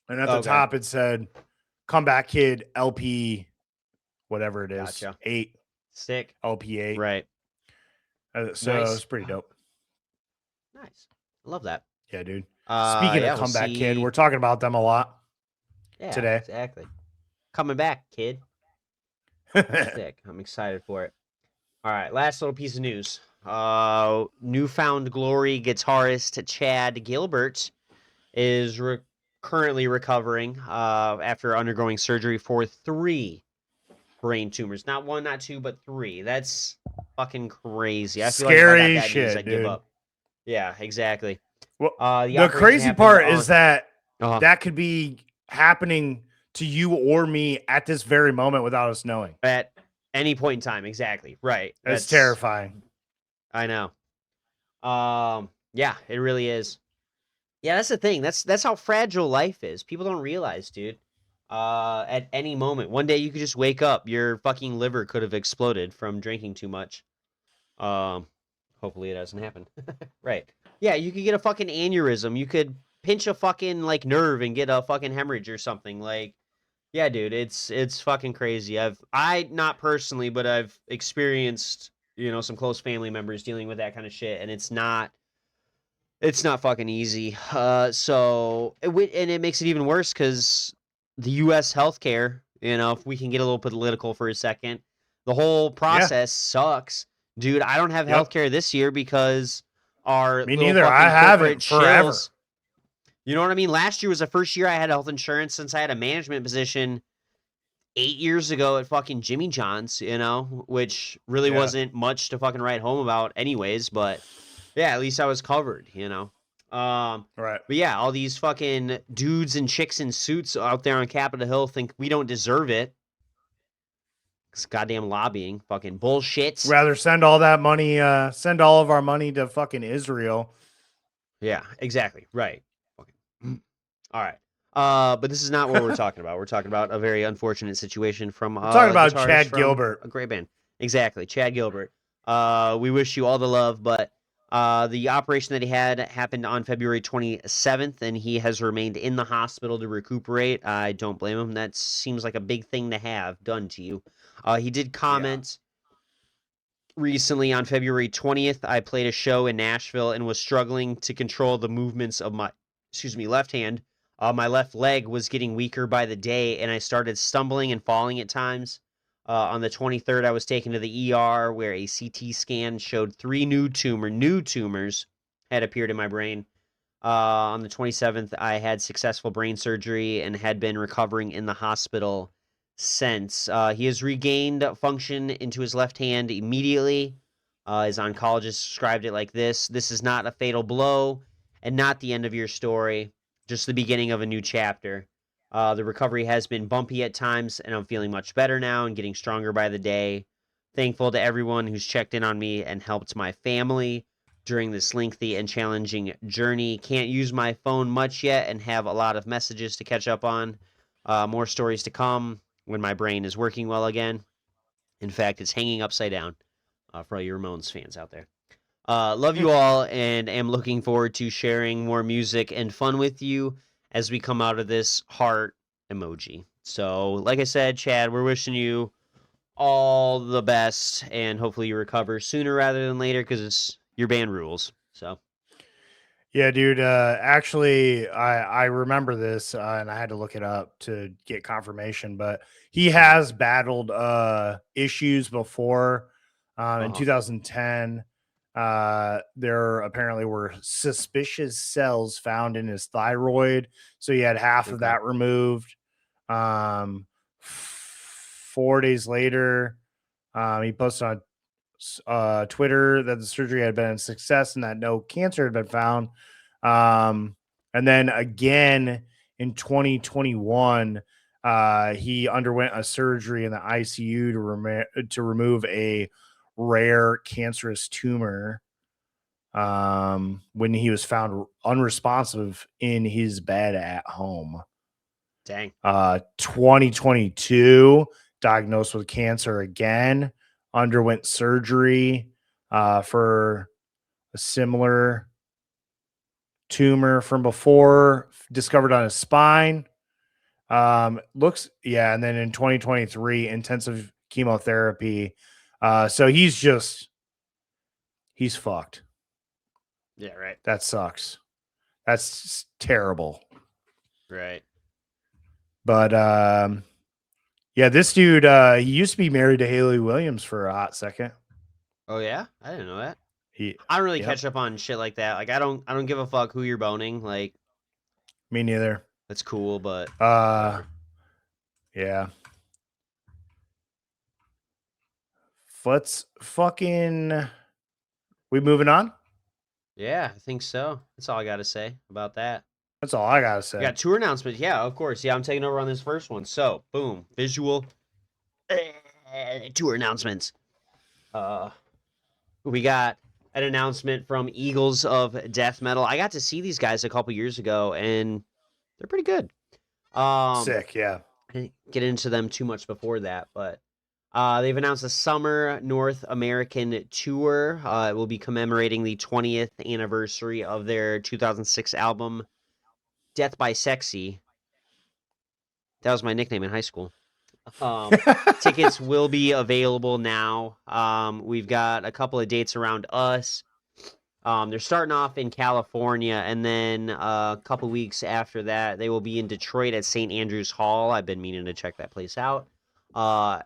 And at the top it said Comeback Kid LP whatever it is. Gotcha. 8. Sick. LP 8. Right. So Nice. it's pretty dope. Nice. I love that. Yeah, dude. Speaking of Comeback Kid, we're talking about them a lot today. Exactly. Coming back, kid. Sick. I'm excited for it. All right, last little piece of news. Newfound Glory guitarist Chad Gilbert is currently recovering after undergoing surgery for 3 brain tumors. Not 1, not 2, but 3. That's fucking crazy. I feel Scary like if I got that shit, news, I'd dude. give up. Yeah, exactly. Well, the operation crazy happened part on- is that Uh-huh. could be happening to you or me at this very moment without us knowing. At any point in time, exactly. Right. That's terrifying. I know. Yeah, it really is. Yeah, that's the thing. That's how fragile life is. People don't realize, dude. At any moment, one day you could just wake up, your fucking liver could have exploded from drinking too much. Hopefully it doesn't happen. Right. Yeah, you could get a fucking aneurysm. You could pinch a fucking like nerve and get a fucking hemorrhage or something. Like, yeah, dude, it's fucking crazy. I not personally, but I've experienced, you know, some close family members dealing with that kind of shit, and it's not fucking easy. So it makes it even worse because the U.S. healthcare, you know, if we can get a little political for a second, the whole process sucks, dude. I don't have healthcare this year because our Me little neither. fucking I haven't corporate forever. shills. You know what I mean? Last year was the first year I had health insurance since I had a management position 8 years ago at fucking Jimmy John's, you know, which really wasn't much to fucking write home about anyways, but yeah, at least I was covered, you know. Right. But yeah, all these fucking dudes and chicks in suits out there on Capitol Hill think we don't deserve it. It's goddamn lobbying, fucking bullshit. Rather send all that money, send all of our money to fucking Israel. Yeah, exactly. Right. Okay. All right. But this is not what we're talking about. We're talking about a very unfortunate situation from We're talking about guitarist Chad from Gilbert. a great band. Exactly, Chad Gilbert. We wish you all the love, but The operation that he had happened on February 27th, and he has remained in the hospital to recuperate. I don't blame him. That seems like a big thing to have done to you. He did Yeah. comment recently on February 20th. I played a show in Nashville and was struggling to control the movements of my, left hand. My left leg was getting weaker by the day, and I started stumbling and falling at times. On the 23rd, I was taken to the ER where a CT scan showed 3 new tumors had appeared in my brain. On the 27th, I had successful brain surgery and had been recovering in the hospital since. He has regained function into his left hand immediately. His oncologist described it like this: "This is not a fatal blow and not the end of your story, just the beginning of a new chapter. The recovery has been bumpy at times, and I'm feeling much better now and getting stronger by the day. Thankful to everyone who's checked in on me and helped my family during this lengthy and challenging journey. Can't use my phone much yet and have a lot of messages to catch up on. More stories to come when my brain is working well again. In fact, it's hanging upside down for all you Ramones fans out there. Love you all and am looking forward to sharing more music and fun with you as we come out of this heart emoji." So, like I said, Chad, we're wishing you all the best and hopefully you recover sooner rather than later because your band rules. So, Yeah, dude. Actually, I remember this, and I had to look it up to get confirmation. But he uh-huh, has battled issues before. In uh-huh, 2010, there apparently were suspicious cells found in his thyroid, so he had half of okay, that removed. 4 days later, he posted on Twitter that the surgery had been a success and that no cancer had been found. And then again in 2021, he underwent a surgery in the ICU to remove a rare cancerous tumor when he was found unresponsive in his bed at home. dang, 2022, diagnosed with cancer again, underwent surgery for a similar tumor from before, discovered on his spine. Yeah, and then in 2023, intensive chemotherapy. So he's fucked. yeah, right, That sucks. That's terrible. right, But yeah, this dude, he used to be married to Haley Williams for a hot second. oh yeah, I didn't know that. He, I don't really yep, catch up on shit like that. Like, I don't give a fuck who you're boning. Like, me neither. that's cool, but Uh, whatever. yeah. Let's fucking. We moving on? Yeah, I think so. That's all I got to say about that. That's all I gotta We say. got tour announcements. Yeah, of course. Yeah, I'm taking over on this first one. So, boom, visual tour announcements. Uh, we got an announcement from Eagles of Death Metal. I got to see these guys a couple years ago, and they're pretty good. Sick, yeah. I didn't get into them too much before that, but they've announced a summer North American tour. It will be commemorating the 20th anniversary of their 2006 album, Death by Sexy. That was my nickname in high school. Um, Tickets will be available now. We've got a couple of dates around us. They're starting off in California, and then a couple weeks after that, they will be in Detroit at St. Andrew's Hall. I've been meaning to check that place out.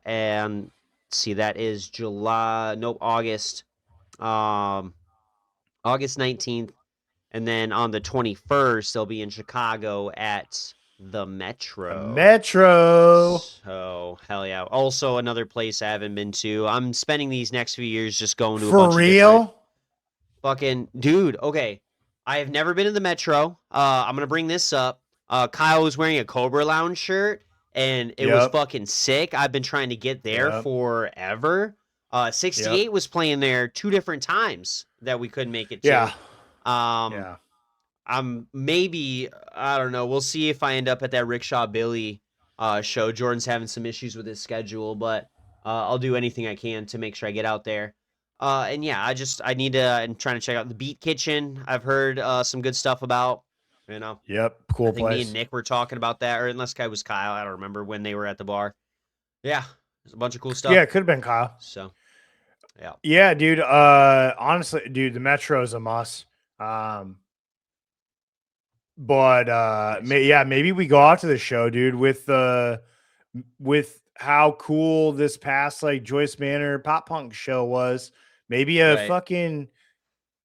And see, that is August, um, August 19th, and then on the 21st, they'll be in Chicago at the The Metro. Metro. So hell yeah! Also, another place I haven't been to. I'm spending these next few years just going to a For bunch of different real? fucking dude. Okay, I have never been to the Metro. I'm gonna bring this up. Kyle was wearing a Cobra Lounge shirt, and it was Yep. fucking sick. I've been trying to get there Yep. forever. Yep. 68 was playing there 2 different times that we couldn't make it Yeah. to. Um, Yeah. I'm maybe I don't know. We'll see if I end up at that Rickshaw Billy show. Jordan's having some issues with his schedule, but I'll do anything I can to make sure I get out there. And yeah, I need to. I'm trying to check out the Beat Kitchen. I've heard some good stuff about. You know, Yep, I cool think me and place. Nick were talking about that, or unless guy was Kyle. I don't remember when they were at the bar. Yeah, there's a bunch of cool Yeah, stuff. it could have been Kyle. So yeah, Yeah, dude. Honestly, dude, the Metro is a must. Um, but nice. yeah, maybe we go out to the show, dude, with how cool this past like Joyce Manor pop punk show was. Maybe a Right. fucking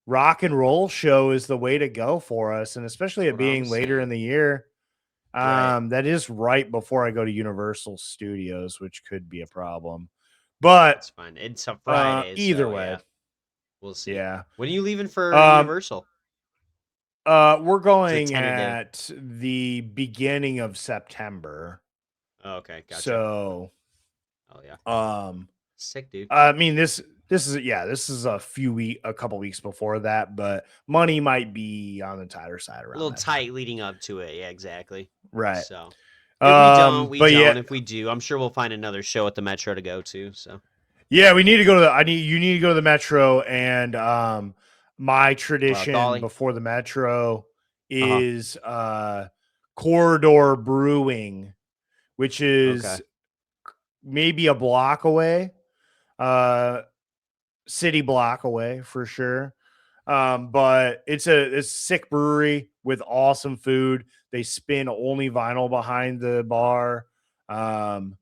rock and roll show is the way to go for us, and especially That's it what I'm being later in saying. the year. Right. That is right before I go to Universal Studios, which could be a problem. But That's fine. It's a Friday, either so way, yeah, we'll see. yeah. When are you leaving for Um, Universal? we're It's a going tentative. at the beginning of September. Oh, okay, gotcha. So, Oh yeah, um, sick, dude. I mean this is a couple weeks before that, but money might be on the tighter side A around little that time. tight leading up to it. Yeah, exactly. Right. So if we But yeah, don't. If we do, I'm sure we'll find another show at the Metro to go to. So yeah, we need to go to the you need to go to the Metro, and my tradition Dolly. before the Metro Uh huh. is Corridor Brewing, which Okay. is maybe a block away. Uh city block away for sure. But it's a sick brewery with awesome food. They spin only vinyl behind the bar. Um,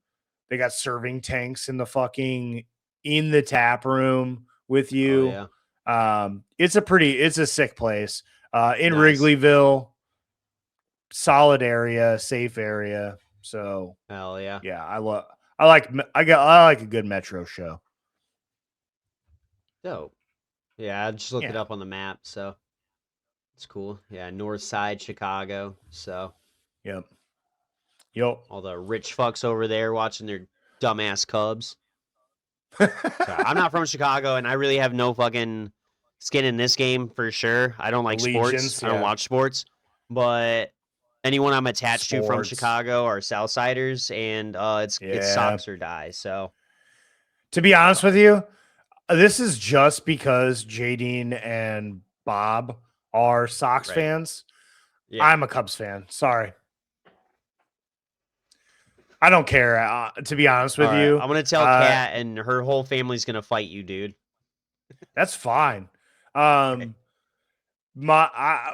they got serving tanks in the tap room with Oh you. yeah. It's a sick place. In Nice. Wrigleyville, solid area, safe area. So Hell yeah. yeah, I like a good metro show. Dope. Yeah, I just looked it Yeah. up on the map, so it's cool. Yeah, North Side Chicago. So Yep. Yep. all the rich fucks over there watching their dumbass Cubs. So I'm not from Chicago, and I really have no fucking skin in this game for sure. I don't like sports. Allegiance, I don't yeah. watch sports, but anyone I'm attached to from Sports. Chicago are Southsiders, and it's Yeah. Sox or die. So To be honest yeah, with you, this is just because Jadine and Bob are Sox right, fans. yeah. I'm a Cubs fan. Sorry. I don't care. To be honest All with right, you, I'm gonna tell uh, Kat, and her whole family's gonna fight you, dude. that's fine. Right. Um,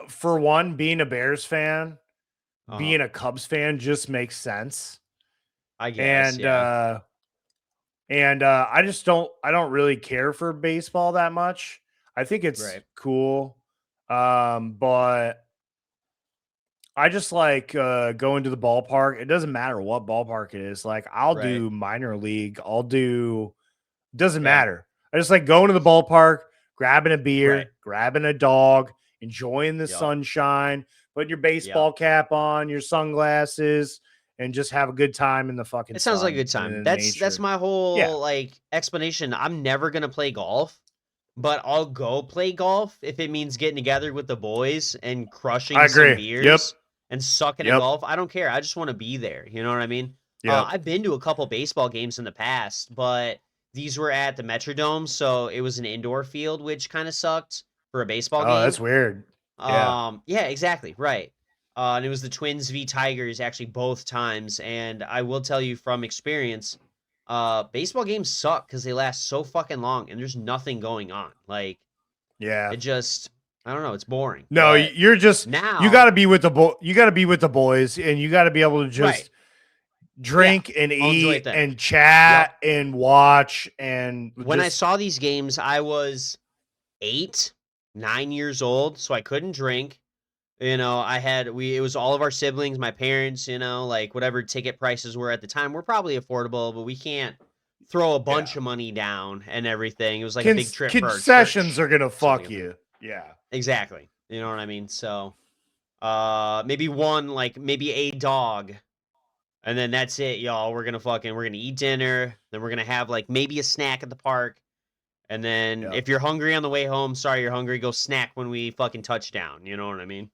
for one, being a Bears fan, Uh huh. being a Cubs fan just makes sense. I guess, And yeah. I don't really care for baseball that much. I think it's Right. cool. But I just like going to the ballpark. It doesn't matter what ballpark it is. Like I'll Right. do minor league. I'll do doesn't Yeah. matter. I just like going to the ballpark, grabbing a Right. beer, grabbing a dog, enjoying the Yep. sunshine, putting your Yep. baseball cap on, your sunglasses, and just have a good time in the fucking It sounds like a sun good and time. in That's nature. my Yeah, whole like explanation. I'm never gonna play golf, but I'll go play golf if it means getting together with the boys and I crushing some agree. Yep. beers and sucking at Yep. golf. I don't care. I just want to be there. You know what I mean? Yep. I've been to a couple baseball games in the past, but these were at the Metrodome, so it was an indoor field, which kind of sucked for a baseball Oh, that's game. weird. Yeah. Yeah, exactly, right. And it was the Twins v Tigers actually both times, and I will tell you from experience, baseball games suck because they last so fucking long and there's nothing going on. Like Yeah. it just, I don't know, it's boring. No, But you got now, to be with you got to be with the boys, and you got to be able to right? just Yeah, drink and I'll enjoy it eat then. and Yep. chat and watch and When I just saw these games, I was 8, 9 years old, so I couldn't drink. It was all of our siblings, my parents, like whatever ticket prices were at the time were probably affordable, but we can't throw a yeah. bunch of money down and everything. It was like a big trip for our Concessions church. are gonna Something fuck like that. you. Yeah. Exactly. You know what I mean? So, maybe one, like maybe a dog, and then that's it, y'all. We're gonna eat dinner, then we're gonna have like maybe a snack at the park. And then Yep. if you're hungry on the way home, sorry you're hungry, go snack when we fucking touch down. You know what I mean?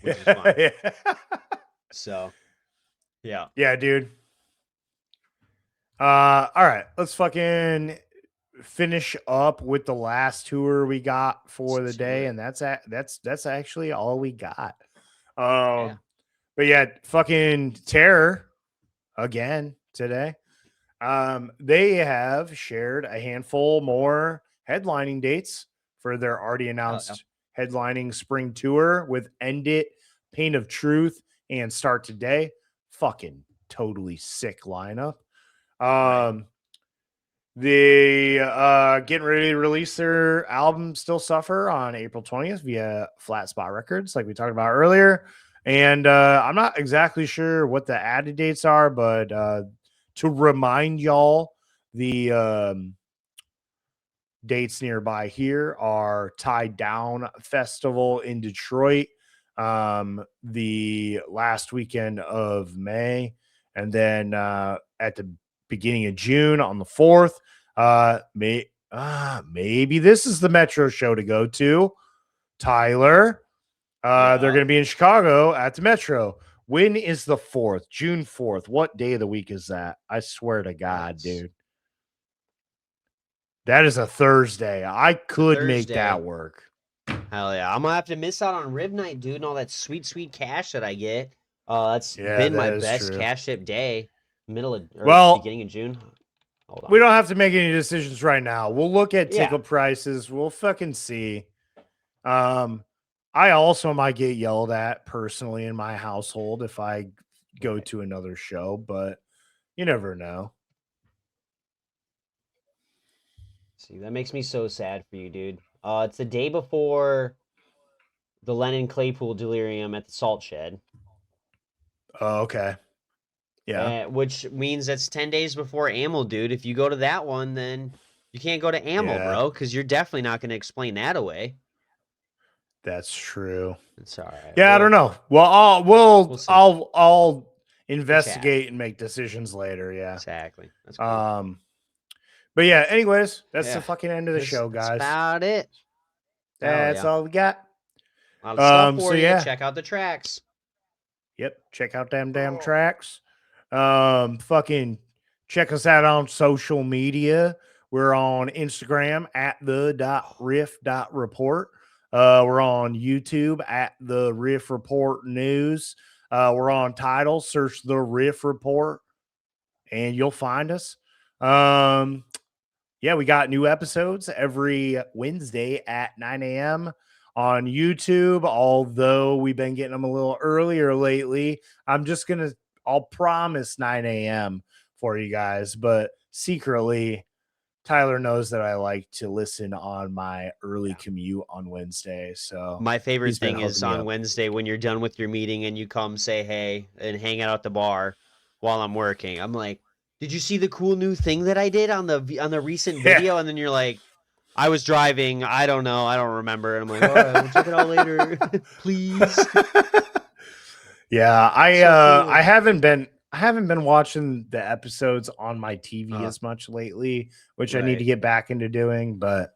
Which is fine. Yeah. So, yeah. Yeah, dude. All right. Let's fucking finish up with the last tour we got for the Let's do day, it. and that's actually all we got. Yeah. But yeah, fucking Terror again today. They have shared a handful more headlining dates for their already Hell yeah. announced headlining spring tour with End It, Pain of Truth, and Start Today. Fucking totally sick lineup. Right. They getting ready to release their album Still Suffer on April 20th via Flat Spot Records, like we talked about earlier. And I'm not exactly sure what the added dates are, but to remind y'all, the dates nearby here are Tie Down Festival in Detroit the last weekend of May, and then at the beginning of June on the 4th. Maybe this is the Metro show to go to, Tyler. They're going to be in Chicago at the Metro. When is the 4th? June 4th. What day of the week is that? I swear to God, dude. That is a Thursday. I could make that work. Hell yeah. I'm going to have to miss out on Rib Night, dude, and all that sweet, sweet cash that I get. That's been my best cash ship day. Beginning of June. Hold on. We don't have to make any decisions right now. We'll look at ticket prices. We'll fucking see. I also might get yelled at personally in my household if I go to another show, but you never know. See, that makes me so sad for you, dude. It's the day before the Lennon Claypool delirium at the Salt Shed. Oh, okay. Yeah. Which means that's 10 days before AML, dude. If you go to that one, then you can't go to AML, bro, because you're definitely not going to explain that away. That's true. It's all right. Yeah, I don't know. Well, I'll investigate and make decisions later. Yeah. Exactly. That's cool. But yeah, anyways, that's the fucking end of the show, guys. That's about it. That's all we got. A lot of stuff for you. Check out the tracks. Yep. Check out them damn tracks. Fucking check us out on social media. We're on Instagram at the.riff.report. We're on YouTube at the Riff Report News. We're on Tidal. Search the Riff Report and you'll find us. Yeah, we got new episodes every Wednesday at 9 a.m. on YouTube, although we've been getting them a little earlier lately. I'll promise 9 a.m. for you guys, but secretly, Tyler knows that I like to listen on my early commute on Wednesday. So my favorite thing is on Wednesday when you're done with your meeting and you come say hey and hang out at the bar while I'm working. I'm like, did you see the cool new thing that I did on the recent video? And then you're like, I was driving. I don't know. I don't remember. And I'm like, all right, we'll check it out later, please. Yeah, I haven't been watching the episodes on my TV as much lately, which I need to get back into doing. But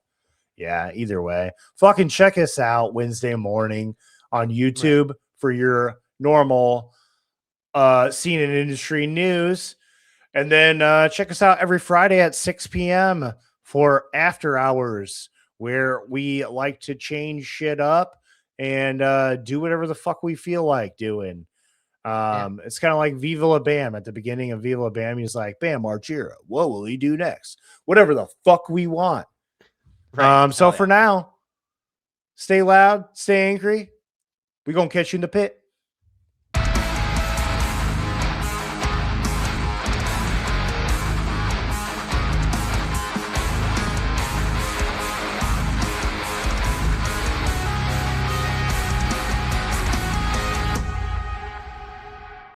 yeah, either way, fucking check us out Wednesday morning on YouTube for your normal scene and industry news. And then check us out every Friday at 6 p.m. for After Hours, where we like to change shit up and do whatever the fuck we feel like doing. It's kind of like Viva La Bam at the beginning of Viva La Bam. He's like, Bam Margera, what will he do next? Whatever the fuck we want. So for now, stay loud, stay angry. We're going to catch you in the pit.